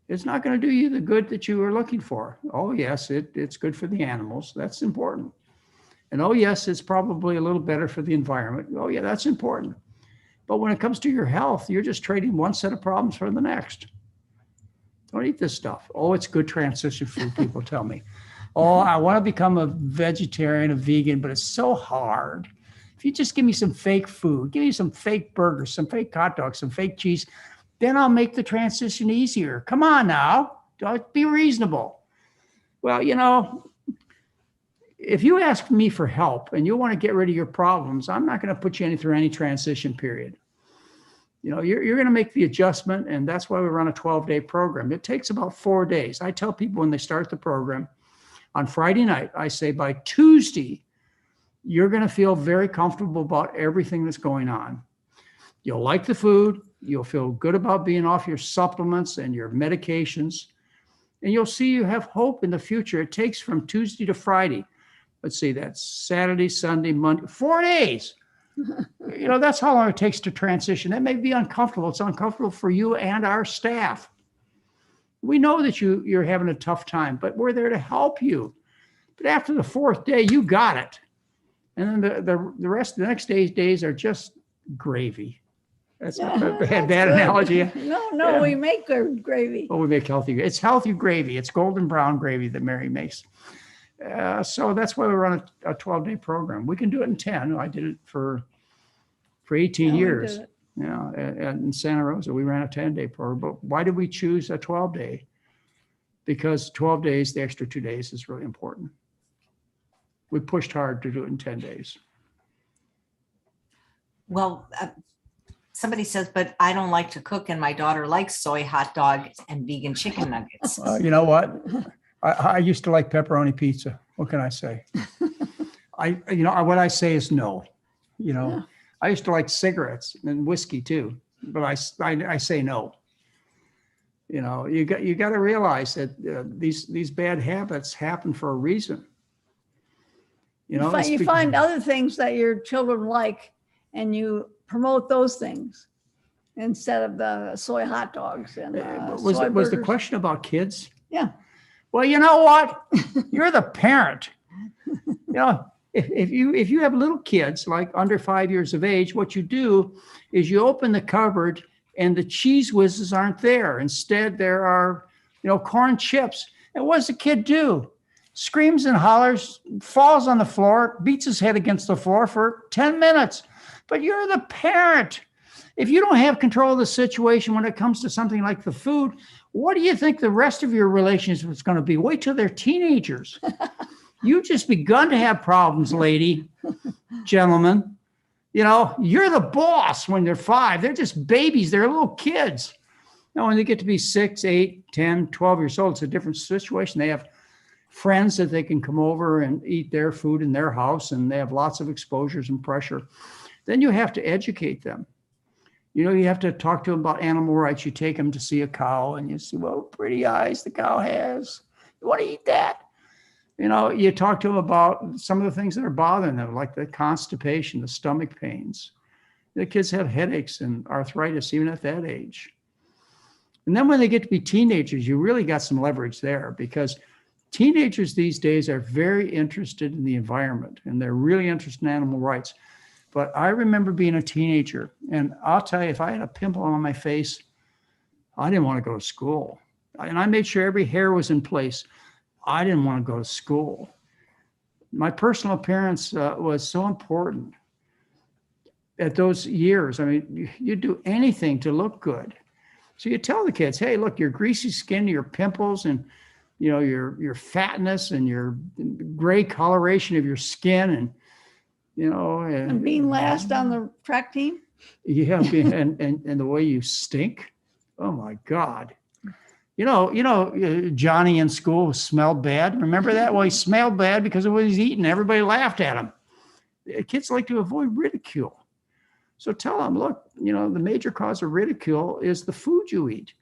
It's not going to do you the good that you were looking for. Oh, yes, it's good for the animals. That's important. And oh, yes, it's probably a little better for the environment. Oh, yeah, that's important. But when it comes to your health, you're just trading one set of problems for the next. Don't eat this stuff. Oh, it's good transition food, people tell me. Oh, I want to become a vegetarian, a vegan, but it's so hard. If you just give me some fake food, give me some fake burgers, some fake hot dogs, some fake cheese, then I'll make the transition easier. Come on now, don't be reasonable. Well, if you ask me for help and you want to get rid of your problems, I'm not going to put you through any transition period. You're going to make the adjustment, and that's why we run a 12-day program. It takes about 4 days. I tell people when they start the program, on Friday night, I say by Tuesday, you're going to feel very comfortable about everything that's going on. You'll like the food. You'll feel good about being off your supplements and your medications. And you'll see you have hope in the future. It takes from Tuesday to Friday. Let's see, that's Saturday, Sunday, Monday, 4 days. That's how long it takes to transition. That may be uncomfortable. It's uncomfortable for you and our staff. We know that you're having a tough time, but we're there to help you. But after the 4th day, you got it. And then the rest of the next days are just gravy. That's a bad analogy. No, Yeah. We make good gravy. Oh, we make healthy. It's healthy gravy. It's golden brown gravy that Mary makes. So that's why we run a 12-day program. We can do it in 10. I did it for 18 years. In Santa Rosa, we ran a 10-day program. But why did we choose a 12-day? Because 12 days, the extra 2 days is really important. We pushed hard to do it in 10 days. Well, somebody says, but I don't like to cook, and my daughter likes soy hot dogs and vegan chicken nuggets. You know what? I used to like pepperoni pizza. What can I say? What I say is no. I used to like cigarettes and whiskey too, but I say no. You got to realize that these bad habits happen for a reason. You find other things that your children like, and you promote those things instead of the soy hot dogs and was the question about kids? Yeah. Well, you know what? You're the parent. If you have little kids like under 5 years of age, what you do is you open the cupboard and the cheese whizzes aren't there. Instead, there are, corn chips. And what does the kid do? Screams and hollers, falls on the floor, beats his head against the floor for 10 minutes. But you're the parent. If you don't have control of the situation when it comes to something like the food, what do you think the rest of your relationship is going to be? Wait till they're teenagers. You've just begun to have problems, lady, gentlemen. You're the boss when they're 5. They're just babies. They're little kids. Now, when they get to be 6, 8, 10, 12 years old, it's a different situation. They have friends that they can come over and eat their food in their house, and they have lots of exposures and pressure. Then you have to educate them. You have to talk to them about animal rights. You take them to see a cow, and you see, well, pretty eyes the cow has. You want to eat that? You talk to them about some of the things that are bothering them, like the constipation, the stomach pains. The kids have headaches and arthritis even at that age. And then when they get to be teenagers, you really got some leverage there, because teenagers these days are very interested in the environment, and they're really interested in animal rights. But I remember being a teenager, and I'll tell you, if I had a pimple on my face, I didn't want to go to school. And I made sure every hair was in place. I didn't want to go to school. My personal appearance was so important at those years. I mean, you do anything to look good. So you tell the kids, hey, look, your greasy skin, your pimples, and your fatness, and your gray coloration of your skin, and and being last on the track team. Yeah, and the way you stink. Oh my God. Johnny in school smelled bad. Remember that? Well, he smelled bad because of what he's eating. Everybody laughed at him. Kids like to avoid ridicule. So tell them, look, the major cause of ridicule is the food you eat.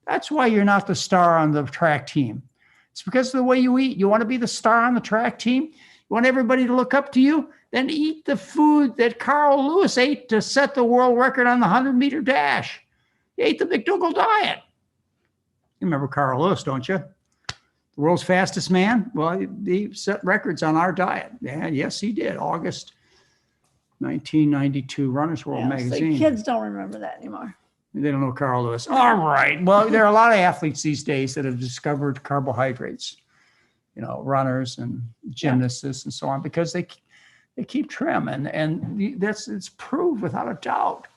That's why you're not the star on the track team. It's because of the way you eat. You want to be the star on the track team? You want everybody to look up to you? Then eat the food that Carl Lewis ate to set the world record on the 100-meter dash. He ate the McDougall diet. You remember Carl Lewis, don't you? The world's fastest man? Well, he set records on our diet. Yeah, yes, he did. August 1992, Runner's World magazine. So kids don't remember that anymore. They don't know Carl Lewis. All right. Well, there are a lot of athletes these days that have discovered carbohydrates, runners and gymnasts and so on, because they keep trim. And it's proved without a doubt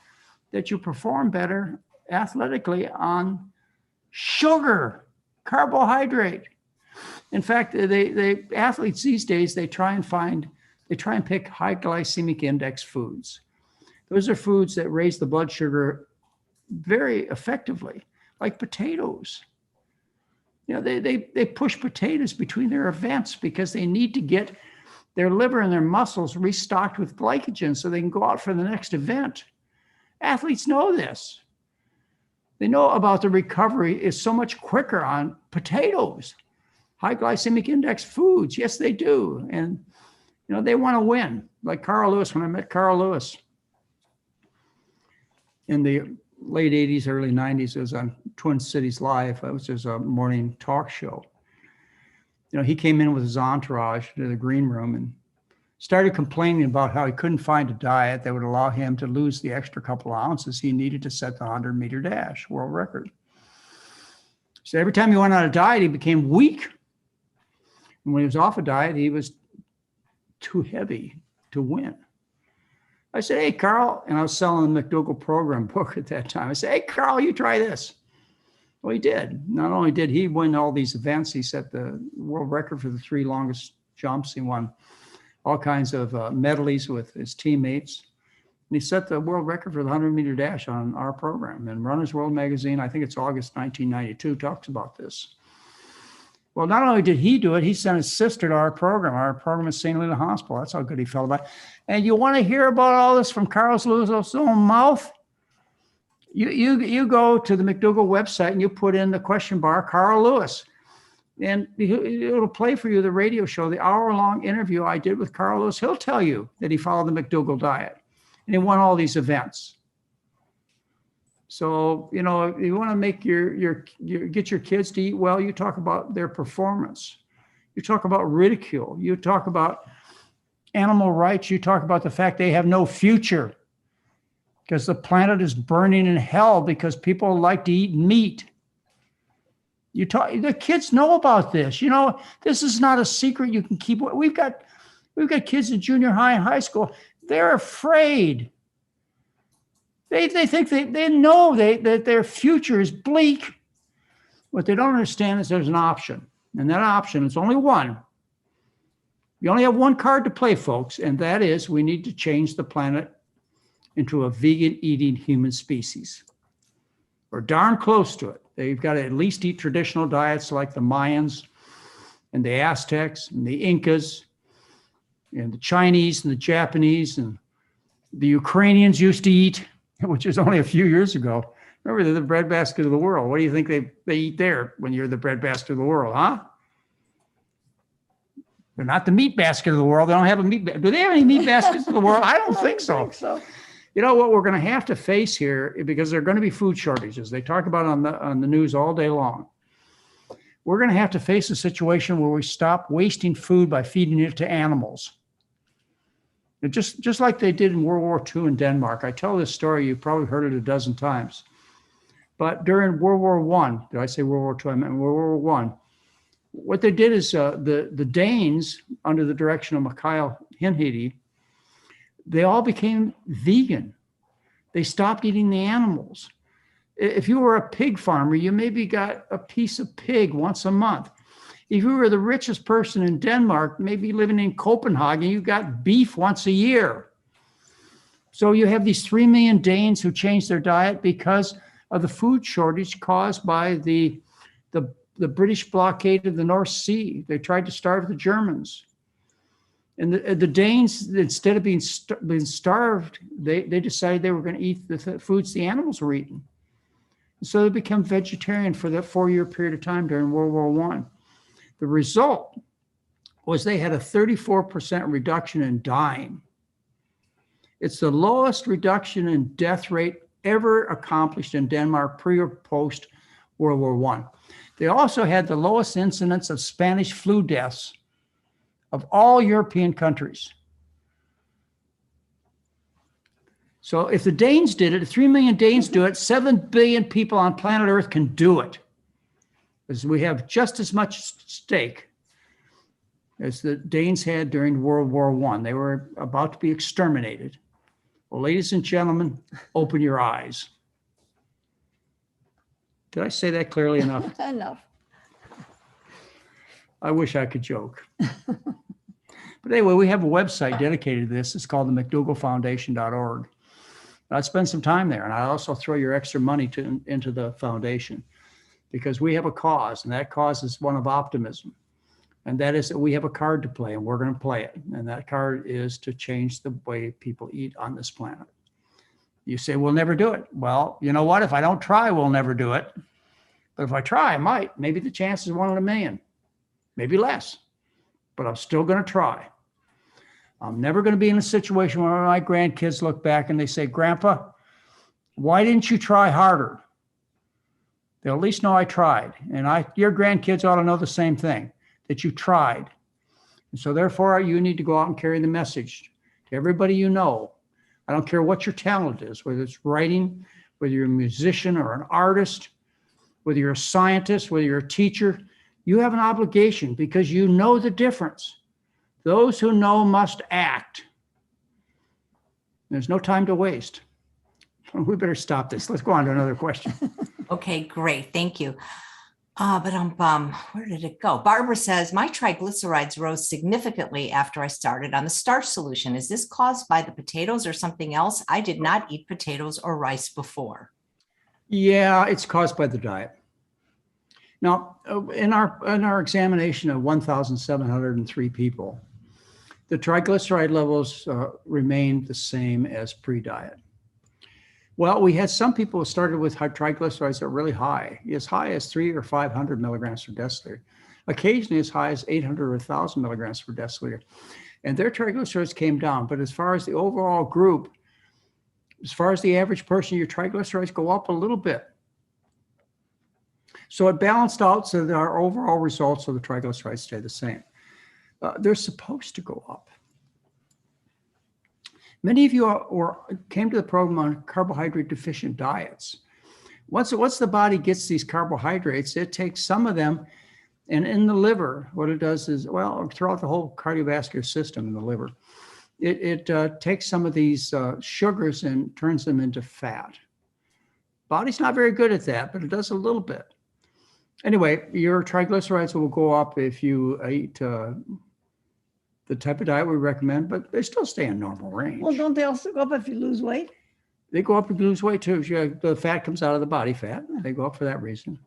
that you perform better athletically on sugar, carbohydrate. In fact, the athletes these days, they try and pick high glycemic index foods. Those are foods that raise the blood sugar very effectively, like potatoes. They push potatoes between their events because they need to get their liver and their muscles restocked with glycogen so they can go out for the next event. Athletes know this. They know about the recovery is so much quicker on potatoes, high glycemic index foods. Yes, they do. And, they want to win. Like Carl Lewis, when I met Carl Lewis in the late 80s, early 90s, it was on Twin Cities Live. It was just a morning talk show. He came in with his entourage to the green room and started complaining about how he couldn't find a diet that would allow him to lose the extra couple of ounces he needed to set the 100-meter dash world record. So every time he went on a diet, he became weak. And when he was off a diet, he was too heavy to win. I said, hey, Carl, and I was selling the McDougall Program book at that time. I said, hey, Carl, you try this. Well, he did. Not only did he win all these events, he set the world record for the 3 longest jumps. He won all kinds of medleys with his teammates. And he set the world record for the 100-meter dash on our program. And Runner's World magazine, I think it's August 1992, talks about this. Well, not only did he do it, he sent his sister to our program. Our program is St. Helena Hospital. That's how good he felt about it. And you want to hear about all this from Carl Lewis's own mouth? You go to the McDougall website and you put in the question bar, Carl Lewis. And it'll play for you the radio show, the hour-long interview I did with Carl Lewis. He'll tell you that he followed the McDougall diet. And he won all these events. So, you want to make get your kids to eat well, you talk about their performance. You talk about ridicule. You talk about animal rights. You talk about the fact they have no future because the planet is burning in hell because people like to eat meat. The kids know about this. This is not a secret you can keep. We've got kids in junior high and high school. They're afraid. They think they know that their future is bleak. What they don't understand is there's an option. And that option is only one. You only have one card to play, folks, and that is we need to change the planet into a vegan eating human species. We're darn close to it. They've got to at least eat traditional diets like the Mayans and the Aztecs and the Incas and the Chinese and the Japanese and the Ukrainians used to eat, which was only a few years ago. Remember, they're the breadbasket of the world. What do you think they eat there when you're the breadbasket of the world, huh? They're not the meat basket of the world. They don't have a meat basket. Do they have any meat baskets of the world? I don't think so. You know what we're going to have to face here, because there are going to be food shortages. They talk about it on the news all day long. We're going to have to face a situation where we stop wasting food by feeding it to animals. And just like they did in World War II in Denmark. I tell this story, you've probably heard it a dozen times. But during World War I, did I say World War II? I meant World War I. What they did is the Danes, under the direction of Mikhail Hinhidi, they all became vegan. They stopped eating the animals. If you were a pig farmer, you maybe got a piece of pig once a month. If you were the richest person in Denmark, maybe living in Copenhagen, you got beef once a year. So you have these 3 million Danes who changed their diet because of the food shortage caused by the the British blockade of the North Sea. They tried to starve the Germans. And the Danes, instead of being starved, they decided they were going to eat the foods the animals were eating. So they became vegetarian for that 4-year period of time during World War I. The result was they had a 34% reduction in dying. It's the lowest reduction in death rate ever accomplished in Denmark pre or post World War I. They also had the lowest incidence of Spanish flu deaths of all European countries. So if the Danes did it, if 3 million Danes do it, 7 billion people on planet Earth can do it. Because we have just as much stake as the Danes had during World War I. They were about to be exterminated. Well, ladies and gentlemen, open your eyes. Did I say that clearly enough? Enough. I wish I could joke. But anyway, we have a website dedicated to this. It's called the McDougallfoundation.org. I'd spend some time there, and I also throw your extra money into the foundation, because we have a cause, and that cause is one of optimism. And that is that we have a card to play, and we're going to play it. And that card is to change the way people eat on this planet. You say, we'll never do it. Well, you know what? If I don't try, we'll never do it. But if I try, I might. Maybe the chance is 1 in a million, maybe less. But I'm still going to try. I'm never going to be in a situation where my grandkids look back and they say, Grandpa, why didn't you try harder? They'll at least know I tried. And your grandkids ought to know the same thing, that you tried. And so therefore, you need to go out and carry the message to everybody you know. I don't care what your talent is, whether it's writing, whether you're a musician or an artist, whether you're a scientist, whether you're a teacher. You have an obligation because you know the difference. Those who know must act. There's no time to waste. We better stop this. Let's go on to another question. Okay, great. Thank you. Where did it go? Barbara says, my triglycerides rose significantly after I started on the Starch Solution. Is this caused by the potatoes or something else? I did not eat potatoes or rice before. Yeah, it's caused by the diet. Now, in our examination of 1,703 people, the triglyceride levels remained the same as pre-diet. Well, we had some people who started with high triglycerides that are really high as 300 or 500 milligrams per deciliter, occasionally as high as 800 or 1,000 milligrams per deciliter. And their triglycerides came down. But as far as the overall group, as far as the average person, your triglycerides go up a little bit. So it balanced out so that our overall results of the triglycerides stay the same. They're supposed to go up. Many of you came to the program on carbohydrate deficient diets. Once the body gets these carbohydrates, it takes some of them, and in the liver, what it does is, well, throughout the whole cardiovascular system in the liver, it takes some of these sugars and turns them into fat. Body's not very good at that, but it does a little bit. Anyway, your triglycerides will go up if you eat the type of diet we recommend, but they still stay in normal range. Well, don't they also go up if you lose weight? They go up if you lose weight too. The fat comes out of the body fat. They go up for that reason.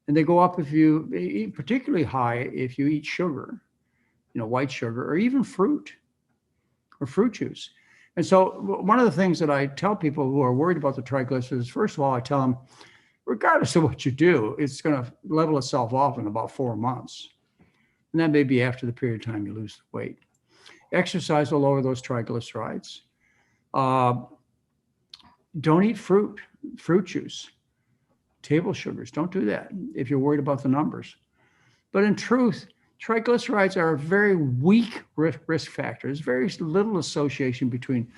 And they go up if you eat, particularly high if you eat sugar, white sugar, or even fruit or fruit juice. And so one of the things that I tell people who are worried about the triglycerides, first of all, I tell them, regardless of what you do, it's going to level itself off in about 4 months. And that may be after the period of time you lose the weight. Exercise will lower those triglycerides. Don't eat fruit juice, table sugars. Don't do that if you're worried about the numbers. But in truth, triglycerides are a very weak risk factor. There's very little association between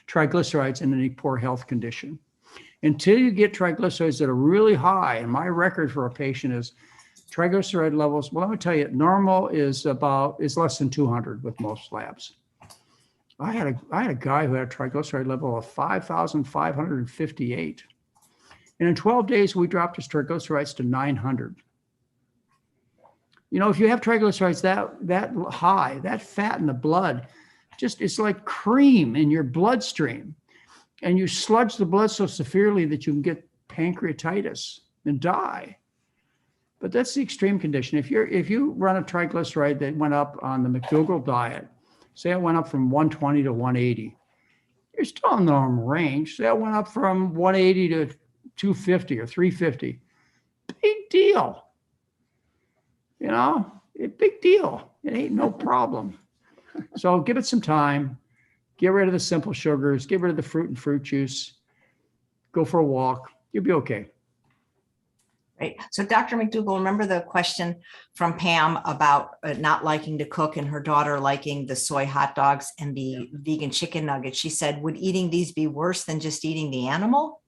triglycerides and any poor health condition. Until you get triglycerides that are really high, and my record for a patient is triglyceride levels, well, let me tell you, normal is less than 200 with most labs. I had a guy who had a triglyceride level of 5,558. And in 12 days, we dropped his triglycerides to 900. If you have triglycerides that high, that fat in the blood, it's like cream in your bloodstream. And you sludge the blood so severely that you can get pancreatitis and die. But that's the extreme condition. If you run a triglyceride that went up on the McDougall diet, say it went up from 120 to 180, you're still in the normal range. Say it went up from 180 to 250 or 350. Big deal. You know, big deal. It ain't no problem. So give it some time. Get rid of the simple sugars. Get rid of the fruit juice. Go for a walk. You'll be okay. Right. So Dr. McDougall, remember the question from Pam about not liking to cook and her daughter liking the soy hot dogs and the vegan chicken nuggets. She said, would eating these be worse than just eating the animal?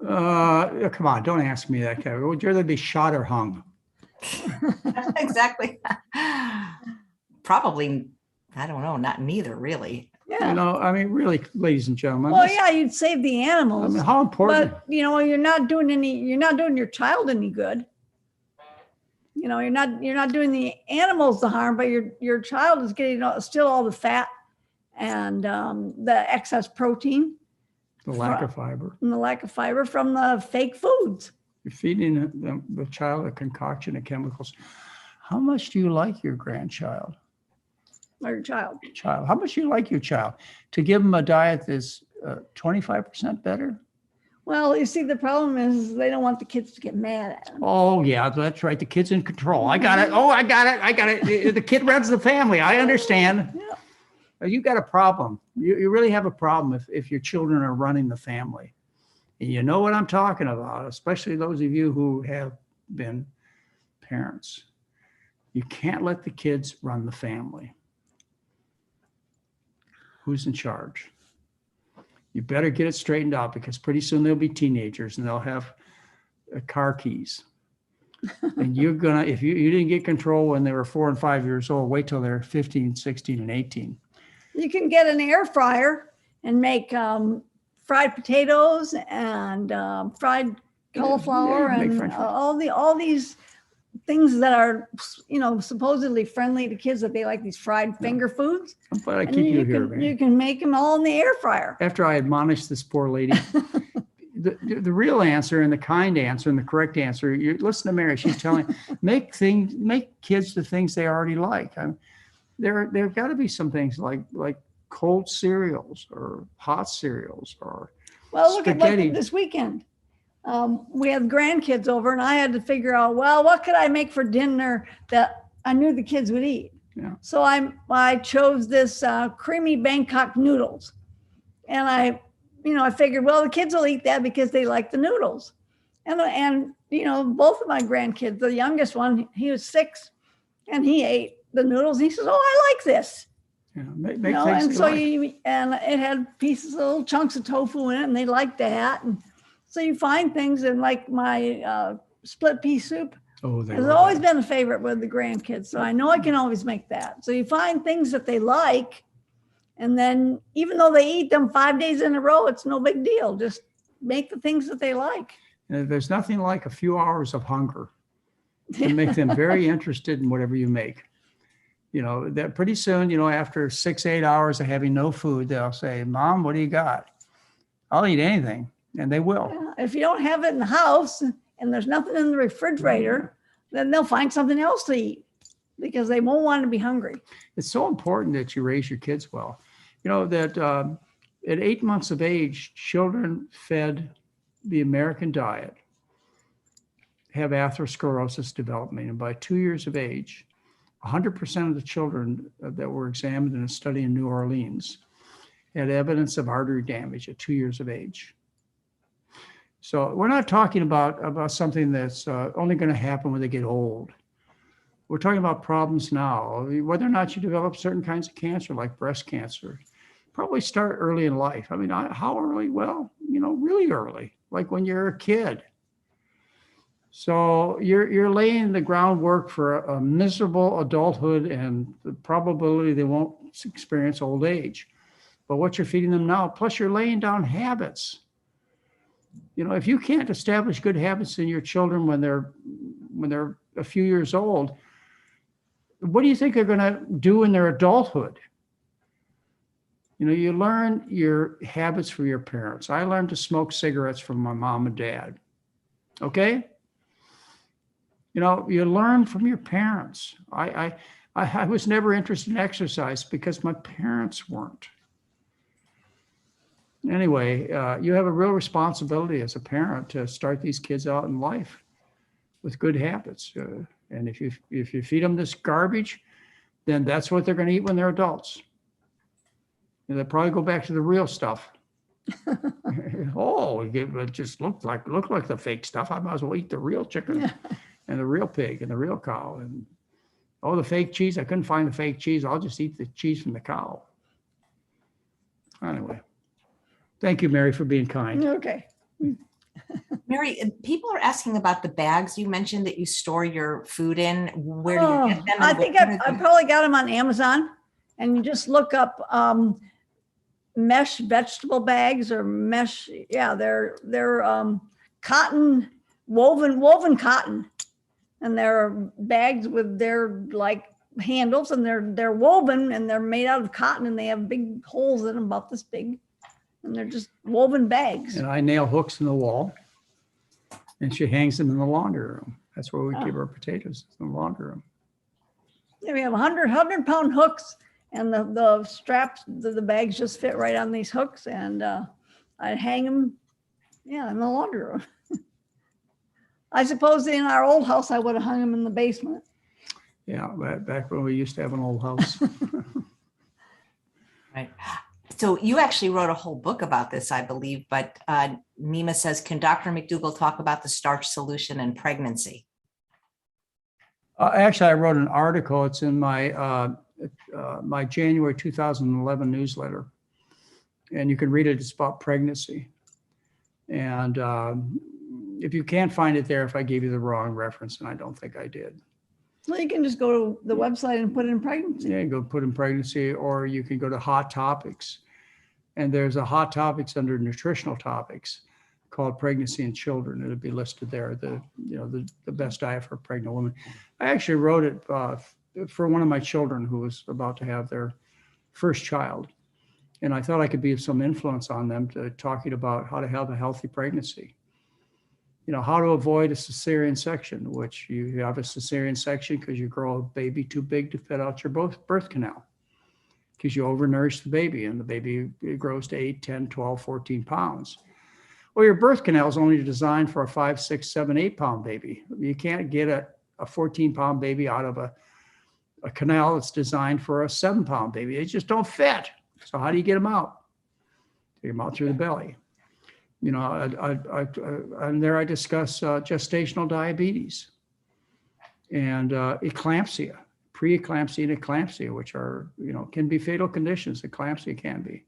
Come on, don't ask me that. Would you rather be shot or hung? Exactly. Probably, I don't know, not neither really. Yeah. You know, I mean, really, ladies and gentlemen. Well, yeah, you'd save the animals. I mean, how important? But you know, you're not doing your child any good. You know, you're not doing the animals the harm, but your child is getting still all the fat and the excess protein. The lack of fiber. And the lack of fiber from the fake foods. You're feeding the child a concoction of chemicals. How much do you like your grandchild? Or your child. How much do you like your child? To give them a diet that's 25% better? Well, you see, the problem is they don't want the kids to get mad at them. Oh, yeah, that's right. The kid's in control. I got it. Oh, I got it. The kid runs the family. I understand. Yeah. You got a problem. You really have a problem if your children are running the family. And you know what I'm talking about, especially those of you who have been parents. You can't let the kids run the family. Who's in charge? You better get it straightened out because pretty soon they'll be teenagers and they'll have car keys. And you're gonna, if you didn't get control when they were 4 and 5 years old, wait till they're 15, 16, and 18. You can get an air fryer and make fried potatoes and fried cauliflower and all these things that are, you know, supposedly friendly to kids, that they like these fried finger foods. I'm glad I keep you here, man. You can make them all in the air fryer. After I admonished this poor lady, the real answer and the kind answer and the correct answer, you listen to Mary, she's telling, make kids the things they already like. There've got to be some things like cold cereals or hot cereals or look at spaghetti. this weekend. We had grandkids over and I had to figure out, well, what could I make for dinner that I knew the kids would eat? Yeah. So I chose this creamy Bangkok noodles. And I figured, well, the kids will eat that because they like the noodles. And you know, both of my grandkids, the youngest one, he was 6 and he ate the noodles. And he says, oh, I like this. Yeah, And so and it had pieces, little chunks of tofu in it, and they liked that. And so you find things, and like my split pea soup has always been a favorite with the grandkids. So I know I can always make that. So you find things that they like, and then even though they eat them 5 days in a row, it's no big deal. Just make the things that they like. And there's nothing like a few hours of hunger to make them very interested in whatever you make. You know, that pretty soon, you know, after 6-8 hours of having no food, they'll say, Mom, what do you got? I'll eat anything. And they will. Yeah, if you don't have it in the house and there's nothing in the refrigerator, then they'll find something else to eat because they won't want to be hungry. It's so important that you raise your kids well. You know, that at 8 months of age, children fed the American diet have atherosclerosis development. And by 2 years of age, 100% of the children that were examined in a study in New Orleans had evidence of artery damage at 2 years of age. So we're not talking about something that's only going to happen when they get old. We're talking about problems now. Whether or not you develop certain kinds of cancer, like breast cancer, probably start early in life. I mean, how early? Well, you know, really early, like when you're a kid. So you're laying the groundwork for a miserable adulthood and the probability they won't experience old age. But what you're feeding them now, plus you're laying down habits. You know, if you can't establish good habits in your children when they're a few years old, what do you think they're going to do in their adulthood? You know, you learn your habits from your parents. I learned to smoke cigarettes from my mom and dad. Okay? You know, you learn from your parents. I was never interested in exercise because my parents weren't. Anyway, you have a real responsibility as a parent to start these kids out in life with good habits. And if you feed them this garbage, then that's what they're going to eat when they're adults. And they'll probably go back to the real stuff. Oh, it just looked like the fake stuff. I might as well eat the real chicken and the real pig and the real cow. And oh, the fake cheese, I couldn't find the fake cheese. I'll just eat the cheese from the cow. Anyway, thank you, Mary, for being kind. Okay. Mary, people are asking about the bags you mentioned that you store your food in. Where do you get them? I think I probably got them on Amazon, and you just look up mesh vegetable bags or mesh. Yeah, they're cotton, woven cotton, and they're bags with their like handles, and they're woven and they're made out of cotton, and they have big holes in them about this big, and they're just woven bags. And I nail hooks in the wall, and she hangs them in the laundry room. That's where we keep our potatoes, in the laundry room. Yeah, we have 100-pound hooks, and the straps, the bags just fit right on these hooks, and I hang them, in the laundry room. I suppose in our old house, I would have hung them in the basement. Yeah, back when we used to have an old house. Right. So you actually wrote a whole book about this, I believe, but Nima says, can Dr. McDougall talk about the starch solution in pregnancy? Actually, I wrote an article. It's in my my January 2011 newsletter, and you can read it. It's about pregnancy. And if you can't find it there, if I gave you the wrong reference, and I don't think I did. Well, you can just go to the website and put it in pregnancy. Yeah, go put in pregnancy, or you can go to Hot Topics. And there's a Hot Topics under nutritional topics called Pregnancy in Children. It'll be listed there, the best diet for a pregnant woman. I actually wrote it for one of my children who was about to have their first child. And I thought I could be of some influence on them to talking about how to have a healthy pregnancy. You know, how to avoid a cesarean section, which you have a cesarean section because you grow a baby too big to fit out your birth canal, because you overnurish the baby, and the baby grows to 8, 10, 12, 14 pounds. Well, your birth canal is only designed for a 5, 6, 7, 8-pound baby. You can't get a 14-pound baby out of a canal that's designed for a 7-pound baby. They just don't fit. So how do you get them out? Get them out through the belly. You know, and there I discuss gestational diabetes and eclampsia, preeclampsia and eclampsia, which are, can be fatal conditions. Eclampsia can be,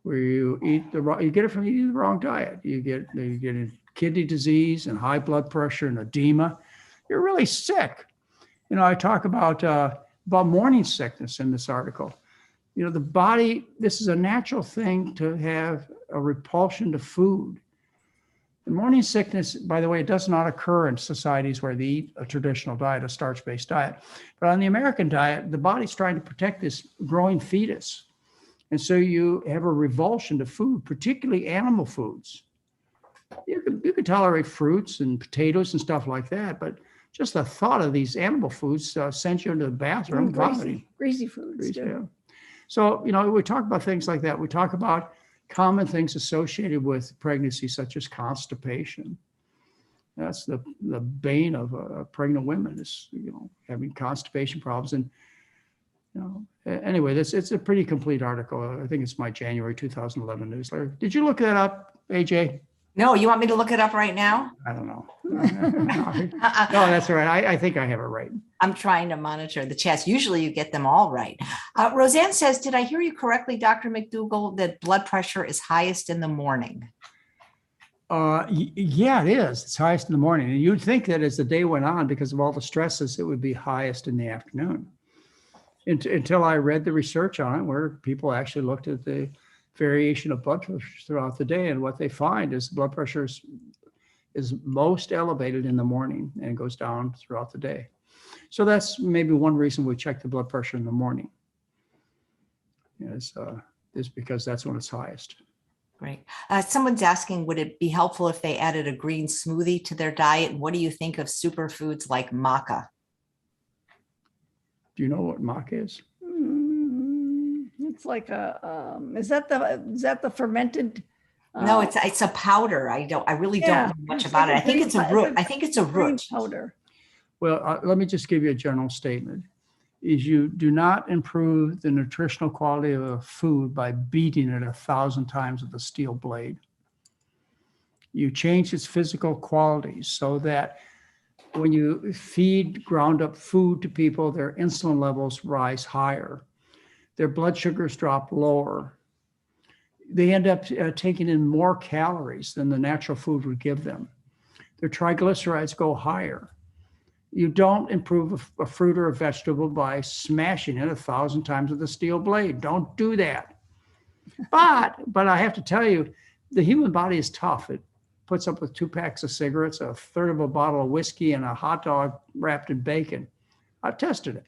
where you get it from eating the wrong diet. You get kidney disease and high blood pressure and edema. You're really sick. I talk about morning sickness in this article. The body, this is a natural thing to have a repulsion to food. And morning sickness, by the way, it does not occur in societies where they eat a traditional diet, a starch-based diet. But on the American diet, the body's trying to protect this growing fetus. And so you have a revulsion to food, particularly animal foods. You can tolerate fruits and potatoes and stuff like that, but just the thought of these animal foods sends you into the bathroom vomiting. Greasy foods. Yeah. So, we talk about things like that. We talk about common things associated with pregnancy, such as constipation. That's the bane of pregnant women is, having constipation problems. And, anyway, it's a pretty complete article. I think it's my January 2011 newsletter. Did you look that up, AJ? No, you want me to look it up right now? I don't know. No, that's all right. I think I have it right. I'm trying to monitor the chats. Usually you get them all right. Roseanne says, did I hear you correctly, Dr. McDougall, that blood pressure is highest in the morning? Yeah, it is. It's highest in the morning. And you'd think that as the day went on, because of all the stresses, it would be highest in the afternoon. Until I read the research on it, where people actually looked at the variation of blood pressure throughout the day. And what they find is blood pressure is most elevated in the morning and goes down throughout the day. So that's maybe one reason we check the blood pressure in the morning is because that's when it's highest. Great. Someone's asking, would it be helpful if they added a green smoothie to their diet? And what do you think of superfoods like maca? Do you know what maca is? It's like a, is that the fermented? No, it's a powder. I really don't know much about it. I think it's a root. I think it's a root powder. Well, let me just give you a general statement. Is you do not improve the nutritional quality of a food by beating it 1,000 times with a steel blade. You change its physical qualities so that when you feed ground up food to people, their insulin levels rise higher. Their blood sugars drop lower. They end up taking in more calories than the natural food would give them. Their triglycerides go higher. You don't improve a fruit or a vegetable by smashing it 1,000 times with a steel blade. Don't do that. But I have to tell you, the human body is tough. It puts up with 2 packs of cigarettes, a third of a bottle of whiskey, and a hot dog wrapped in bacon. I've tested it.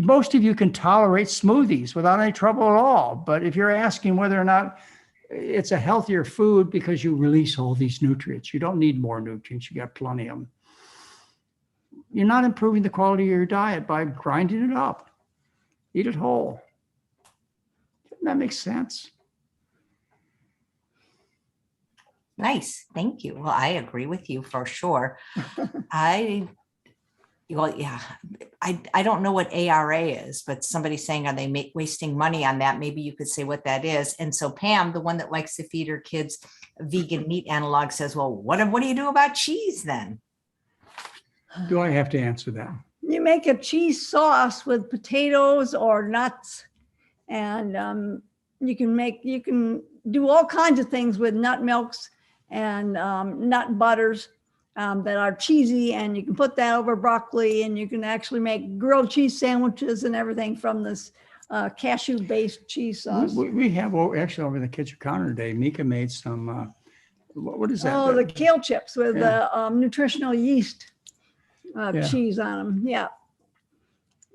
Most of you can tolerate smoothies without any trouble at all. But if you're asking whether or not it's a healthier food because you release all these nutrients, you don't need more nutrients, you got plenty of them. You're not improving the quality of your diet by grinding it up. Eat it whole. Doesn't that make sense? Nice. Thank you. Well, I agree with you for sure. I don't know what ARA is, but somebody's saying, are they wasting money on that? Maybe you could say what that is. And so Pam, the one that likes to feed her kids vegan meat analog, says, well, what do you do about cheese then? Do I have to answer that? You make a cheese sauce with potatoes or nuts, and you can do all kinds of things with nut milks and nut butters that are cheesy, and you can put that over broccoli, and you can actually make grilled cheese sandwiches and everything from this cashew-based cheese sauce. We have actually over the kitchen counter today. Mika made some. What is that? Oh, the kale chips with the nutritional yeast cheese on them. Yeah.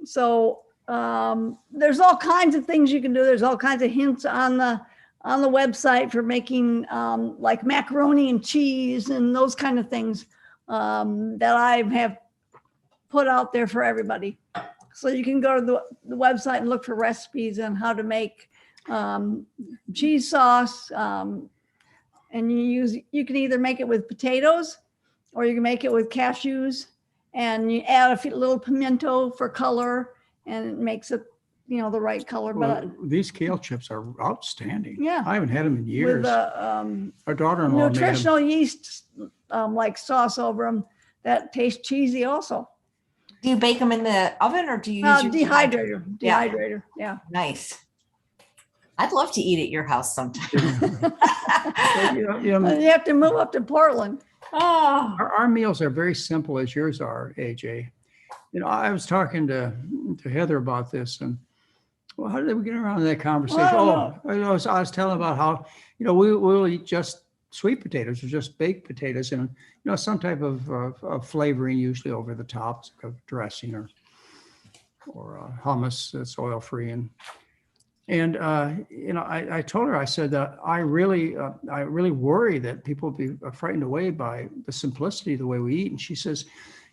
So there's all kinds of things you can do. There's all kinds of hints on the website for making like macaroni and cheese and those kind of things that I have put out there for everybody. So you can go to the website and look for recipes on how to make cheese sauce. And you can either make it with potatoes or you can make it with cashews, and you add a little pimento for color, and it makes it, the right color. Well, these kale chips are outstanding. Yeah. I haven't had them in years. With our daughter-in-law nutritional yeast like sauce over them that taste cheesy also. Do you bake them in the oven or do you use your dehydrator? Dehydrator, yeah. Nice. I'd love to eat at your house sometime. You have to move up to Portland. Oh. Our meals are very simple as yours are, AJ. I was talking to Heather about this, and well, how did we get around to that conversation? I was telling about how, we'll eat just sweet potatoes or just baked potatoes and, some type of flavoring, usually over the top, of dressing or hummus that's oil-free. And I told her, I said that I really worry that people will be frightened away by the simplicity of the way we eat. And she says,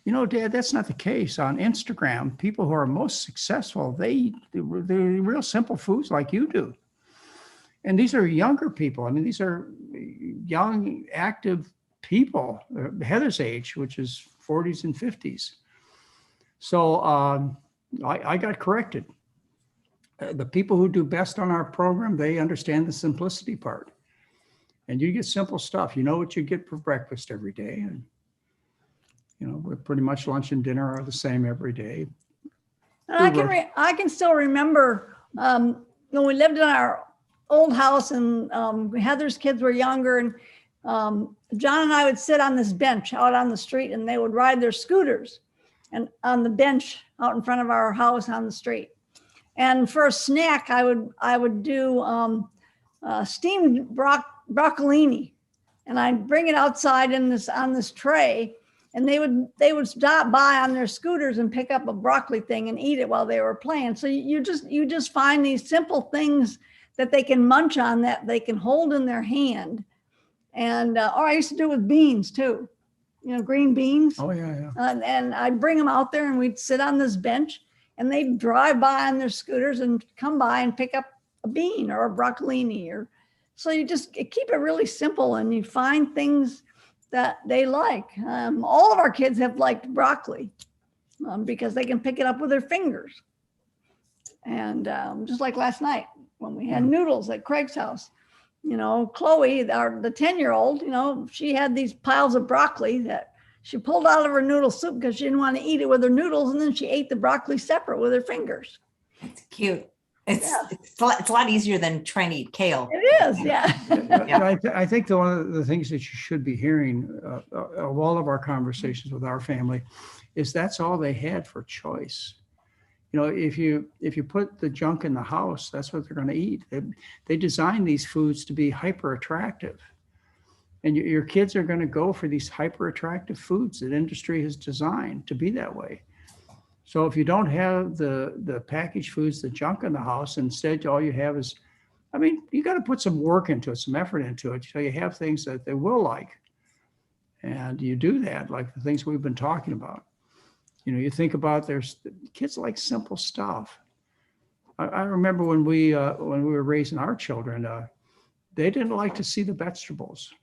Dad, that's not the case. On Instagram, people who are most successful, they eat the real simple foods like you do. And these are younger people. I mean, these are young, active people, Heather's age, which is 40s and 50s. So I got corrected. The people who do best on our program, they understand the simplicity part. And you get simple stuff. You know what you get for breakfast every day. And we're pretty much lunch and dinner are the same every day. And I can still remember when we lived in our old house, and Heather's kids were younger, and John and I would sit on this bench out on the street, and they would ride their scooters and on the bench out in front of our house on the street. And for a snack, I would do steamed broccolini, and I'd bring it outside on this tray. And they would stop by on their scooters and pick up a broccoli thing and eat it while they were playing. So you just find these simple things that they can munch on, that they can hold in their hand. And or I used to do it with beans too, green beans. Oh, yeah. And I'd bring them out there and we'd sit on this bench and they'd drive by on their scooters and come by and pick up a bean or a broccolini. Or so you just keep it really simple and you find things that they like. All of our kids have liked broccoli because they can pick it up with their fingers. And just like last night when we had noodles at Craig's house, Chloe, the 10-year-old, she had these piles of broccoli that she pulled out of her noodle soup because she didn't want to eat it with her noodles. And then she ate the broccoli separate with her fingers. It's cute. It's a lot easier than trying to eat kale. It is, yeah. I think one of the things that you should be hearing of all of our conversations with our family is that's all they had for choice. If you put the junk in the house, that's what they're going to eat. They design these foods to be hyper attractive. And your kids are going to go for these hyper attractive foods that industry has designed to be that way. So if you don't have the packaged foods, the junk in the house, instead all you have is, you got to put some work into it, some effort into it. So you have things that they will like. And you do that, like the things we've been talking about. You think about kids like simple stuff. I remember when we were raising our children, they didn't like to see the vegetables.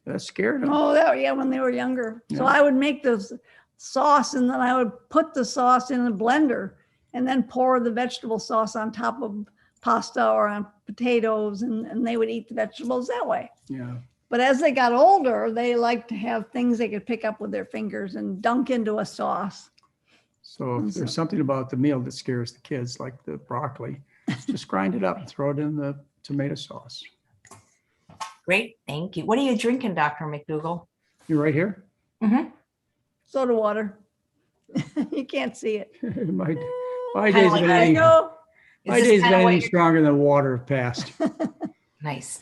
That scared them. Oh, when they were younger. Yeah. So I would make this sauce and then I would put the sauce in a blender and then pour the vegetable sauce on top of pasta or on potatoes and they would eat the vegetables that way. Yeah. But as they got older, they liked to have things they could pick up with their fingers and dunk into a sauce. So if there's something about the meal that scares the kids, like the broccoli, just grind it up and throw it in the tomato sauce. Great. Thank you. What are you drinking, Dr. McDougall? You right here? Mm-hmm. Soda water. You can't see it. my Kinda days like of that. There you anything, go. my days of anything stronger than water have passed. Nice.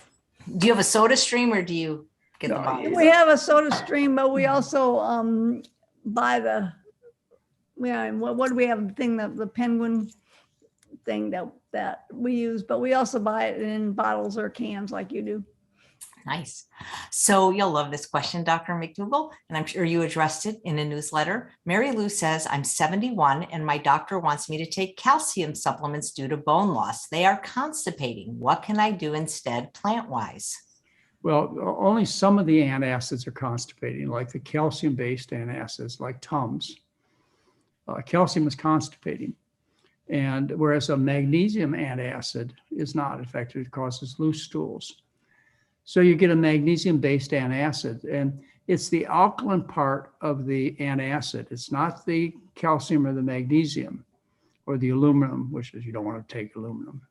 Do you have a soda stream or do you get the No, bottle? We have a soda stream, but we also buy what do we have, the thing, the penguin thing that we use, but we also buy it in bottles or cans like you do. Nice. So you'll love this question, Dr. McDougall, and I'm sure you addressed it in a newsletter. Mary Lou says, I'm 71 and my doctor wants me to take calcium supplements due to bone loss. They are constipating. What can I do instead plant-wise? Well, only some of the antacids are constipating, like the calcium-based antacids, like Tums. Calcium is constipating. And whereas a magnesium antacid is not, in fact, it causes loose stools. So you get a magnesium-based antacid, and it's the alkaline part of the antacid. It's not the calcium or the magnesium or the aluminum, which is, you don't want to take aluminum,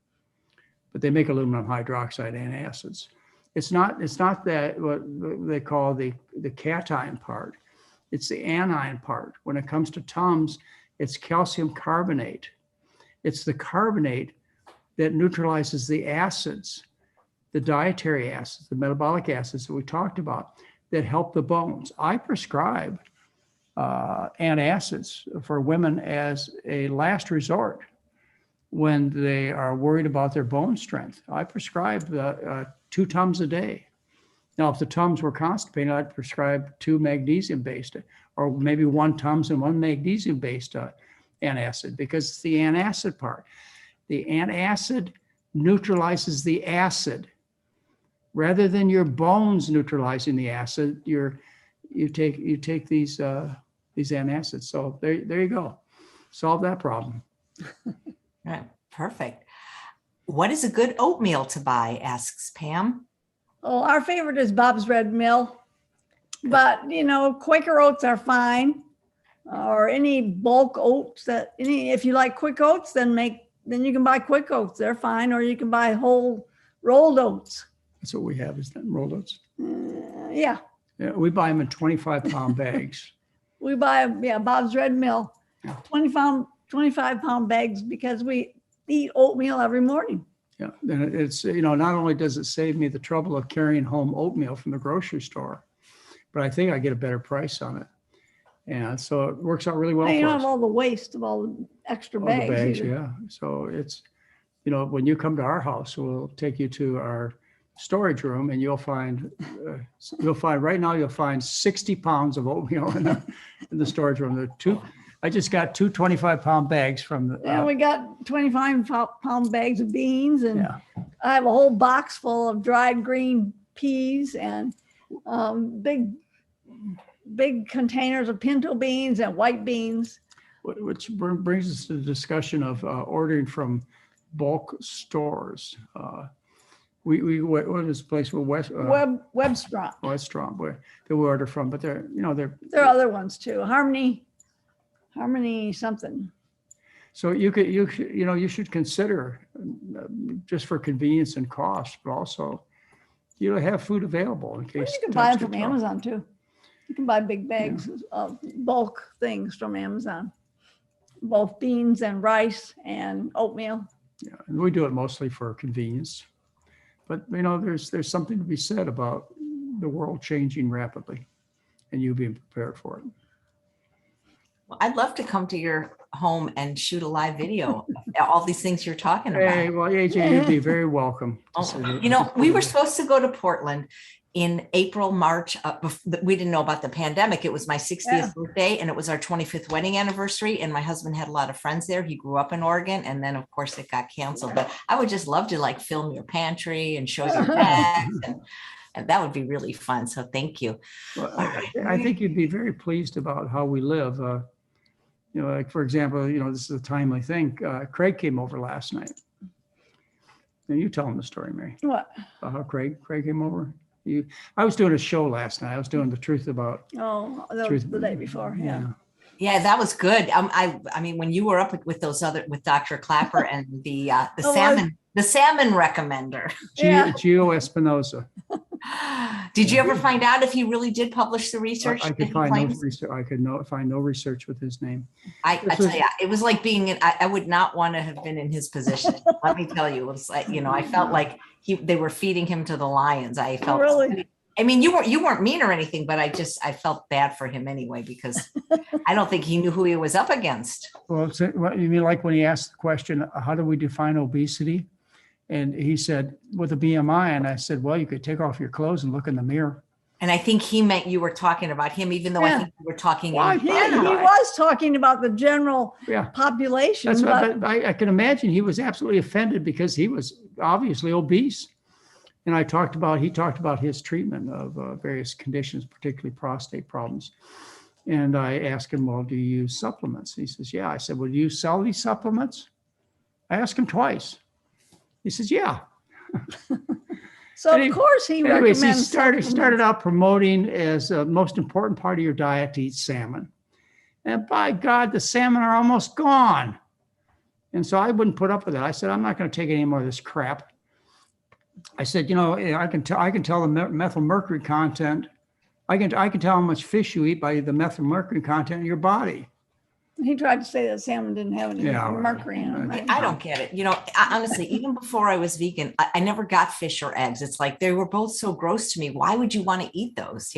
but they make aluminum hydroxide antacids. It's not that what they call the cation part. It's the anion part. When it comes to Tums, it's calcium carbonate. It's the carbonate that neutralizes the acids, the dietary acids, the metabolic acids that we talked about that help the bones. I prescribe antacids for women as a last resort when they are worried about their bone strength. I prescribe 2 Tums a day. Now, if the Tums were constipated, I'd prescribe 2 magnesium-based, or maybe 1 Tums and 1 magnesium-based antacid, because it's the antacid part. The antacid neutralizes the acid. Rather than your bones neutralizing the acid, you take these antacids. So there you go. Solve that problem. Right. Perfect. What is a good oatmeal to buy? Asks Pam. Oh, our favorite is Bob's Red Mill, but Quaker oats are fine, or any bulk oats if you like quick oats, then you can buy quick oats. They're fine, or you can buy whole rolled oats. That's what we have, is that rolled oats? Yeah. Yeah, we buy them in 25-pound bags. We buy, Bob's Red Mill, 25-pound bags, because we eat oatmeal every morning. Yeah, and it's, not only does it save me the trouble of carrying home oatmeal from the grocery store, but I think I get a better price on it. And so it works out really well You for don't us. have all the waste of all the extra All the bags. bags, either. yeah. So when you come to our house, we'll take you to our storage room, and you'll find right now you'll find 60 pounds of oatmeal in the storage room. I just got two 25-pound bags from the. And we got 25-pound bags of beans, and Yeah. I have a whole box full of dried green peas and big containers of pinto beans and white beans. Which brings us to the discussion of ordering from bulk stores. What is the place where Webstrom. Westrom where they we order from? But they're There are other ones too. Harmony something. So you should consider just for convenience and cost, but also have food available in case. Well, you can buy them from Amazon too. You can buy big bags of bulk things from Amazon, both beans and rice and oatmeal. Yeah, and we do it mostly for convenience, but there's something to be said about the world changing rapidly, and you being prepared for it. Well, I'd love to come to your home and shoot a live video. All these things you're talking about. Hey, well, AJ, you'd be very welcome. We were supposed to go to Portland in April, March. We didn't know about the pandemic. It was my 60th birthday, and it was our 25th wedding anniversary. And my husband had a lot of friends there. He grew up in Oregon, and then of course it got canceled. But I would just love to film your pantry and show your bags, and that would be really fun. So thank you. Well, I think you'd be very pleased about how we live. Like for example, this is a timely thing. Craig came over last night. Now you tell him the story, Mary. What? About how Craig came over. I was doing a show last night. I was doing the truth about. Oh, that was the day before. Yeah. Yeah, that was good. I mean, when you were up with with Dr. Clapper and the salmon recommender, Gio Espinosa. Did you ever find out if he really did publish the research? I could find no research. I could find no research with his name. I tell you, it was like being I would not want to have been in his position. Let me tell you, it was like, I felt like they were feeding him to the lions. I felt really. I mean, you weren't mean or anything, but I felt bad for him anyway, because I don't think he knew who he was up against. Well, you mean like when he asked the question, how do we define obesity? And he said, with a BMI. And I said, well, you could take off your clothes and look in the mirror. And I think he meant you were talking about him, even though I think you were talking. He was talking about the general population. That's but I can imagine he was absolutely offended because he was obviously obese. And he talked about his treatment of various conditions, particularly prostate problems. And I asked him, well, do you use supplements? He says, yeah. I said, well, do you sell these supplements? I asked him twice. He says, yeah. So of course he recommends. He started out promoting as the most important part of your diet to eat salmon. And by God, the salmon are almost gone. And so I wouldn't put up with it. I said, I'm not going to take any more of this crap. I said, I can tell the methyl mercury content. I can tell how much fish you eat by the methyl mercury content in your body. He tried to say that salmon didn't have any mercury in them. I don't get it. Honestly, even before I was vegan, I never got fish or eggs. It's like they were both so gross to me. Why would you want to eat those?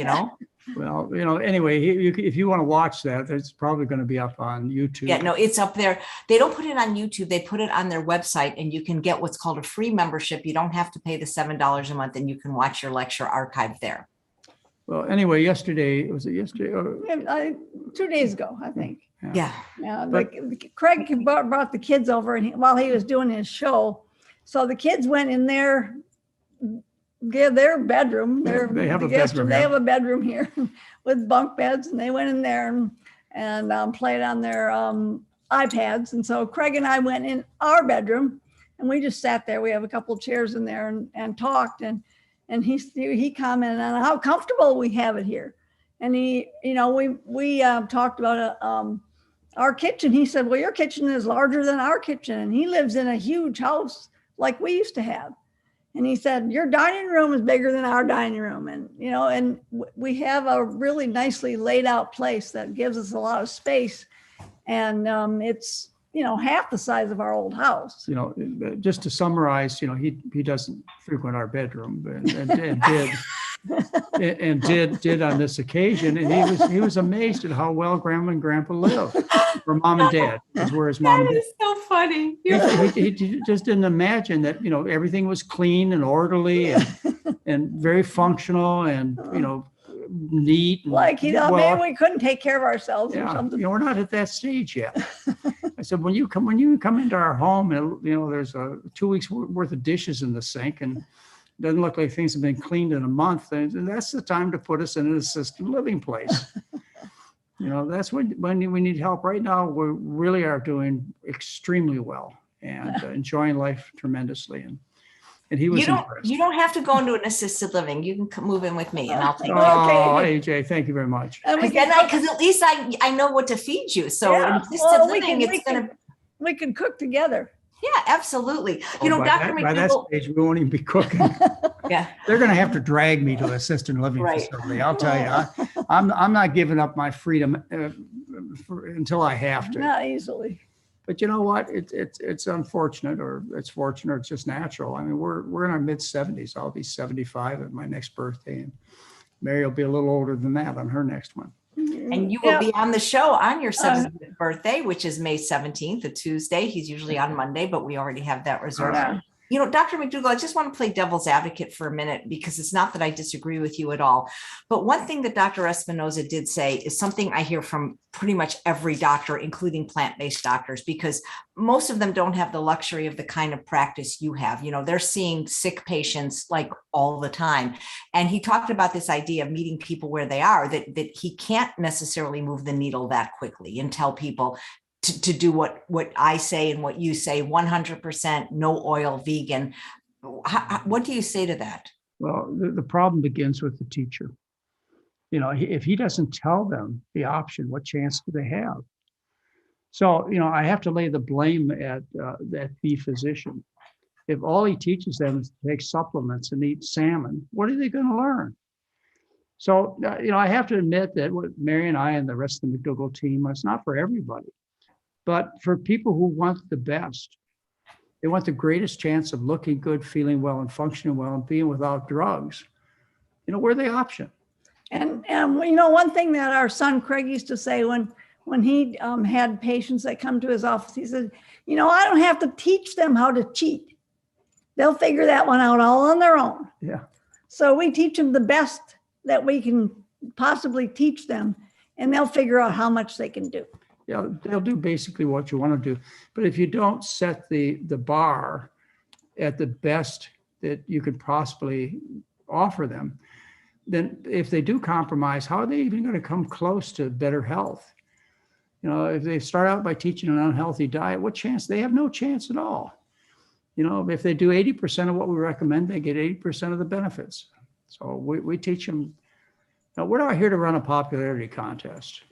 Well, anyway, if you want to watch that, it's probably going to be up on YouTube. Yeah, no, it's up there. They don't put it on YouTube. They put it on their website, and you can get what's called a free membership. You don't have to pay the $7 a month, and you can watch your lecture archived there. Well, anyway, was it yesterday? 2 days ago, I think. Yeah. Craig brought the kids over while he was doing his show. So the kids went in their bedroom. They have a bedroom. They have a bedroom here with bunk beds, and they went in there and played on their iPads. And so Craig and I went in our bedroom, and we just sat there. We have a couple of chairs in there and talked. And he commented on how comfortable we have it here. And we talked about our kitchen. He said, well, your kitchen is larger than our kitchen. And he lives in a huge house like we used to have. And he said, your dining room is bigger than our dining room. And, and we have a really nicely laid out place that gives us a lot of space. And it's, half the size of our old house. Just to summarize, he doesn't frequent our bedroom and did on this occasion. And he was amazed at how well Grandma and Grandpa live. for mom and dad. Is where his mom That and dad. is so funny. He just didn't imagine that, everything was clean and orderly and very functional and, neat. And, Like he thought maybe we couldn't take care of ourselves or yeah, something. we're not at that stage yet. I said, when you come into our home and, there's 2 weeks worth of dishes in the sink and it doesn't look like things have been cleaned in a month, and that's the time to put us in an assisted living place. That's when we need help. Right now, we really are doing extremely well and enjoying life tremendously. And he was impressed. You don't have to go into an assisted living. You can move in with me and I'll take Okay. AJ, thank you very much. Because at least I know what to feed you. So in assisted living, we can cook together. Yeah, absolutely. Dr. McDougall, by that stage, we won't even be cooking. Yeah, they're going to have to drag me to an assisted living facility. I'll tell you, I'm not giving up my freedom until I have to. Not easily. But you know what? It's unfortunate, or it's fortunate, or it's just natural. I mean, we're in our mid 70s. I'll be 75 at my next birthday, and Mary will be a little older than that on her next one. And you will be on the show on your 70th birthday, which is May 17th, a Tuesday. He's usually on Monday, but we already have that reserved. Dr. McDougall, I just want to play devil's advocate for a minute, because it's not that I disagree with you at all. But one thing that Dr. Espinoza did say is something I hear from pretty much every doctor, including plant-based doctors, because most of them don't have the luxury of the kind of practice you have. They're seeing sick patients like all the time. And he talked about this idea of meeting people where they are, that he can't necessarily move the needle that quickly and tell people to do what I say and what you say, 100% no oil vegan. What do you say to that? Well, the problem begins with the teacher. If he doesn't tell them the option, what chance do they have? So, I have to lay the blame at the physician. If all he teaches them is to take supplements and eat salmon, what are they going to learn? So, I have to admit that what Mary and I and the rest of the McDougall team, it's not for everybody. But for people who want the best, they want the greatest chance of looking good, feeling well, and functioning well, and being without drugs. We're the option. And one thing that our son Craig used to say when he had patients that come to his office, he said, I don't have to teach them how to cheat. They'll figure that one out all on their own. Yeah. So we teach them the best that we can possibly teach them, and they'll figure out how much they can do. Yeah, they'll do basically what you want to do. But if you don't set the bar at the best that you could possibly offer them, then if they do compromise, how are they even going to come close to better health? If they start out by teaching an unhealthy diet, what chance? They have no chance at all. If they do 80% of what we recommend, they get 80% of the benefits. So we teach them. Now, we're not here to run a popularity contest.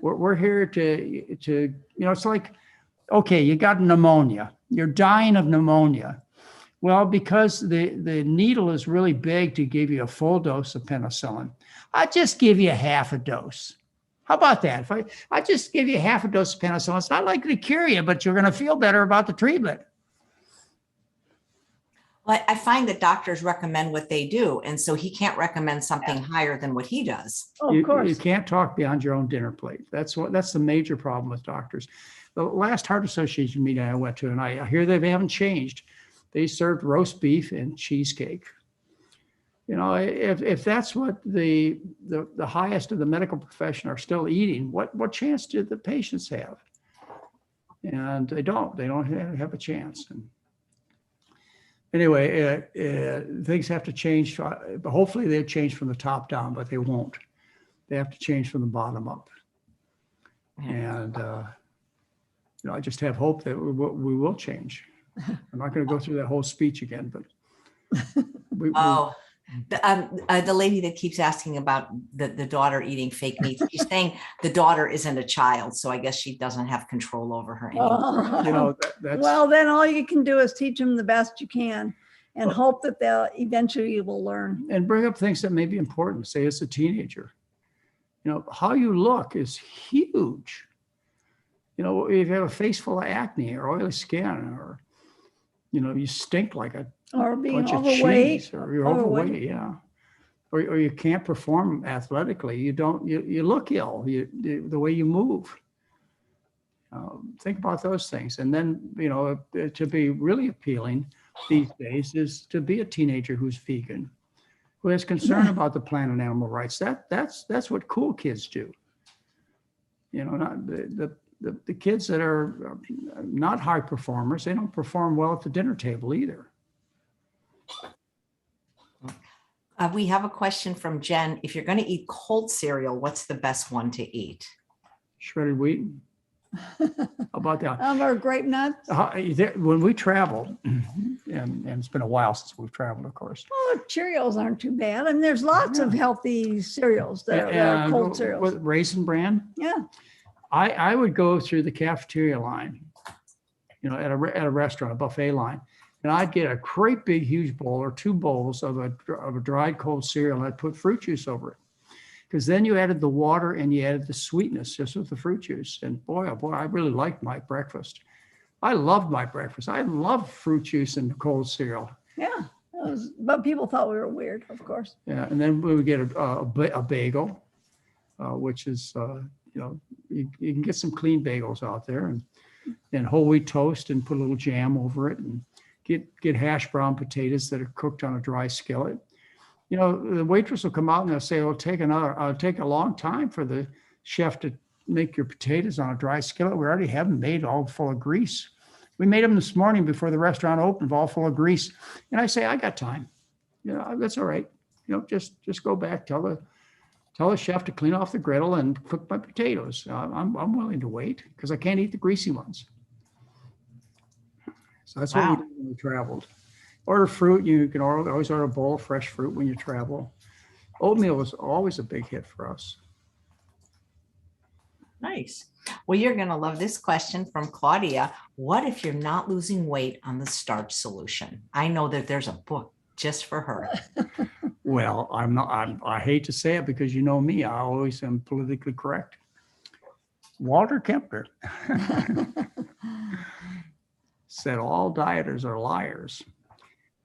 We're here to it's like, okay, you got pneumonia. You're dying of pneumonia. Well, because the needle is really big to give you a full dose of penicillin, I'll just give you half a dose. How about that? If I just give you half a dose of penicillin, it's not likely to cure you, but you're going to feel better about the treatment. Well, I find that doctors recommend what they do, and so he can't recommend something higher than what he does. Oh, of course. You can't talk beyond your own dinner plate. That's the major problem with doctors. The last Heart Association meeting I went to, and I hear they haven't changed. They served roast beef and cheesecake. If that's what the highest of the medical profession are still eating, what chance do the patients have? And they don't have a chance. And anyway, things have to change. Hopefully they'll change from the top down, but they won't. They have to change from the bottom up. And I just have hope that we will change. I'm not going to go through that whole speech again, but the lady that keeps asking about the daughter eating fake meat, she's saying the daughter isn't a child, so I guess she doesn't have control over her anymore. Well, then all you can do is teach them the best you can and hope that they'll eventually will learn. And bring up things that may be important. Say it's a teenager. How you look is huge. If you have a face full of acne or oily skin, or you stink like a or being bunch overweight, of cheese, or you're overweight, yeah, or you can't perform athletically. You look ill. The way you move. Think about those things. And then, to be really appealing these days is to be a teenager who's vegan, who has concern about the planet and animal rights. That's what cool kids do. Not the kids that are not high performers, they don't perform well at the dinner table either. We have a question from Jen. If you're going to eat cold cereal, what's the best one to eat? Shredded wheat. How about that? Or grape nuts. When we travel, and it's been a while since we've traveled, of course. Oh, Cheerios aren't too bad. And there's lots of healthy cereals that are cold cereals. With Raisin Bran? Yeah. I would go through the cafeteria line, at a restaurant, a buffet line, and I'd get a great big huge bowl or 2 bowls of a dried cold cereal, and I'd put fruit juice over it. Because then you added the water and you added the sweetness just with the fruit juice. And boy, oh boy, I really liked my breakfast. I loved my breakfast. I loved fruit juice and cold cereal. Yeah, but people thought we were weird, of course. Yeah, and then we would get a bagel, which is, you can get some clean bagels out there, and whole wheat toast and put a little jam over it, and get hash brown potatoes that are cooked on a dry skillet. The waitress will come out and they'll say, it'll take a long time for the chef to make your potatoes on a dry skillet. We already have them made all full of grease. We made them this morning before the restaurant opened, all full of grease. And I say, I got time. That's all right. Just go back, tell the chef to clean off the griddle and cook my potatoes. I'm willing to wait because I can't eat the greasy ones. So that's what we did when we traveled. Order fruit. You can always order a bowl of fresh fruit when you travel. Oatmeal was always a big hit for us. Nice. Well, you're going to love this question from Claudia. What if you're not losing weight on the Starch Solution? I know that there's a book just for her. Well, I hate to say it because you know me, I always am politically correct. Walter Kempner said all dieters are liars.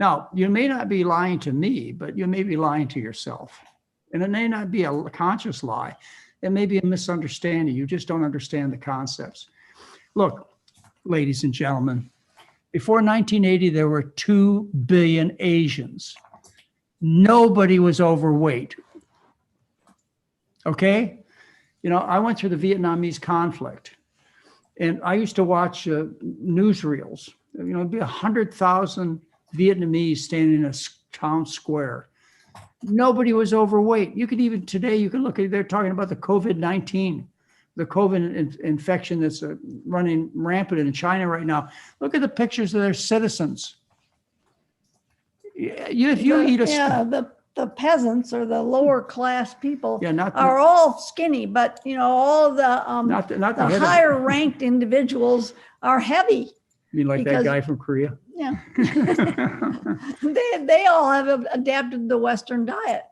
Now, you may not be lying to me, but you may be lying to yourself. And it may not be a conscious lie. It may be a misunderstanding. You just don't understand the concepts. Look, ladies and gentlemen, before 1980, there were 2 billion Asians. Nobody was overweight. Okay? I went through the Vietnamese conflict, and I used to watch newsreels. It'd be 100,000 Vietnamese standing in a town square. Nobody was overweight. You could even today, you can look at, they're talking about the COVID-19, the COVID infection that's running rampant in China right now. Look at the pictures of their citizens. The peasants or the lower class people Yeah, are all skinny, but all the the higher ranked individuals are heavy. You mean like that guy from Korea? Yeah. they all have adapted the Western diet.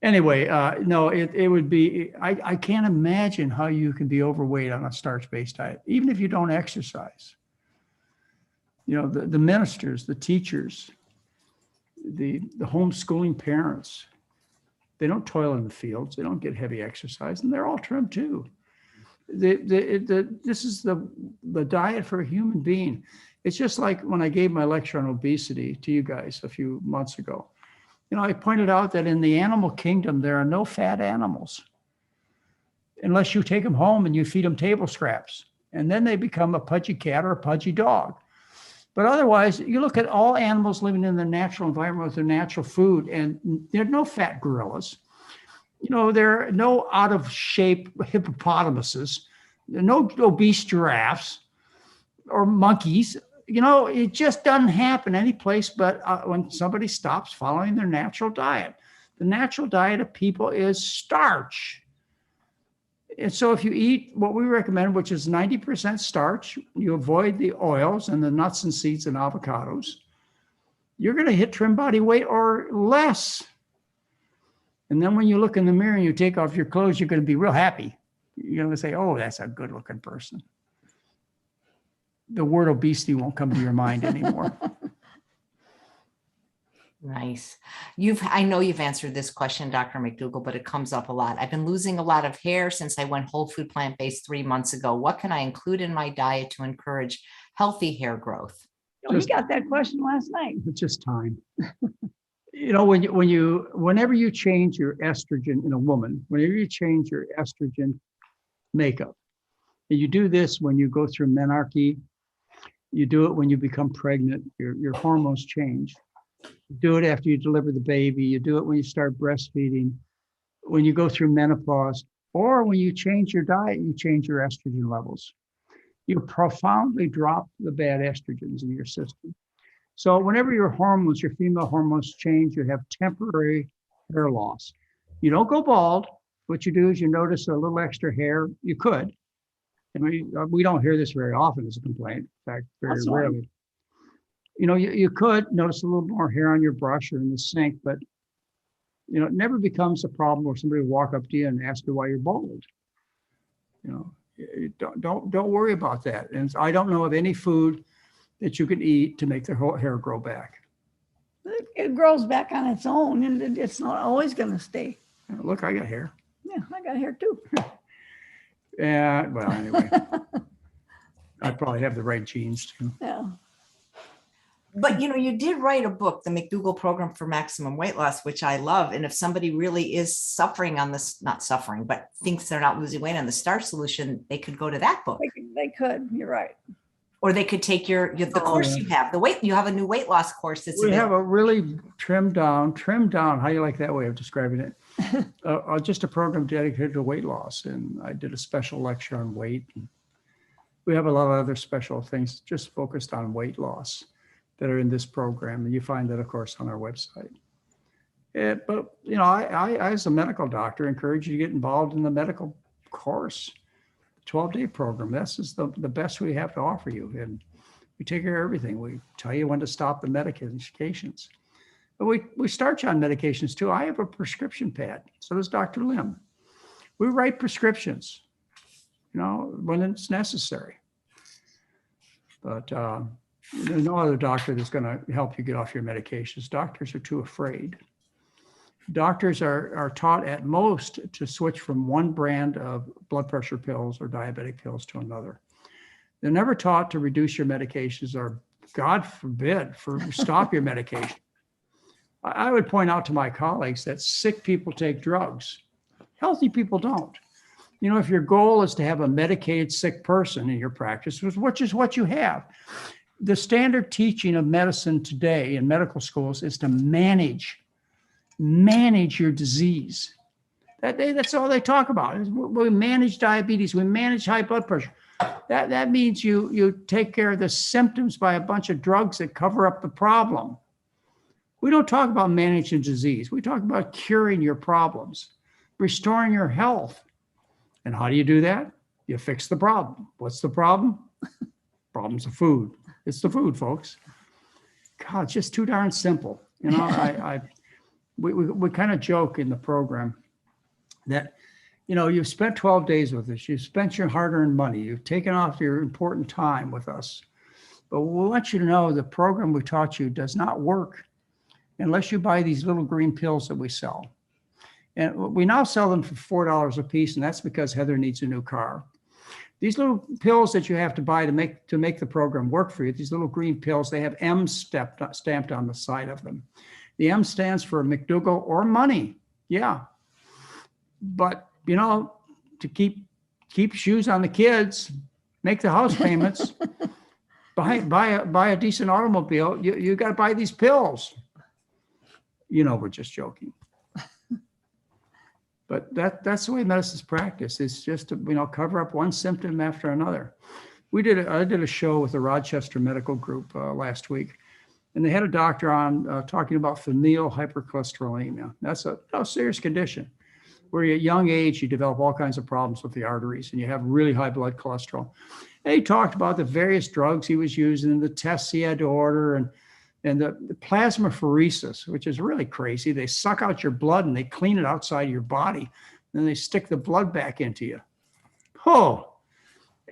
Anyway, no, it would be, I can't imagine how you can be overweight on a starch-based diet, even if you don't exercise. The ministers, the teachers, the homeschooling parents, they don't toil in the fields. They don't get heavy exercise, and they're all trim too. This is the diet for a human being. It's just like when I gave my lecture on obesity to you guys a few months ago. I pointed out that in the animal kingdom, there are no fat animals unless you take them home and you feed them table scraps. And then they become a pudgy cat or a pudgy dog. But otherwise, you look at all animals living in their natural environment with their natural food, and there are no fat gorillas. There are no out of shape hippopotamuses, no obese giraffes or monkeys. It just doesn't happen any place but when somebody stops following their natural diet. The natural diet of people is starch. And so if you eat what we recommend, which is 90% starch, you avoid the oils and the nuts and seeds and avocados, you're going to hit trim body weight or less. And then when you look in the mirror and you take off your clothes, you're going to be real happy. You're going to say, oh, that's a good looking person. The word obesity won't come to your mind anymore. Nice. I know you've answered this question, Dr. McDougall, but it comes up a lot. I've been losing a lot of hair since I went whole food plant-based 3 months ago. What can I include in my diet to encourage healthy hair growth? Oh, he got that question last night. It's just time. Whenever you change your estrogen in a woman, whenever you change your estrogen makeup, and you do this when you go through menarche, you do it when you become pregnant, your hormones change. You do it after you deliver the baby, you do it when you start breastfeeding, when you go through menopause, or when you change your diet, you change your estrogen levels. You profoundly drop the bad estrogens in your system. So whenever your female hormones change, you have temporary hair loss. You don't go bald. What you do is you notice a little extra hair. You could. And we don't hear this very often as a complaint. In fact, very rarely. You could notice a little more hair on your brush or in the sink, but it never becomes a problem where somebody will walk up to you and ask you why you're bald. Don't worry about that. And I don't know of any food that you can eat to make their whole hair grow back. It grows back on its own, and it's not always going to stay. Look, I got hair. Yeah, I got hair too. Yeah, well, anyway, I probably have the right genes too. Yeah. But you did write a book, the McDougall Program for Maximum Weight Loss, which I love. And if somebody really is suffering on this, not suffering, but thinks they're not losing weight on the Starch Solution, they could go to that book. They could. You're right. Or they could take the course you have. You have a new weight loss course. We have a really trimmed down. How do you like that way of describing it? Just a program dedicated to weight loss. And I did a special lecture on weight. We have a lot of other special things just focused on weight loss that are in this program. And you find that, of course, on our website. But I, as a medical doctor, encourage you to get involved in the medical course. 12-day program. This is the best we have to offer you. And we take care of everything. We tell you when to stop the medications. But we start you on medications too. I have a prescription pad. So does Dr. Lim. We write prescriptions, when it's necessary. But there's no other doctor that's going to help you get off your medications. Doctors are too afraid. Doctors are taught at most to switch from one brand of blood pressure pills or diabetic pills to another. They're never taught to reduce your medications or, God forbid, stop your medication. I would point out to my colleagues that sick people take drugs. Healthy people don't. If your goal is to have a medicated sick person in your practice, which is what you have, the standard teaching of medicine today in medical schools is to manage your disease. That's all they talk about. We manage diabetes. We manage high blood pressure. That means you take care of the symptoms by a bunch of drugs that cover up the problem. We don't talk about managing disease. We talk about curing your problems, restoring your health. And how do you do that? You fix the problem. What's the problem? Problem's of food. It's the food, folks. God, it's just too darn simple. We kind of joke in the program that, you've spent 12 days with us. You've spent your hard-earned money. You've taken off your important time with us. But we want you to know the program we taught you does not work unless you buy these little green pills that we sell. And we now sell them for $4 a piece, and that's because Heather needs a new car. These little pills that you have to buy to make the program work for you, these little green pills, they have M stamped on the side of them. The M stands for McDougall or money. Yeah. But, to keep shoes on the kids, make the house payments, buy a decent automobile, you got to buy these pills. We're just joking. But that's the way medicine's practiced. It's just to, cover up one symptom after another. I did a show with the Rochester Medical Group last week. And they had a doctor on talking about familial hypercholesterolemia. That's a serious condition where at a young age, you develop all kinds of problems with the arteries and you have really high blood cholesterol. And he talked about the various drugs he was using and the tests he had to order and the plasmapheresis, which is really crazy. They suck out your blood and they clean it outside your body. And then they stick the blood back into you. Oh,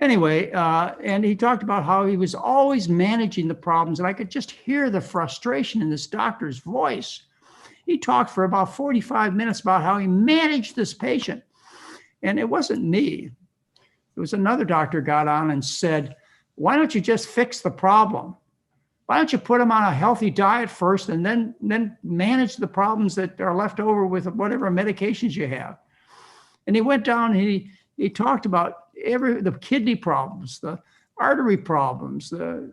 Anyway, and he talked about how he was always managing the problems, and I could just hear the frustration in this doctor's voice. He talked for about 45 minutes about how he managed this patient. And it wasn't me. It was another doctor got on and said, why don't you just fix the problem? Why don't you put them on a healthy diet first and then manage the problems that are left over with whatever medications you have? And he went down and he talked about the kidney problems, the artery problems, the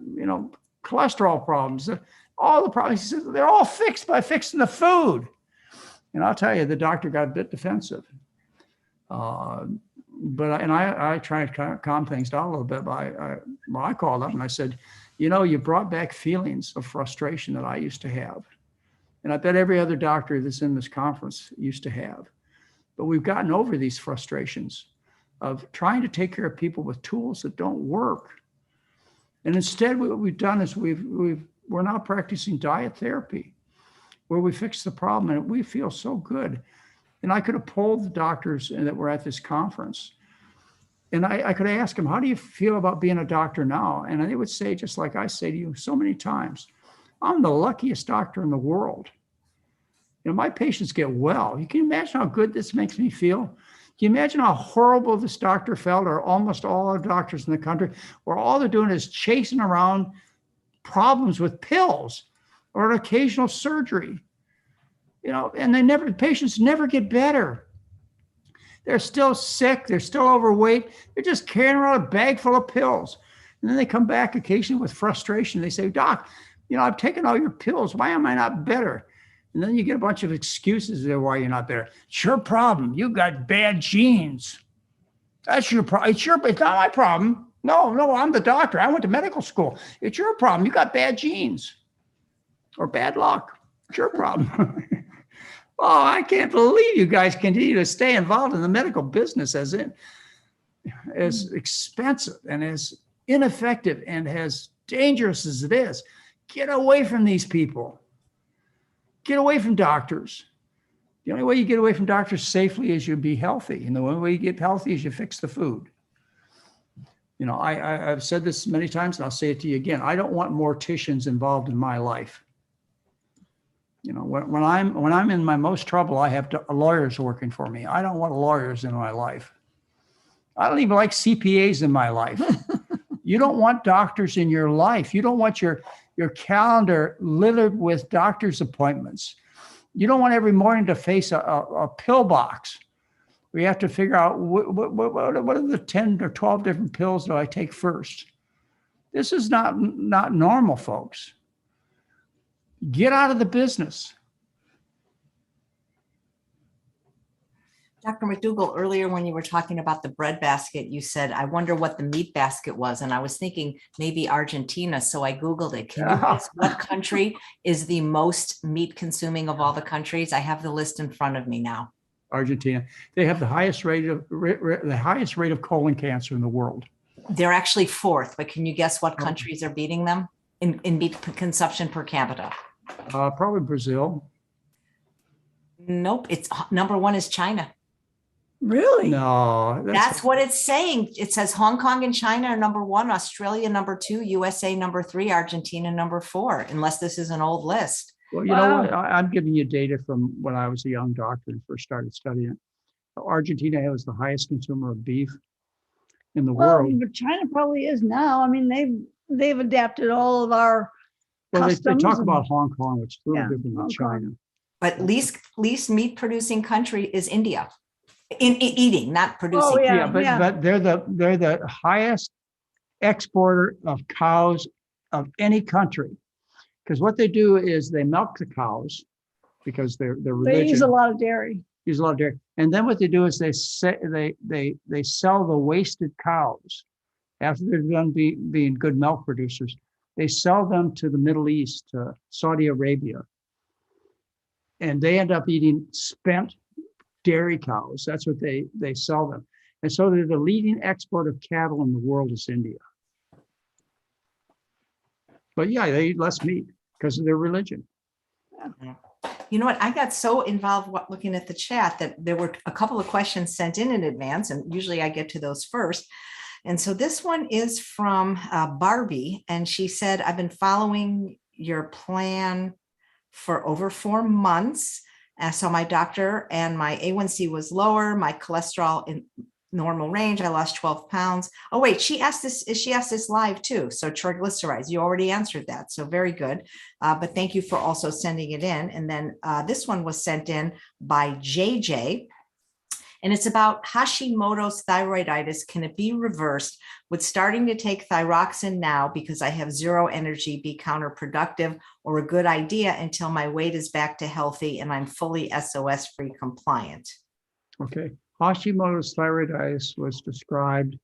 cholesterol problems, all the problems. He said, they're all fixed by fixing the food. And I'll tell you, the doctor got a bit defensive. But I tried to calm things down a little bit. I called up and I said, you brought back feelings of frustration that I used to have. And I bet every other doctor that's in this conference used to have. But we've gotten over these frustrations of trying to take care of people with tools that don't work. And instead, what we've done is we're now practicing diet therapy, where we fix the problem and we feel so good. And I could have polled the doctors that were at this conference. And I could ask them, how do you feel about being a doctor now? And they would say, just like I say to you so many times, I'm the luckiest doctor in the world. My patients get well. You can imagine how good this makes me feel. Can you imagine how horrible this doctor felt, or almost all our doctors in the country, where all they're doing is chasing around problems with pills or an occasional surgery, and patients never get better. They're still sick. They're still overweight. They're just carrying around a bag full of pills. And then they come back occasionally with frustration. They say, Doc, I've taken all your pills. Why am I not better? And then you get a bunch of excuses there why you're not better. It's your problem. You got bad genes. That's your problem. It's not my problem. No, I'm the doctor. I went to medical school. It's your problem. You got bad genes or bad luck. It's your problem. Oh, I can't believe you guys continue to stay involved in the medical business as expensive and as ineffective and as dangerous as it is. Get away from these people. Get away from doctors. The only way you get away from doctors safely is you be healthy. And the only way you get healthy is you fix the food. I've said this many times, and I'll say it to you again. I don't want morticians involved in my life. When I'm in my most trouble, I have lawyers working for me. I don't want lawyers in my life. I don't even like CPAs in my life. You don't want doctors in your life. You don't want your calendar littered with doctor's appointments. You don't want every morning to face a pill box where you have to figure out what are the 10 or 12 different pills do I take first. This is not normal, folks. Get out of the business. Dr. McDougall, earlier when you were talking about the bread basket, you said, I wonder what the meat basket was. And I was thinking maybe Argentina. So I Googled it. Can you guess what country is the most meat consuming of all the countries? I have the list in front of me now. Argentina. They have the highest rate of colon cancer in the world. They're actually fourth, but can you guess what countries are beating them in meat consumption per capita? Probably Brazil. Nope. It's number one is China. Really? No. That's what it's saying. It says Hong Kong and China are number one, Australia number two, USA number three, Argentina number four, unless this is an old list. Well, you know what? I'm giving you data from when I was a young doctor and first started studying it. Argentina has the highest consumer of beef in the world. But China probably is now. I mean, they've adapted all of our they talk about Hong Kong, which is a little different than China. But least meat producing country is India. In eating, not producing. Oh, but they're the highest exporter of cows of any country, because what they do is they milk the cows because they're religion. They use a lot of dairy. And then what they do is they sell the wasted cows after they're done being good milk producers. They sell them to the Middle East, to Saudi Arabia, and they end up eating spent dairy cows. That's what they sell them. And so they're the leading export of cattle in the world is India. But yeah, they eat less meat because of their religion. You know what? I got so involved looking at the chat that there were a couple of questions sent in advance, and usually I get to those first. And so this one is from Barbie, and she said, I've been following your plan for over 4 months. So my doctor, and my A1C was lower, my cholesterol in normal range. I lost 12 pounds. Oh, wait, she asked this live too. So triglycerides, you already answered that. So very good. But thank you for also sending it in. And then this one was sent in by JJ. And it's about Hashimoto's thyroiditis. Can it be reversed? Would starting to take thyroxine now because I have zero energy be counterproductive, or a good idea until my weight is back to healthy and I'm fully SOS free compliant? Okay. Hashimoto's thyroiditis was described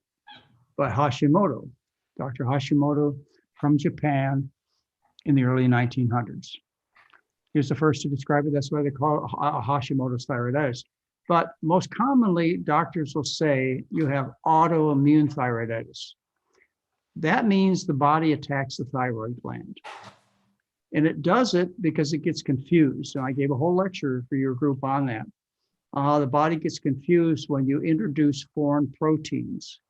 by Hashimoto, Dr. Hashimoto from Japan in the early 1900s. He was the first to describe it. That's why they call it Hashimoto's thyroiditis. But most commonly, doctors will say you have autoimmune thyroiditis. That means the body attacks the thyroid gland. And it does it because it gets confused. And I gave a whole lecture for your group on that. The body gets confused when you introduce foreign proteins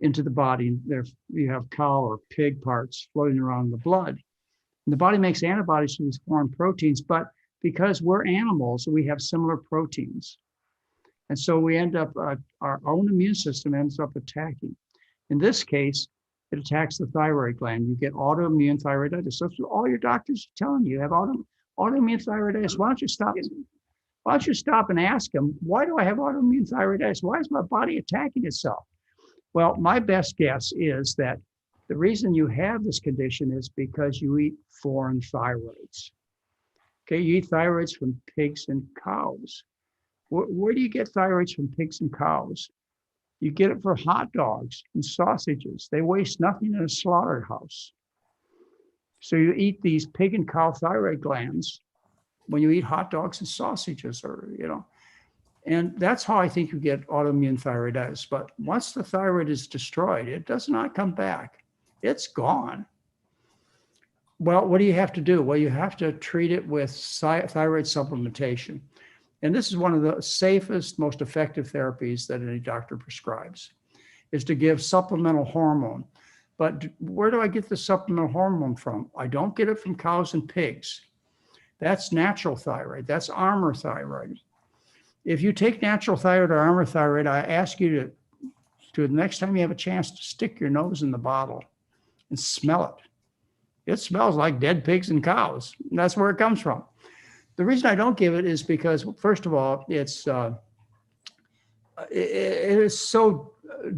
into the body. There you have cow or pig parts floating around in the blood. And the body makes antibodies to these foreign proteins, but because we're animals, we have similar proteins. And so we end up, our own immune system ends up attacking. In this case, it attacks the thyroid gland. You get autoimmune thyroiditis. That's what all your doctors are telling you. You have autoimmune thyroiditis. Why don't you stop and ask them, why do I have autoimmune thyroiditis? Why is my body attacking itself? Well, my best guess is that the reason you have this condition is because you eat foreign thyroids. Okay, you eat thyroids from pigs and cows. Where do you get thyroids from pigs and cows? You get it for hot dogs and sausages. They waste nothing in a slaughterhouse. So you eat these pig and cow thyroid glands when you eat hot dogs and sausages, or, and that's how I think you get autoimmune thyroiditis. But once the thyroid is destroyed, it does not come back. It's gone. Well, what do you have to do? Well, you have to treat it with thyroid supplementation. And this is one of the safest, most effective therapies that any doctor prescribes, is to give supplemental hormone. But where do I get the supplemental hormone from? I don't get it from cows and pigs. That's natural thyroid. That's armor thyroid. If you take natural thyroid or armor thyroid, I ask you to the next time you have a chance to stick your nose in the bottle and smell it. It smells like dead pigs and cows. And that's where it comes from. The reason I don't give it is because, first of all, it is so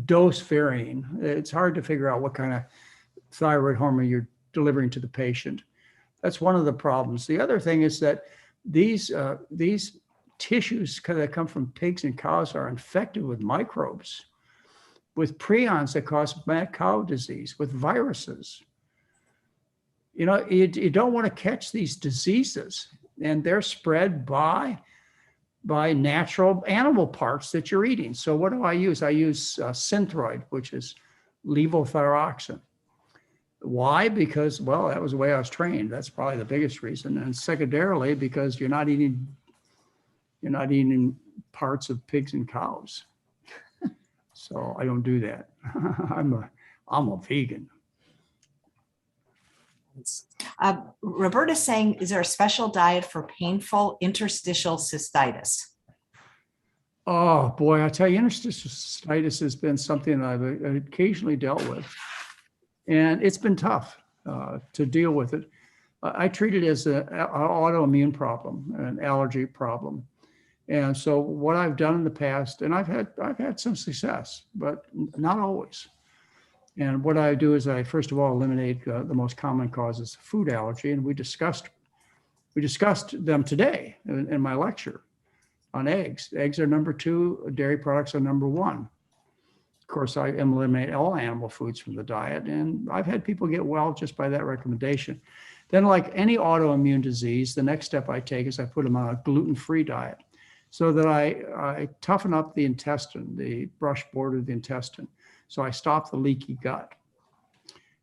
dose varying. It's hard to figure out what kind of thyroid hormone you're delivering to the patient. That's one of the problems. The other thing is that these tissues that come from pigs and cows are infected with microbes, with prions that cause mad cow disease, with viruses. You don't want to catch these diseases, and they're spread by natural animal parts that you're eating. So what do I use? I use Synthroid, which is levothyroxine. Why? Because, well, that was the way I was trained. That's probably the biggest reason. And secondarily, because you're not eating parts of pigs and cows. So I don't do that. I'm a vegan. Roberta's saying, is there a special diet for painful interstitial cystitis? Oh boy, I tell you, interstitial cystitis has been something I've occasionally dealt with, and it's been tough to deal with it. I treat it as an autoimmune problem, an allergy problem. And so what I've done in the past, and I've had some success, but not always. And what I do is I first of all eliminate the most common causes of food allergy, and we discussed them today in my lecture on eggs. Eggs are number 2, dairy products are number 1. Of course, I eliminate all animal foods from the diet, and I've had people get well just by that recommendation. Then, like any autoimmune disease, the next step I take is I put them on a gluten-free diet, so that I toughen up the intestine, the brush border of the intestine. So I stop the leaky gut.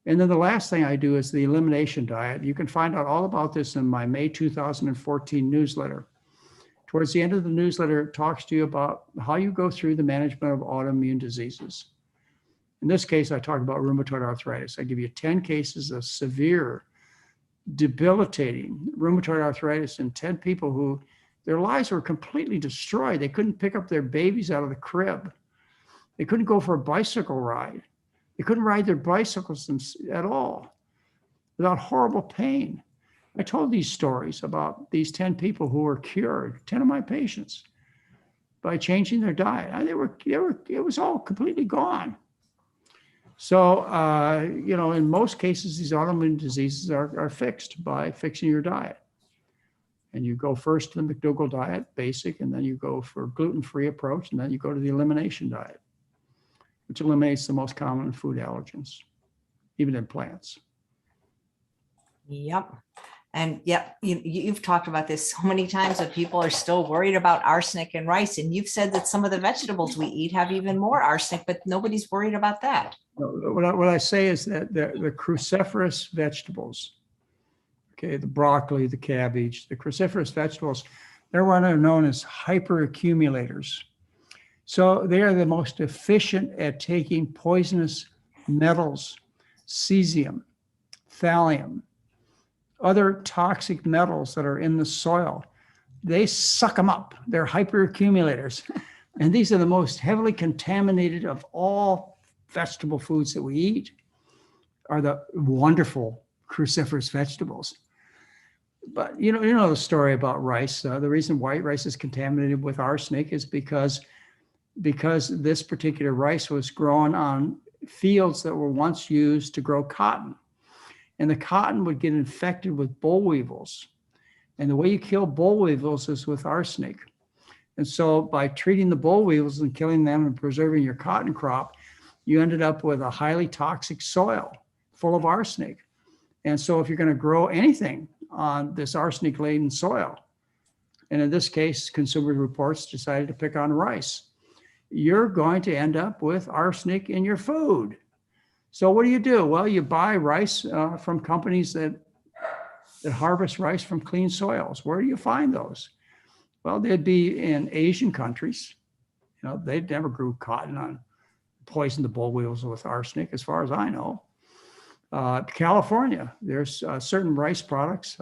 And then the last thing I do is the elimination diet. You can find out all about this in my May 2014 newsletter. Towards the end of the newsletter, it talks to you about how you go through the management of autoimmune diseases. In this case, I talk about rheumatoid arthritis. I give you 10 cases of severe, debilitating rheumatoid arthritis in 10 people who their lives were completely destroyed. They couldn't pick up their babies out of the crib. They couldn't go for a bicycle ride. They couldn't ride their bicycles at all without horrible pain. I told these stories about these 10 people who were cured, 10 of my patients, by changing their diet. And it was all completely gone. So, in most cases, these autoimmune diseases are fixed by fixing your diet. And you go first to the McDougall diet, basic, and then you go for gluten-free approach, and then you go to the elimination diet, which eliminates the most common food allergens, even in plants. Yep. And yep, you've talked about this so many times that people are still worried about arsenic in rice. And you've said that some of the vegetables we eat have even more arsenic, but nobody's worried about that. What I say is that the cruciferous vegetables, okay, the broccoli, the cabbage, the cruciferous vegetables, they're what are known as hyperaccumulators. So they are the most efficient at taking poisonous metals, cesium, thallium, other toxic metals that are in the soil. They suck them up. They're hyperaccumulators. And these are the most heavily contaminated of all vegetable foods that we eat, are the wonderful cruciferous vegetables. But you know the story about rice. The reason white rice is contaminated with arsenic is because this particular rice was grown on fields that were once used to grow cotton. And the cotton would get infected with boll weevils. And the way you kill boll weevils is with arsenic. And so by treating the boll weevils and killing them and preserving your cotton crop, you ended up with a highly toxic soil full of arsenic. And so if you're going to grow anything on this arsenic-laden soil, and in this case, Consumer Reports decided to pick on rice, you're going to end up with arsenic in your food. So what do? Well, you buy rice from companies that harvest rice from clean soils. Where do you find those? Well, they'd be in Asian countries. They never grew cotton on poisoned the boll weevils with arsenic, as far as I know. California, there's certain rice products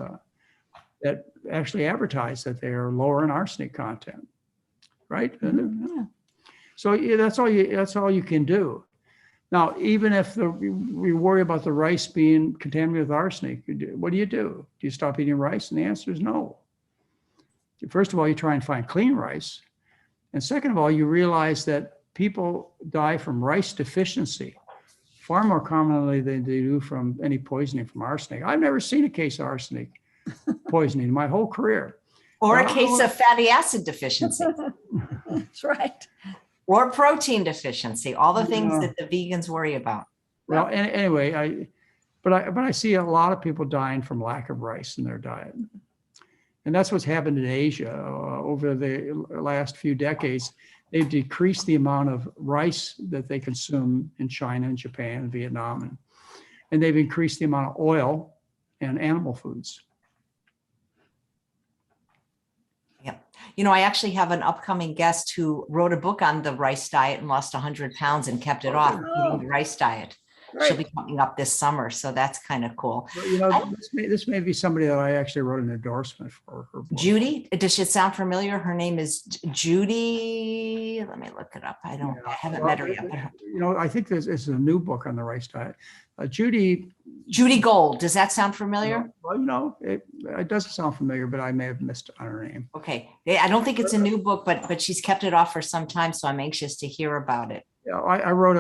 that actually advertise that they are lower in arsenic content, right? Mm-hmm. So that's all you can do. Now, even if we worry about the rice being contaminated with arsenic, what do? Do you stop eating rice? And the answer is no. First of all, you try and find clean rice. And second of all, you realize that people die from rice deficiency far more commonly than they do from any poisoning from arsenic. I've never seen a case of arsenic poisoning in my whole career. Or a case of fatty acid deficiency. That's right. Or protein deficiency, all the things that the vegans worry about. Well, anyway, I see a lot of people dying from lack of rice in their diet. And that's what's happened in Asia over the last few decades. They've decreased the amount of rice that they consume in China and Japan and Vietnam. And they've increased the amount of oil and animal foods. Yeah. I actually have an upcoming guest who wrote a book on the rice diet and lost 100 pounds and kept it off eating the rice diet. Right. She'll be coming up this summer. So that's kind of cool. Well, this may be somebody that I actually wrote an endorsement for her book. Judy, does she sound familiar? Her name is Judy. Let me look it up. I haven't met her yet. I think there's a new book on the rice diet. Judy Gold. Does that sound familiar? Well, it doesn't sound familiar, but I may have missed on her name. Okay. I don't think it's a new book, but she's kept it off for some time. So I'm anxious to hear about it. Yeah, I wrote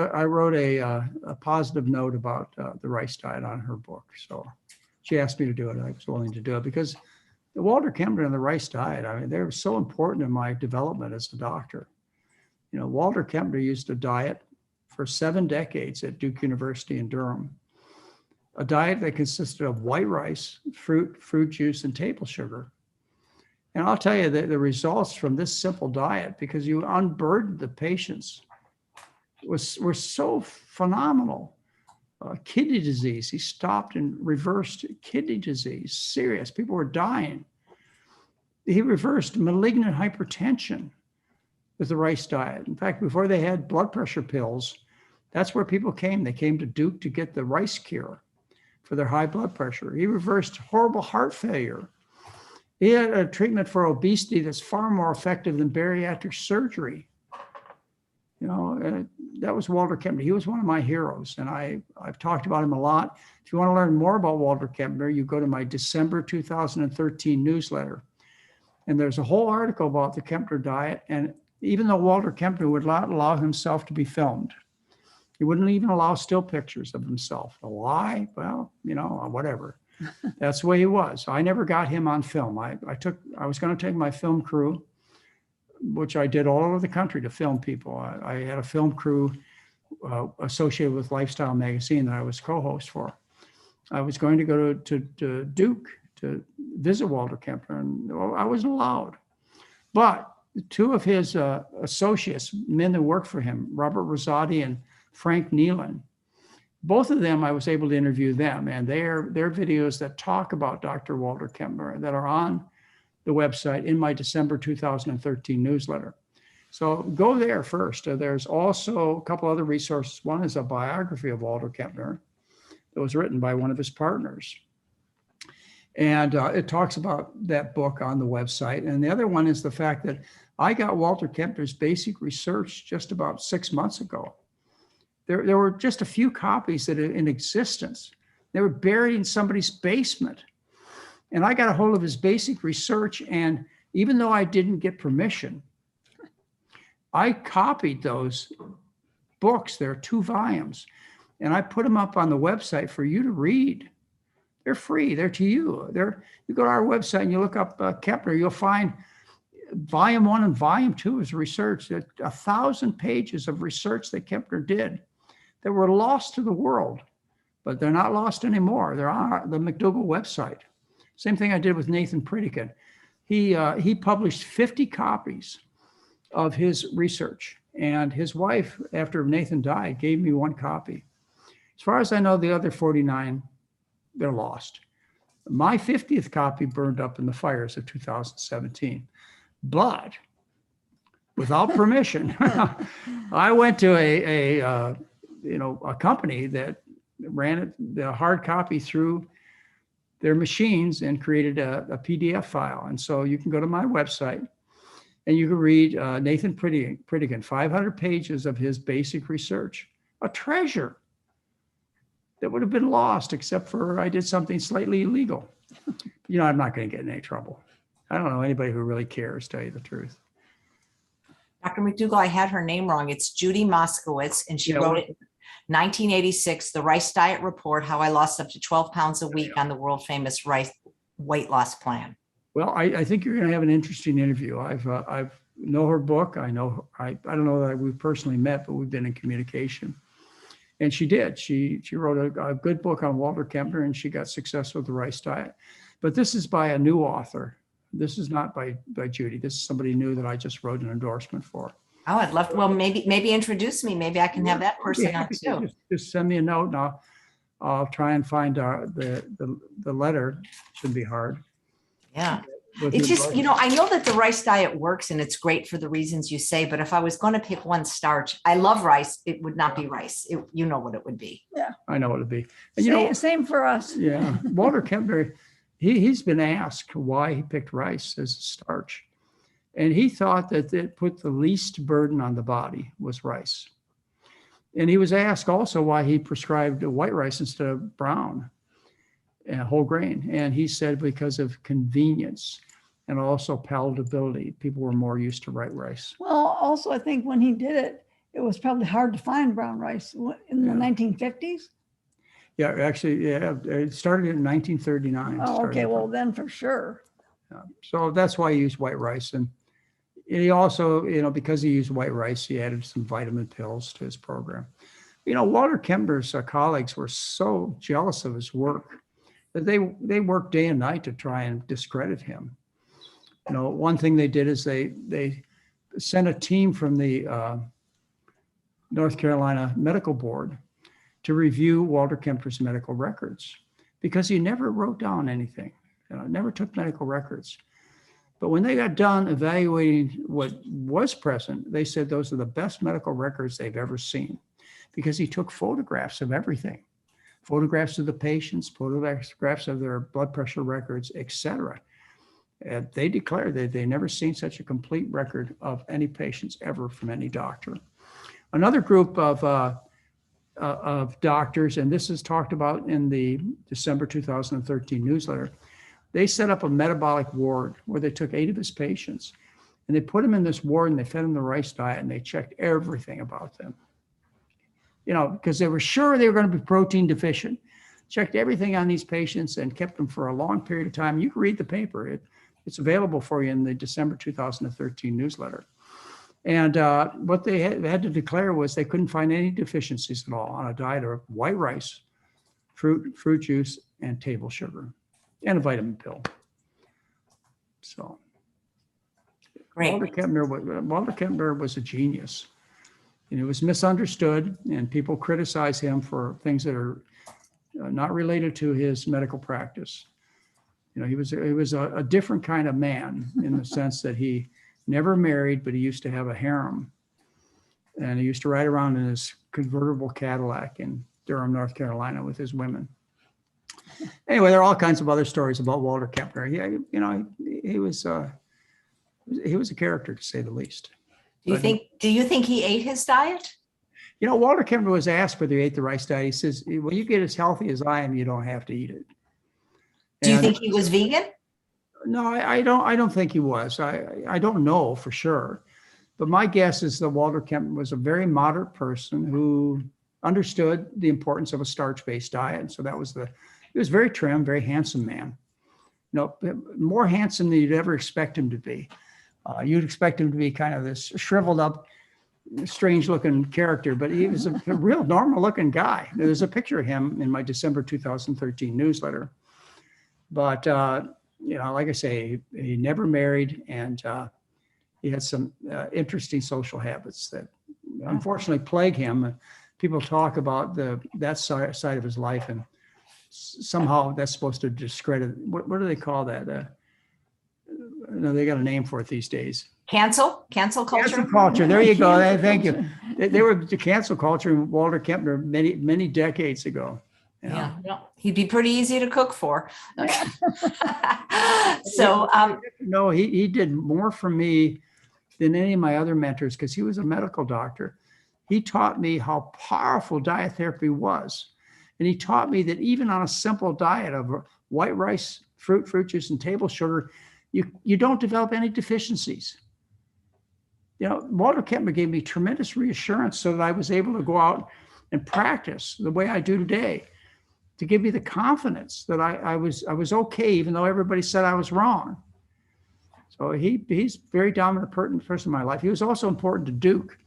a positive note about the rice diet on her book. So she asked me to do it. I was willing to do it because the Walter Kempner and the rice diet, they're so important in my development as a doctor. Walter Kempner used a diet for 7 decades at Duke University in Durham, a diet that consisted of white rice, fruit juice, and table sugar. And I'll tell you that the results from this simple diet, because you unburdened the patients, were so phenomenal. Kidney disease, he stopped and reversed kidney disease, serious. People were dying. He reversed malignant hypertension with the rice diet. In fact, before they had blood pressure pills, That's where people came. They came to Duke to get the rice cure for their high blood pressure. He reversed horrible heart failure. He had a treatment for obesity that's far more effective than bariatric surgery. You know, that was Walter Kempner. He was one of my heroes, and I've talked about him a lot. If you want to learn more about Walter Kempner, you go to my December 2013 newsletter. And there's a whole article about the Kempner diet. And even though Walter Kempner would not allow himself to be filmed, he wouldn't even allow still pictures of himself. Why? Well, you know, whatever. That's the way he was. I never got him on film. I was going to take my film crew, which I did all over the country to film people. I had a film crew associated with Lifestyle Magazine that I was co-host for. I was going to go to Duke to visit Walter Kempner, and I wasn't allowed. But two of his associates, men that worked for him, Robert Rosati and Frank Nealon, both of them, I was able to interview them, and they're videos that talk about Dr. Walter Kempner that are on the website in my December 2013 newsletter. So go there first. There's also a couple other resources. One is a biography of Walter Kempner that was written by one of his partners. And it talks about that book on the website. And the other one is the fact that I got Walter Kempner's basic research just about 6 months ago. There were just a few copies that are in existence. They were buried in somebody's basement. And I got a hold of his basic research. And even though I didn't get permission, I copied those books. There are 2 volumes. And I put them up on the website for you to read. They're free. They're to you. You go to our website and you look up Kempner, you'll find volume 1 and volume 2 is research. 1,000 pages of research that Kempner did that were lost to the world, but they're not lost anymore. They're on the McDougall website. Same thing I did with Nathan Pritikin. He published 50 copies of his research, and his wife, after Nathan died, gave me 1 copy. As far as I know, the other 49, they're lost. My 50th copy burned up in the fires of 2017. But without permission, I went to a company that ran the hard copy through their machines and created a PDF file. And so you can go to my website and you can read Nathan Pritikin, 500 pages of his basic research, a treasure that would have been lost except for I did something slightly illegal. You know, I'm not going to get in any trouble. I don't know anybody who really cares, to tell you the truth. Dr. McDougall, I had her name wrong. It's Judy Moskowitz, and she wrote it in 1986, The Rice Diet Report, How I Lost Up to 12 Pounds a Week on the world famous rice weight loss plan. Well, I think you're going to have an interesting interview. I've know her book. I don't know that we've personally met, but we've been in communication. And she did. She wrote a good book on Walter Kempner, and she got success with the rice diet. But this is by a new author. This is not by Judy. This is somebody new that I just wrote an endorsement for. Oh, I'd love to. Well, maybe introduce me. Maybe I can have that person on too. Just send me a note, and I'll try and find the letter. Shouldn't be hard. Yeah. It's just, I know that the rice diet works and it's great for the reasons you say, but if I was going to pick one starch, I love rice. It would not be rice. You know what it would be. Yeah. I know what it'd be. And same for us. Yeah. Walter Kempner, he's been asked why he picked rice as a starch. And he thought that it put the least burden on the body was rice. And he was asked also why he prescribed white rice instead of brown and whole grain. And he said because of convenience and also palatability. People were more used to white rice. Well, also, I think when he did it, it was probably hard to find brown rice in the 1950s. Yeah, actually, it started in 1939. Oh, okay. Well, then for sure. Yeah. So that's why he used white rice. And he also, because he used white rice, he added some vitamin pills to his program. Walter Kempner's colleagues were so jealous of his work that they worked day and night to try and discredit him. One thing they did is they sent a team from the North Carolina Medical Board to review Walter Kempner's medical records because he never wrote down anything, never took medical records. But when they got done evaluating what was present, they said those are the best medical records they've ever seen because he took photographs of everything, photographs of the patients, photographs of their blood pressure records, etc. And they declared that they never seen such a complete record of any patients ever from any doctor. Another group of doctors, and this is talked about in the December 2013 newsletter, they set up a metabolic ward where they took 8 of his patients and they put them in this ward and they fed them the rice diet and they checked everything about them. You know, because they were sure they were going to be protein deficient, checked everything on these patients and kept them for a long period of time. You can read the paper. It's available for you in the December 2013 newsletter. And what they had to declare was they couldn't find any deficiencies at all on a diet of white rice, fruit juice, and table sugar, and a vitamin pill. So Great. Walter Kempner was a genius. And it was misunderstood, and people criticize him for things that are not related to his medical practice. You know, he was a different kind of man in the sense that he never married, but he used to have a harem. And he used to ride around in his convertible Cadillac in Durham, North Carolina with his women. Anyway, there are all kinds of other stories about Walter Kempner. He was a character, to say the least. Do you think he ate his diet? You know, Walter Kempner was asked whether he ate the rice diet. He says, when you get as healthy as I am, you don't have to eat it. Do you think he was vegan? No, I don't think he was. I don't know for sure. But my guess is that Walter Kempner was a very moderate person who understood the importance of a starch-based diet. And so he was very trim, very handsome man. You know, more handsome than you'd ever expect him to be. You'd expect him to be kind of this shriveled up, strange looking character, but he was a real normal looking guy. There's a picture of him in my December 2013 newsletter. But, like I say, he never married, and he had some interesting social habits that unfortunately plague him. People talk about that side of his life, and somehow that's supposed to discredit, what do they call that? No, they got a name for it these days. Cancel culture. Cancel culture. There you go. Thank you. They were the cancel culture in Walter Kempner many decades ago. Yeah. He'd be pretty easy to cook for. So, no, he did more for me than any of my other mentors because he was a medical doctor. He taught me how powerful diet therapy was. And he taught me that even on a simple diet of white rice, fruit juice, and table sugar, you don't develop any deficiencies. You know, Walter Kempner gave me tremendous reassurance so that I was able to go out and practice the way I do today, to give me the confidence that I was okay, even though everybody said I was wrong. So he's a very dominant person in my life. He was also important to Duke.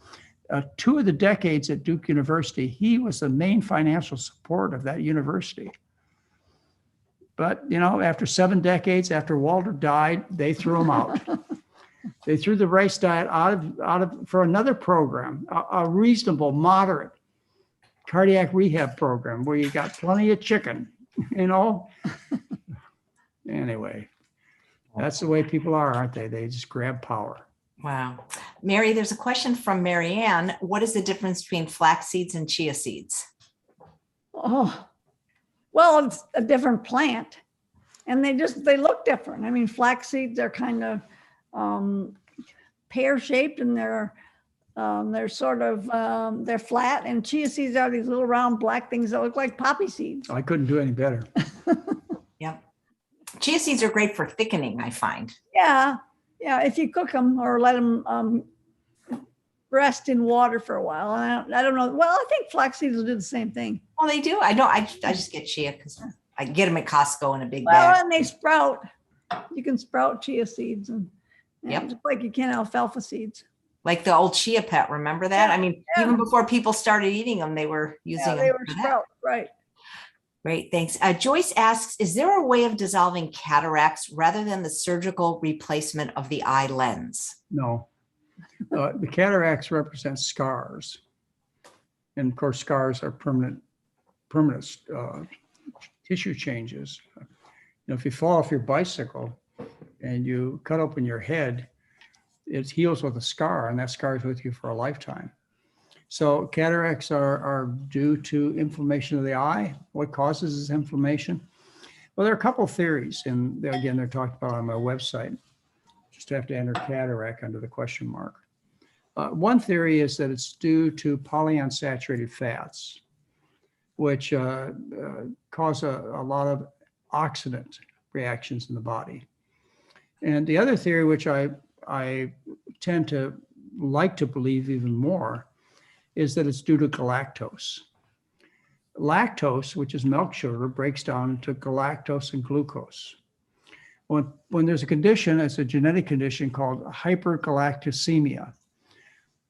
2 of the decades at Duke University, he was the main financial support of that university. But, after 7 decades, after Walter died, they threw him out. They threw the rice diet out of for another program, a reasonable, moderate cardiac rehab program where you got plenty of chicken, Anyway, that's the way people are, aren't they? They just grab power. Wow. Mary, there's a question from Mary Ann. What is the difference between flax seeds and chia seeds? Oh, well, it's a different plant, and they look different. I mean, flax seeds are kind of pear-shaped, and they're sort of they're flat, and chia seeds are these little round black things that look like poppy seeds. I couldn't do any better. Yep. Chia seeds are great for thickening, I find. Yeah, if you cook them or let them rest in water for a while. I don't know. Well, I think flax seeds will do the same thing. Well, they do. I know. I just get chia because I get them at Costco in a big bag. Well, and they sprout. You can sprout chia seeds, and just like you can alfalfa seeds. Like the old chia pet. Remember that? I mean, even before people started eating them, they were using them. They were sprout, right? Great, thanks. Joyce asks, is there a way of dissolving cataracts rather than the surgical replacement of the eye lens? No. The cataracts represent scars. And of course, scars are permanent tissue changes. If you fall off your bicycle and you cut open your head, it heals with a scar, and that scar is with you for a lifetime. So cataracts are due to inflammation of the eye. What causes this inflammation? Well, there are a couple of theories, and again, they're talked about on my website. Just have to enter cataract under the question mark. One theory is that it's due to polyunsaturated fats, which cause a lot of oxidant reactions in the body. And the other theory, which I tend to like to believe even more, is that it's due to galactose. Lactose, which is milk sugar, breaks down into galactose and glucose. When there's a condition, it's a genetic condition called hypergalactosemia.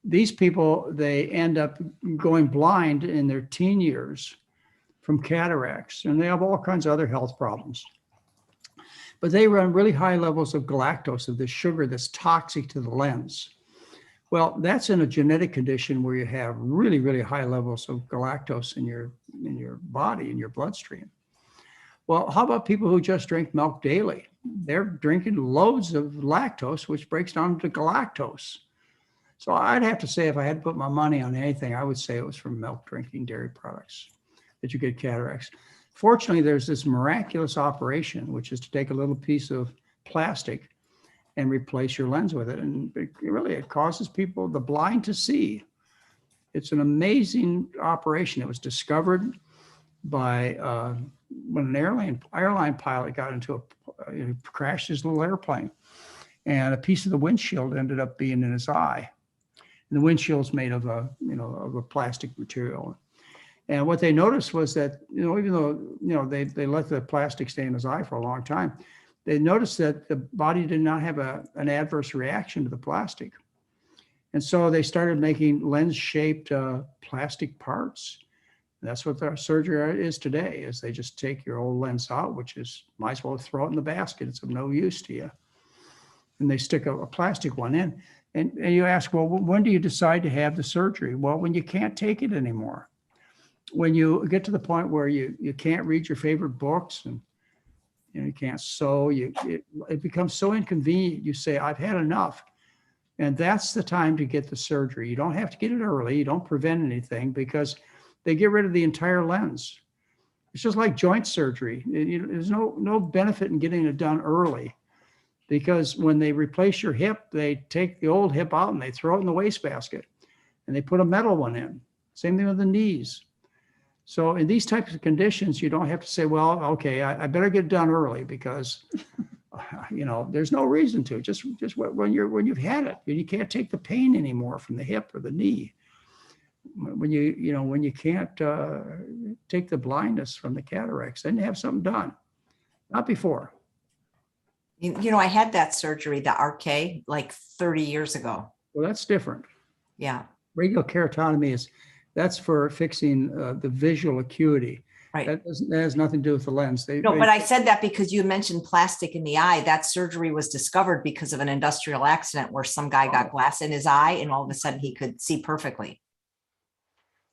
These people, they end up going blind in their teen years from cataracts, and they have all kinds of other health problems. But they run really high levels of galactose, of this sugar that's toxic to the lens. Well, that's in a genetic condition where you have really, really high levels of galactose in your body, in your bloodstream. Well, how about people who just drink milk daily? They're drinking loads of lactose, which breaks down to galactose. So I'd have to say, if I had to put my money on anything, I would say it was from milk drinking dairy products that you get cataracts. Fortunately, there's this miraculous operation, which is to take a little piece of plastic and replace your lens with it. And it causes people, the blind, to see. It's an amazing operation. It was discovered by when an airline pilot got into crashed his little airplane, and a piece of the windshield ended up being in his eye. And the windshield's made of a plastic material. And what they noticed was that, even though, they let the plastic stay in his eye for a long time, they noticed that the body did not have an adverse reaction to the plastic. And so they started making lens-shaped plastic parts. And that's what their surgery is today, is they just take your old lens out, which is, might as well throw it in the basket. It's of no use to you. And they stick a plastic one in. And you ask, well, when do you decide to have the surgery? Well, when you can't take it anymore. When you get to the point where you can't read your favorite books, and you can't sew, it becomes so inconvenient. You say, I've had enough. And that's the time to get the surgery. You don't have to get it early. You don't prevent anything, because they get rid of the entire lens. It's just like joint surgery. There's no benefit in getting it done early, because when they replace your hip, they take the old hip out and they throw it in the wastebasket, and they put a metal one in. Same thing with the knees. So in these types of conditions, you don't have to say, well, okay, I better get it done early, because there's no reason to. Just when you've had it, you can't take the pain anymore from the hip or the knee. When you can't take the blindness from the cataracts, then you have something done. Not before. I had that surgery, the RK, like 30 years ago. Well, that's different. Yeah. Radial keratotomy that's for fixing the visual acuity. Right. That has nothing to do with the lens. But I said that because you mentioned plastic in the eye. That surgery was discovered because of an industrial accident where some guy got glass in his eye, and all of a sudden he could see perfectly.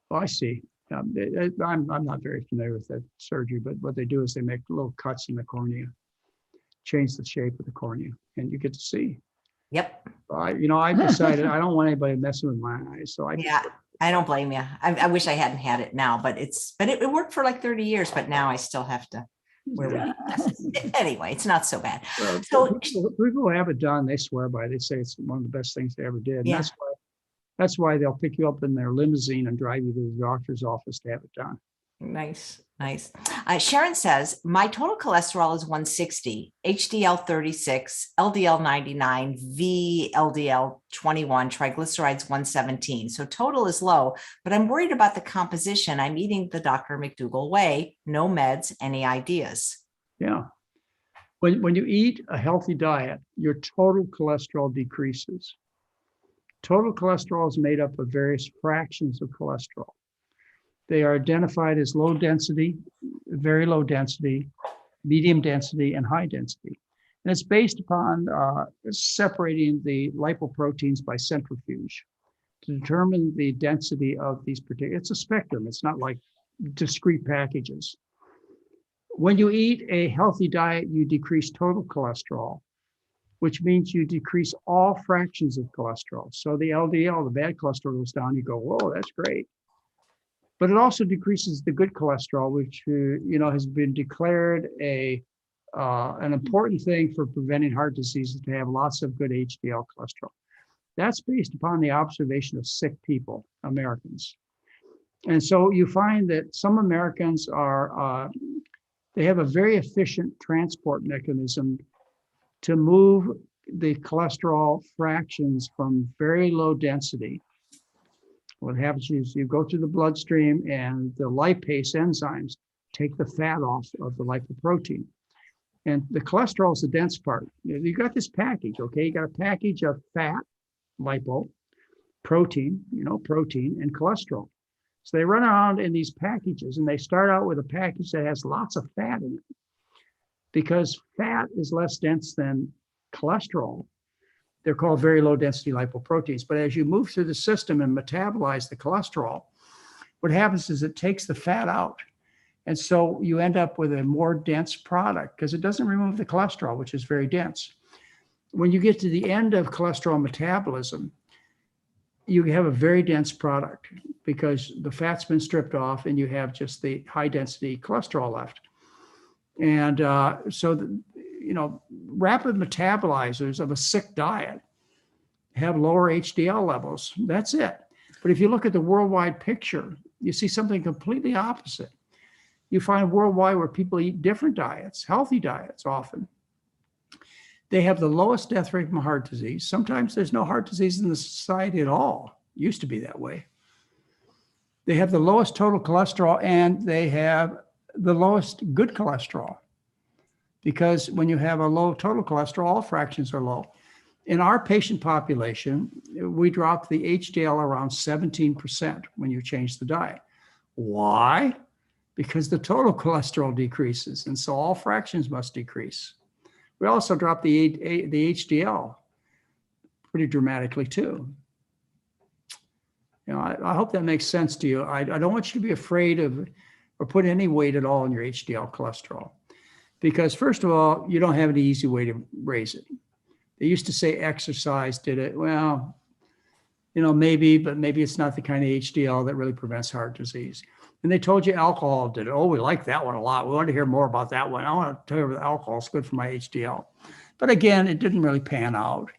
Oh, I see. I'm not very familiar with that surgery, but what they do is they make little cuts in the cornea, change the shape of the cornea, and you get to see. Yep. I decided I don't want anybody messing with my eyes, so I don't blame you. I wish I hadn't had it now, but it worked for like 30 years, but now I still have to wear reading glasses. Anyway, it's not so bad. So people who have it done, they swear by it. They say it's one of the best things they ever did. Yeah. And that's why they'll pick you up in their limousine and drive you to the doctor's office to have it done. Nice. Sharon says, my total cholesterol is 160, HDL 36, LDL 99, VLDL 21, triglycerides 117. So total is low, but I'm worried about the composition. I'm eating the Dr. McDougall way, no meds, any ideas? Yeah. When you eat a healthy diet, your total cholesterol decreases. Total cholesterol is made up of various fractions of cholesterol. They are identified as low density, very low density, medium density, and high density. And it's based upon separating the lipoproteins by centrifuge to determine the density of these particular. It's a spectrum. It's not like discrete packages. When you eat a healthy diet, you decrease total cholesterol. which means you decrease all fractions of cholesterol. So the LDL, the bad cholesterol, goes down. You go, whoa, that's great. But it also decreases the good cholesterol, which has been declared an important thing for preventing heart disease, is to have lots of good HDL cholesterol. That's based upon the observation of sick people, Americans. And so you find that some Americans they have a very efficient transport mechanism to move the cholesterol fractions from very low density. What happens is you go through the bloodstream and the lipase enzymes take the fat off of the lipoprotein. And the cholesterol is the dense part. You got this package, okay? You got a package of fat, lipo, protein, protein, and cholesterol. So they run around in these packages, and they start out with a package that has lots of fat in it, because fat is less dense than cholesterol. They're called very low density lipoproteins. But as you move through the system and metabolize the cholesterol, what happens is it takes the fat out. And so you end up with a more dense product because it doesn't remove the cholesterol, which is very dense. When you get to the end of cholesterol metabolism, you have a very dense product because the fat's been stripped off and you have just the high density cholesterol left. And rapid metabolizers of a sick diet have lower HDL levels. That's it. But if you look at the worldwide picture, you see something completely opposite. You find worldwide where people eat different diets, healthy diets often. They have the lowest death rate from heart disease. Sometimes there's no heart disease in the society at all. It used to be that way. They have the lowest total cholesterol, and they have the lowest good cholesterol. Because when you have a low total cholesterol, all fractions are low. In our patient population, we drop the HDL around 17% when you change the diet. Why? Because the total cholesterol decreases, and so all fractions must decrease. We also drop the HDL pretty dramatically too. I hope that makes sense to you. I don't want you to be afraid of or put any weight at all in your HDL cholesterol. Because first of all, you don't have any easy way to raise it. They used to say exercise did it. Well, maybe, but maybe it's not the kind of HDL that really prevents heart disease. And they told you alcohol did it. Oh, we like that one a lot. We want to hear more about that one. I want to tell you that alcohol is good for my HDL. But again, it didn't really pan out.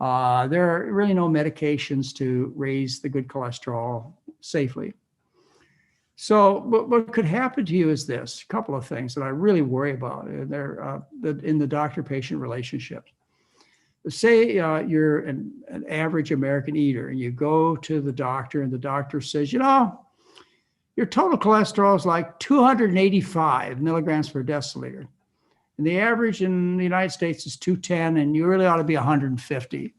There are really no medications to raise the good cholesterol safely. So what could happen to you is this, a couple of things that I really worry about. They're in the doctor-patient relationship. Say you're an average American eater and you go to the doctor and the doctor says, your total cholesterol is like 285 milligrams per deciliter. And the average in the United States is 210, and you really ought to be 150.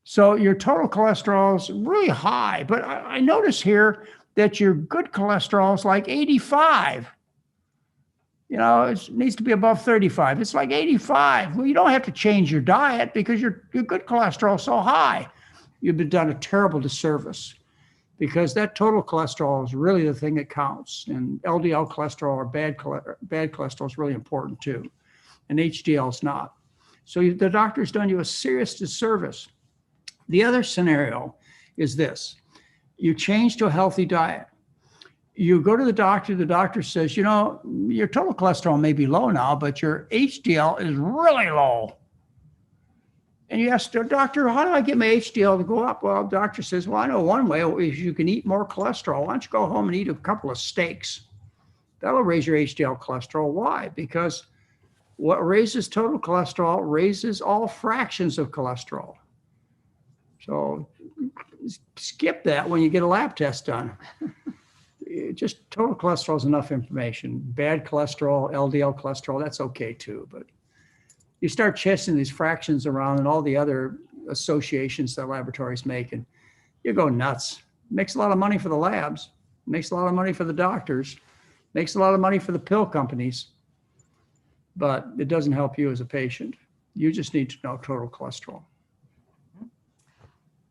So your total cholesterol is really high. But I notice here that your good cholesterol is like 85. It needs to be above 35. It's like 85. Well, you don't have to change your diet because your good cholesterol is so high. You've been done a terrible disservice because that total cholesterol is really the thing that counts. And LDL cholesterol or bad cholesterol is really important too. And HDL is not. So the doctor's done you a serious disservice. The other scenario is this. You change to a healthy diet. You go to the doctor says, your total cholesterol may be low now, but your HDL is really low. And you ask the doctor, how do I get my HDL to go up? Well, the doctor says, well, I know one way is you can eat more cholesterol. Why don't you go home and eat a couple of steaks? That'll raise your HDL cholesterol. Why? Because what raises total cholesterol raises all fractions of cholesterol. So skip that when you get a lab test done. Just total cholesterol is enough information. Bad cholesterol, LDL cholesterol, that's okay too. But you start chasing these fractions around and all the other associations that laboratories make, and you go nuts. Makes a lot of money for the labs, makes a lot of money for the doctors, makes a lot of money for the pill companies, but it doesn't help you as a patient. You just need to know total cholesterol.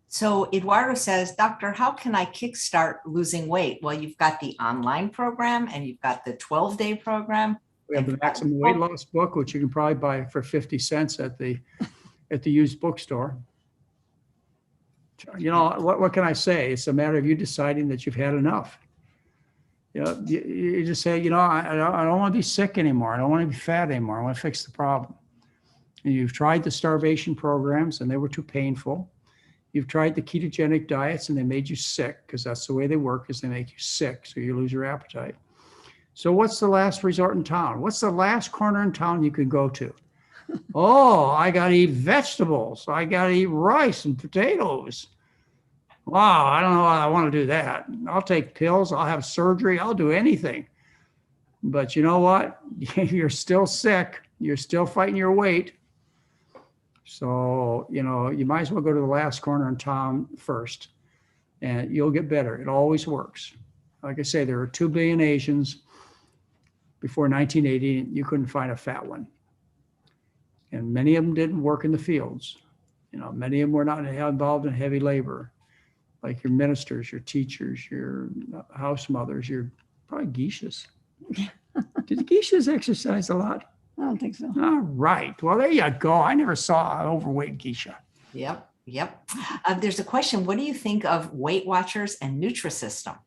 So Eduardo says, Doctor, how can I kickstart losing weight? Well, you've got the online program and you've got the 12-day program. We have the Maximum Weight Loss book, which you can probably buy for 50 cents at the used bookstore. You know, what can I say? It's a matter of you deciding that you've had enough. You know, you just say, you know, I don't want to be sick anymore. I don't want to be fat anymore. I want to fix the problem. And you've tried the starvation programs and they were too painful. You've tried the ketogenic diets and they made you sick, because that's the way they work, is they make you sick so you lose your appetite. So what's the last resort in town? What's the last corner in town you can go to? Oh, I got to eat vegetables. I got to eat rice and potatoes. Wow, I don't know why I want to do that. I'll take pills. I'll have surgery. I'll do anything. But you know what? You're still sick. You're still fighting your weight. So, you know, you might as well go to the last corner in town first, and you'll get better. It always works. Like I say, there were 2 billion Asians before 1980. You couldn't find a fat one. And many of them didn't work in the fields. You know, many of them were not involved in heavy labor, like your ministers, your teachers, your house mothers, your probably geishas. Did the geishas exercise a lot? I don't think so. All right. Well, there you go. I never saw an overweight geisha. Yep. There's a question. What do you think of Weight Watchers and Nutrisystem?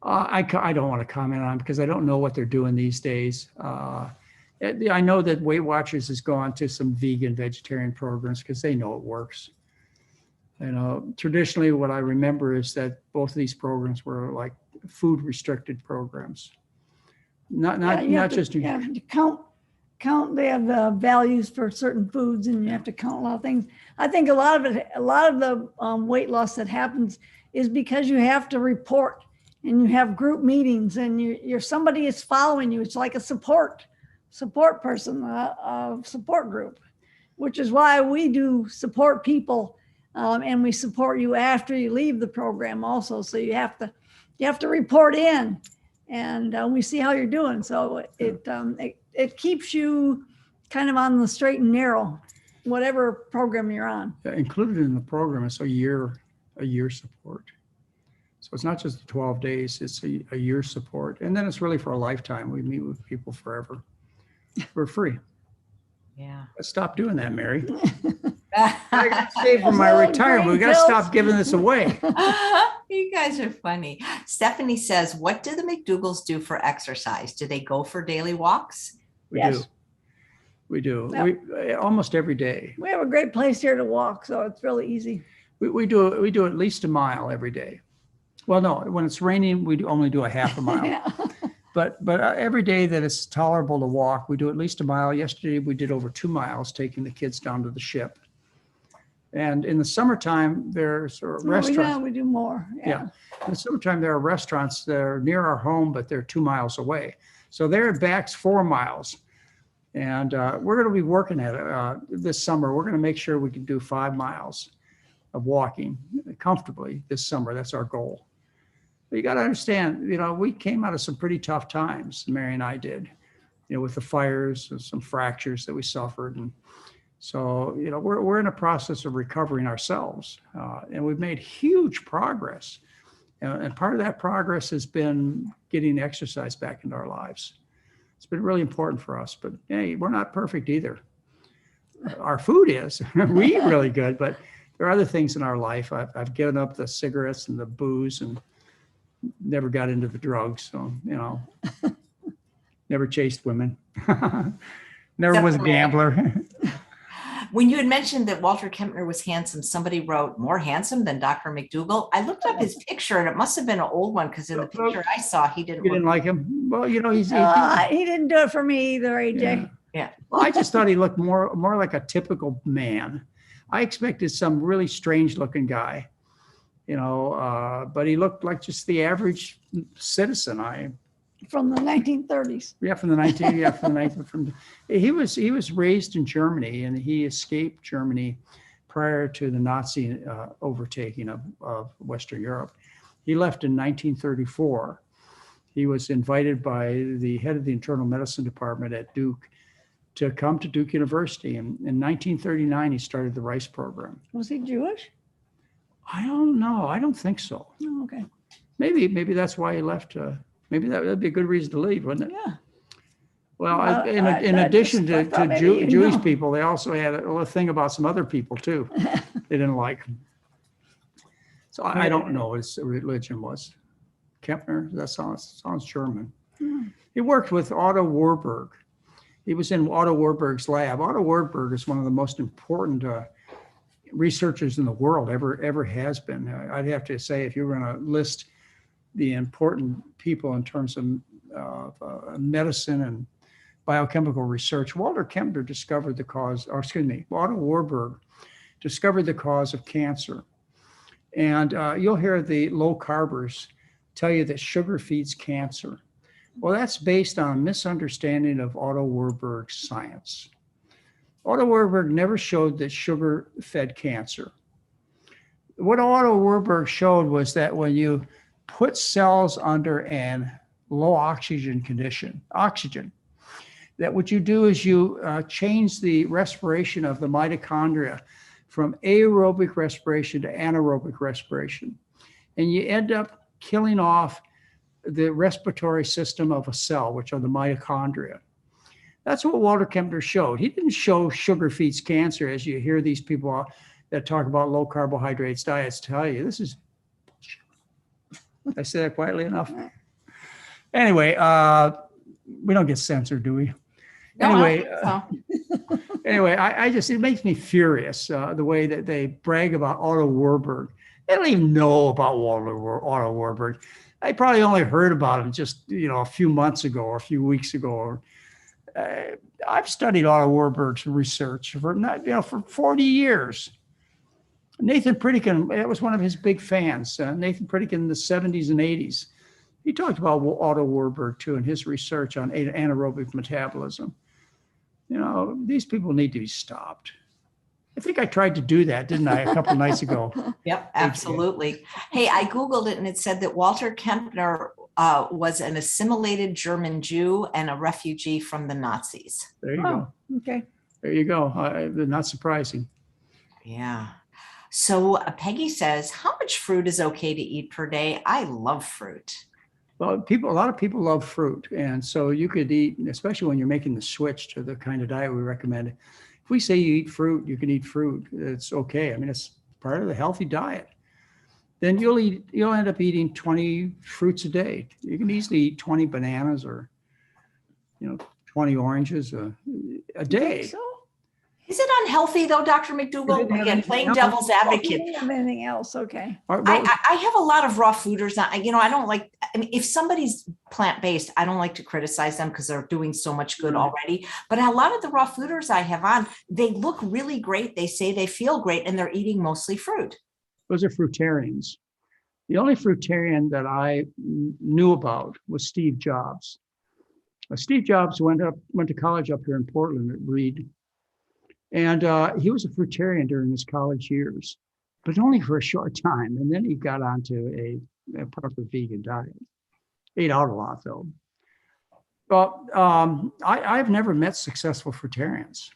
I don't want to comment on it because I don't know what they're doing these days. I know that Weight Watchers has gone to some vegan, vegetarian programs because they know it works. You know, traditionally, what I remember is that both of these programs were like food restricted programs. Not just you count. They have values for certain foods, and you have to count a lot of things. I think a lot of the weight loss that happens is because you have to report, and you have group meetings, and you're somebody is following you. It's like a support person, a support group, which is why we do support people, and we support you after you leave the program also. So you have to report in, and we see how you're doing. So it keeps you kind of on the straight and narrow, whatever program you're on. Included in the program is a year support. So it's not just 12 days, it's a year support. And then it's really for a lifetime. We meet with people forever. We're free. Yeah. Let's stop doing that, Mary. I got to save for my retirement. We got to stop giving this away. You guys are funny. Stephanie says, what do the McDougalls do for exercise? Do they go for daily walks? We do. Yep. Almost every day. We have a great place here to walk, so it's really easy. We do at least a mile every day. Well, no, when it's raining, we only do a half a mile. Yeah. But every day that it's tolerable to walk, we do at least a mile. Yesterday, we did over 2 miles, taking the kids down to the ship. And in the summertime, there's restaurants. We do more. Yeah. In the summertime, there are restaurants that are near our home, but they're 2 miles away. So they're at max 4 miles. And we're going to be working at it this summer. We're going to make sure we can do 5 miles of walking comfortably this summer. That's our goal. But you got to understand, you know, we came out of some pretty tough times, Mary and I did, you know, with the fires and some fractures that we suffered. And so, you know, we're in a process of recovering ourselves, and we've made huge progress. And part of that progress has been getting exercise back into our lives. It's been really important for us, but hey, we're not perfect either. Our food is, we eat really good, but there are other things in our life. I've given up the cigarettes and the booze and never got into the drugs. So, you know, never chased women, never was a gambler. When you had mentioned that Walter Kempner was handsome, somebody wrote more handsome than Dr. McDougall. I looked up his picture and it must have been an old one because in the picture I saw, he didn't. You didn't like him? Well, you know, he didn't do it for me either, AJ. Yeah. Well, I just thought he looked more like a typical man. I expected some really strange looking guy, you know, but he looked like just the average citizen. From the 1930s. Yeah, from the 19. He was raised in Germany, and he escaped Germany prior to the Nazi overtaking of Western Europe. He left in 1934. He was invited by the head of the internal medicine department at Duke to come to Duke University. And in 1939, he started the Rice program. Was he Jewish? I don't know. I don't think so. Oh, okay. Maybe that's why he left. Maybe that would be a good reason to leave, wouldn't it? Yeah. Well, Well, in I addition just- I to thought maybe you Jewish know. people, they also had a little thing about some other people too. They didn't like. So I don't know what his religion was. Kempner, that sounds German. Hmm. He worked with Otto Warburg. He was in Otto Warburg's lab. Otto Warburg is one of the most important researchers in the world, ever has been. I'd have to say, if you were going to list the important people in terms of medicine and biochemical research, Walter Kempner discovered the cause, or excuse me, Otto Warburg discovered the cause of cancer. And you'll hear the low carbers tell you that sugar feeds cancer. Well, that's based on a misunderstanding of Otto Warburg's science. Otto Warburg never showed that sugar fed cancer. What Otto Warburg showed was that when you put cells under an low oxygen condition, that what you do is you change the respiration of the mitochondria from aerobic respiration to anaerobic respiration. And you end up killing off the respiratory system of a cell, which are the mitochondria. That's what Walter Kempner showed. He didn't show sugar feeds cancer, as you hear these people that talk about low carbohydrates diets tell you. This is bullshit. Did I say that quietly enough? Anyway, we don't get censored, do we? No, Anyway, I don't think so. anyway, I just, it makes me furious the way that they brag about Otto Warburg. They don't even know about Otto Warburg. I probably only heard about him just, a few months ago or a few weeks ago. I've studied Otto Warburg's research for 40 years. Nathan Pritikin, that was one of his big fans. Nathan Pritikin in the 70s and 80s. He talked about Otto Warburg too in his research on anaerobic metabolism. These people need to be stopped. I think I tried to do that, didn't I, a couple of nights ago? Yep, absolutely. Hey, I Googled it and it said that Walter Kempner was an assimilated German Jew and a refugee from the Nazis. There you go. Okay. There you go. Not surprising. Yeah. So Peggy says, how much fruit is okay to eat per day? I love fruit. Well, a lot of people love fruit. And so you could eat, especially when you're making the switch to the kind of diet we recommend. If we say you eat fruit, you can eat fruit. It's okay. I mean, it's part of the healthy diet. Then you'll end up eating 20 fruits a day. You can easily eat 20 bananas or, 20 oranges a day. So? Is it unhealthy though, Dr. McDougall? Again, playing devil's advocate. Anything else? Okay. I have a lot of raw fooders. I don't like, if somebody's plant-based, I don't like to criticize them because they're doing so much good already. But a lot of the raw fooders I have on, they look really great. They say they feel great and they're eating mostly fruit. Those are fruitarians. The only fruitarian that I knew about was Steve Jobs. Steve Jobs went to college up here in Portland at Reed. And he was a fruitarian during his college years, but only for a short time. And then he got onto a proper vegan diet. Ate out a lot, though. Well, I've never met successful fruitarians.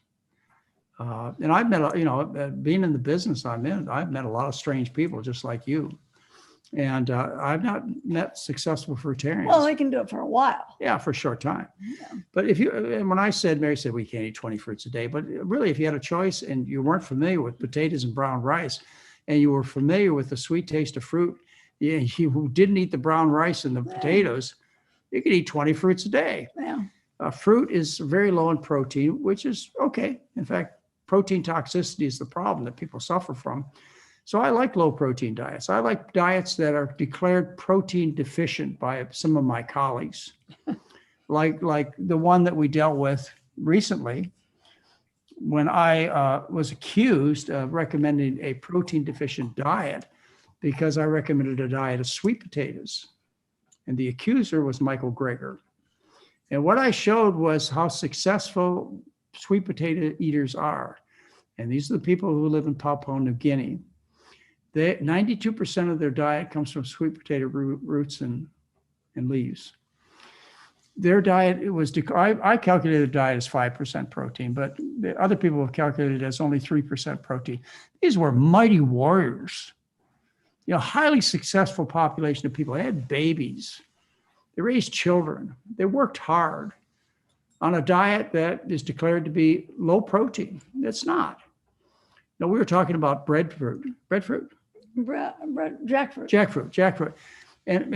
And I've met, being in the business I'm in, I've met a lot of strange people just like you. And I've not met successful fruitarians. Well, they can do it for a while. Yeah, for a short time. Yeah. But when Mary said we can't eat 20 fruits a day, but really if you had a choice and you weren't familiar with potatoes and brown rice, and you were familiar with the sweet taste of fruit, you didn't eat the brown rice and the potatoes, you could eat 20 fruits a day. Yeah. Fruit is very low in protein, which is okay. In fact, protein toxicity is the problem that people suffer from. So I like low protein diets. I like diets that are declared protein deficient by some of my colleagues, like the one that we dealt with recently when I was accused of recommending a protein deficient diet because I recommended a diet of sweet potatoes. And the accuser was Michael Greger. And what I showed was how successful sweet potato eaters are. And these are the people who live in Papua New Guinea. 92% of their diet comes from sweet potato roots and leaves. Their diet, I calculated their diet as 5% protein, but the other people have calculated it as only 3% protein. These were mighty warriors, highly successful population of people. They had babies. They raised children. They worked hard. on a diet that is declared to be low protein. It's not. No, we were talking about breadfruit, jackfruit. And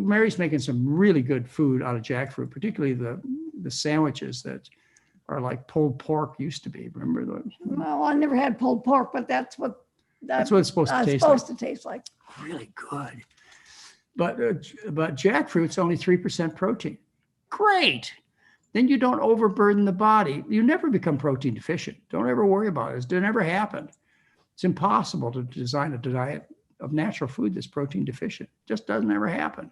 Mary's making some really good food out of jackfruit, particularly the sandwiches that are like pulled pork used to be. Remember those? Well, I never had pulled pork, but that's what it's supposed to taste like. Really good. But jackfruit's only 3% protein. Great. Then you don't overburden the body. You never become protein deficient. Don't ever worry about it. It never happened. It's impossible to design a diet of natural food that's protein deficient. It just doesn't ever happen.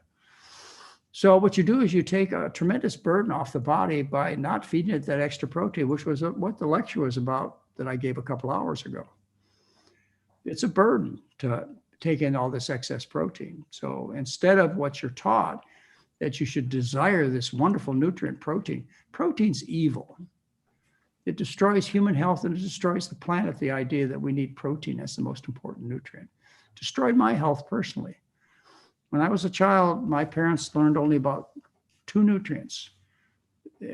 So what you do is you take a tremendous burden off the body by not feeding it that extra protein, which was what the lecture was about that I gave a couple hours ago. It's a burden to take in all this excess protein. So instead of what you're taught, that you should desire this wonderful nutrient protein, protein's evil. It destroys human health and it destroys the planet, the idea that we need protein as the most important nutrient. Destroyed my health personally. When I was a child, my parents learned only about 2 nutrients.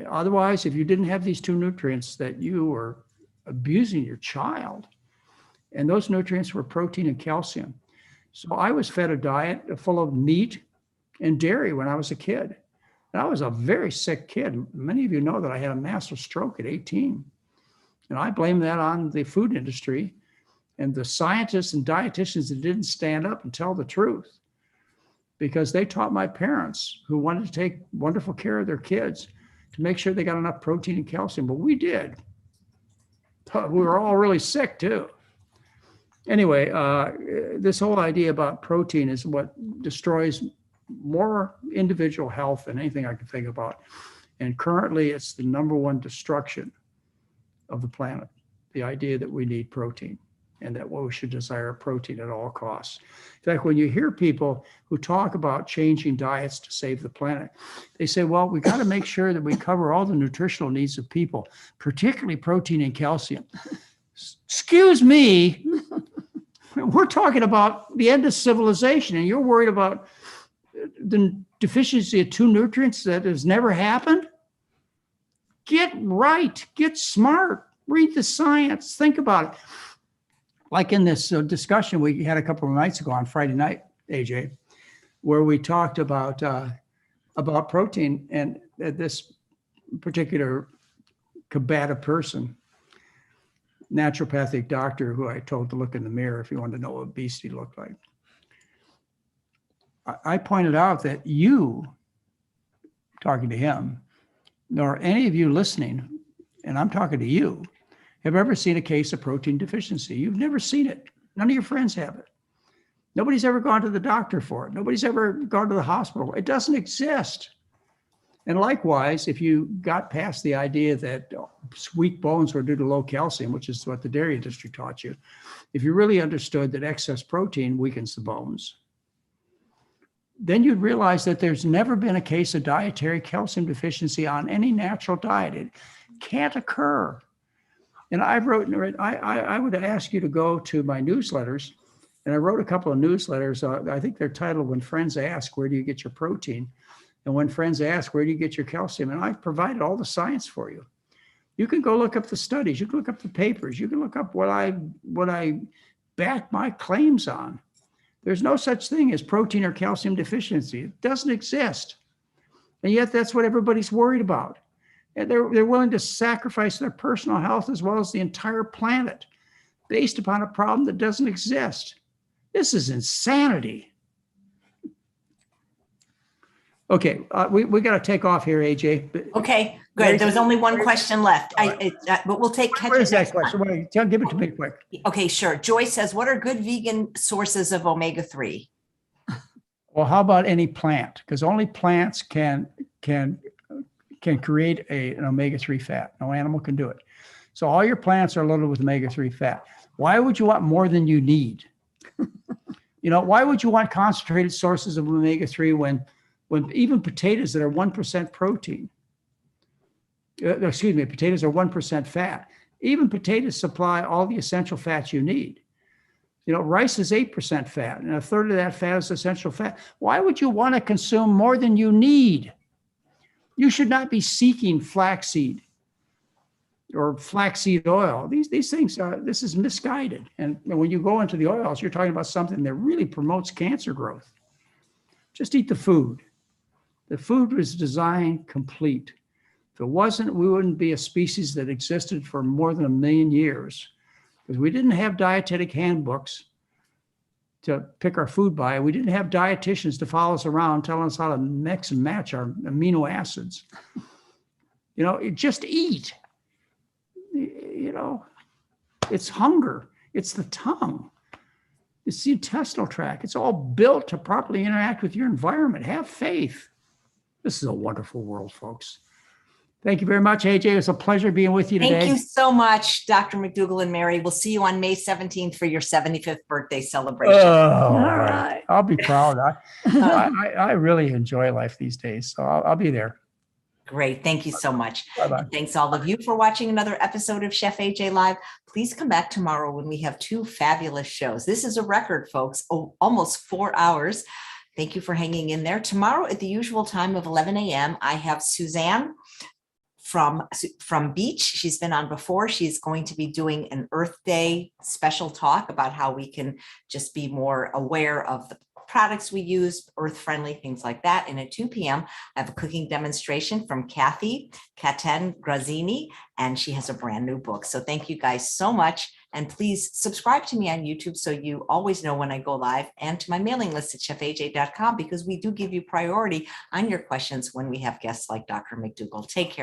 Otherwise, if you didn't have these 2 nutrients, that you were abusing your child. And those nutrients were protein and calcium. So I was fed a diet full of meat and dairy when I was a kid. And I was a very sick kid. Many of you know that I had a massive stroke at 18. And I blame that on the food industry and the scientists and dietitians that didn't stand up and tell the truth. Because they taught my parents, who wanted to take wonderful care of their kids, to make sure they got enough protein and calcium. But we did. But we were all really sick too. Anyway, this whole idea about protein is what destroys more individual health than anything I can think about. And currently, it's the #1 destruction of the planet, the idea that we need protein and that we should desire protein at all costs. In fact, when you hear people who talk about changing diets to save the planet, they say, well, we got to make sure that we cover all the nutritional needs of people, particularly protein and calcium. Excuse me, we're talking about the end of civilization, and you're worried about the deficiency of 2 nutrients that has never happened? Get right, get smart, read the science, think about it. Like in this discussion we had a couple of nights ago on Friday night, AJ, where we talked about protein, and this particular combative person, naturopathic doctor who I told to look in the mirror if he wanted to know what obesity looked like. I pointed out that you, talking to him, nor any of you listening, and I'm talking to you, have ever seen a case of protein deficiency. You've never seen it. None of your friends have it. Nobody's ever gone to the doctor for it. Nobody's ever gone to the hospital. It doesn't exist. And likewise, if you got past the idea that weak bones were due to low calcium, which is what the dairy industry taught you, if you really understood that excess protein weakens the bones, then you'd realize that there's never been a case of dietary calcium deficiency on any natural diet. It can't occur. And I would ask you to go to my newsletters, and I wrote a couple of newsletters. I think they're titled When Friends Ask, Where Do You Get Your Protein? And When Friends Ask, Where Do You Get Your Calcium? And I've provided all the science for you. You can go look up the studies. You can look up the papers. You can look up what I back my claims on. There's no such thing as protein or calcium deficiency. It doesn't exist. And yet that's what everybody's worried about. And they're willing to sacrifice their personal health as well as the entire planet based upon a problem that doesn't exist. This is insanity. Okay, we got to take off here, AJ. Okay, good. There was only one question left. But we'll catch What it is that next question? time. Give it to me quick. Okay, sure. Joyce says, what are good vegan sources of omega-3? Well, how about any plant? Because only plants can create an omega-3 fat. No animal can do it. So all your plants are loaded with omega-3 fat. Why would you want more than you need? Why would you want concentrated sources of omega-3 when even potatoes that are 1% protein, potatoes are 1% fat. Even potatoes supply all the essential fats you need. Rice is 8% fat, and a third of that fat is essential fat. Why would you want to consume more than you need? You should not be seeking flaxseed or flaxseed oil. These things this is misguided. And when you go into the oils, you're talking about something that really promotes cancer growth. Just eat the food. The food was designed complete. If it wasn't, we wouldn't be a species that existed for more than 1 million years, because we didn't have dietetic handbooks to pick our food by. We didn't have dietitians to follow us around telling us how to mix and match our amino acids. Just eat. It's hunger. It's the tongue. It's the intestinal tract. It's all built to properly interact with your environment. Have faith. This is a wonderful world, folks. Thank you very much, AJ. It's a pleasure being with you today. Thank you so much, Dr. McDougall and Mary. We'll see you on May 17th for your 75th birthday celebration. All right. I'll be proud. I really enjoy life these days, so I'll be there. Great. Thank you so much. Bye-bye. Thanks all of you for watching another episode of Chef AJ Live. Please come back tomorrow when we have 2 fabulous shows. This is a record, folks. Almost 4 hours. Thank you for hanging in there. Tomorrow at the usual time of 11 a.m., I have Suzanne from Beach. She's been on before. She's going to be doing an Earth Day special talk about how we can just be more aware of the products we use, earth-friendly, things like that. And at 2 p.m., I have a cooking demonstration from Kathy Caten-Grazzini, and she has a brand new book. So thank you guys so much. And please subscribe to me on YouTube so you always know when I go live, and to my mailing list at chefaj.com, because we do give you priority on your questions when we have guests like Dr. McDougall. Take care.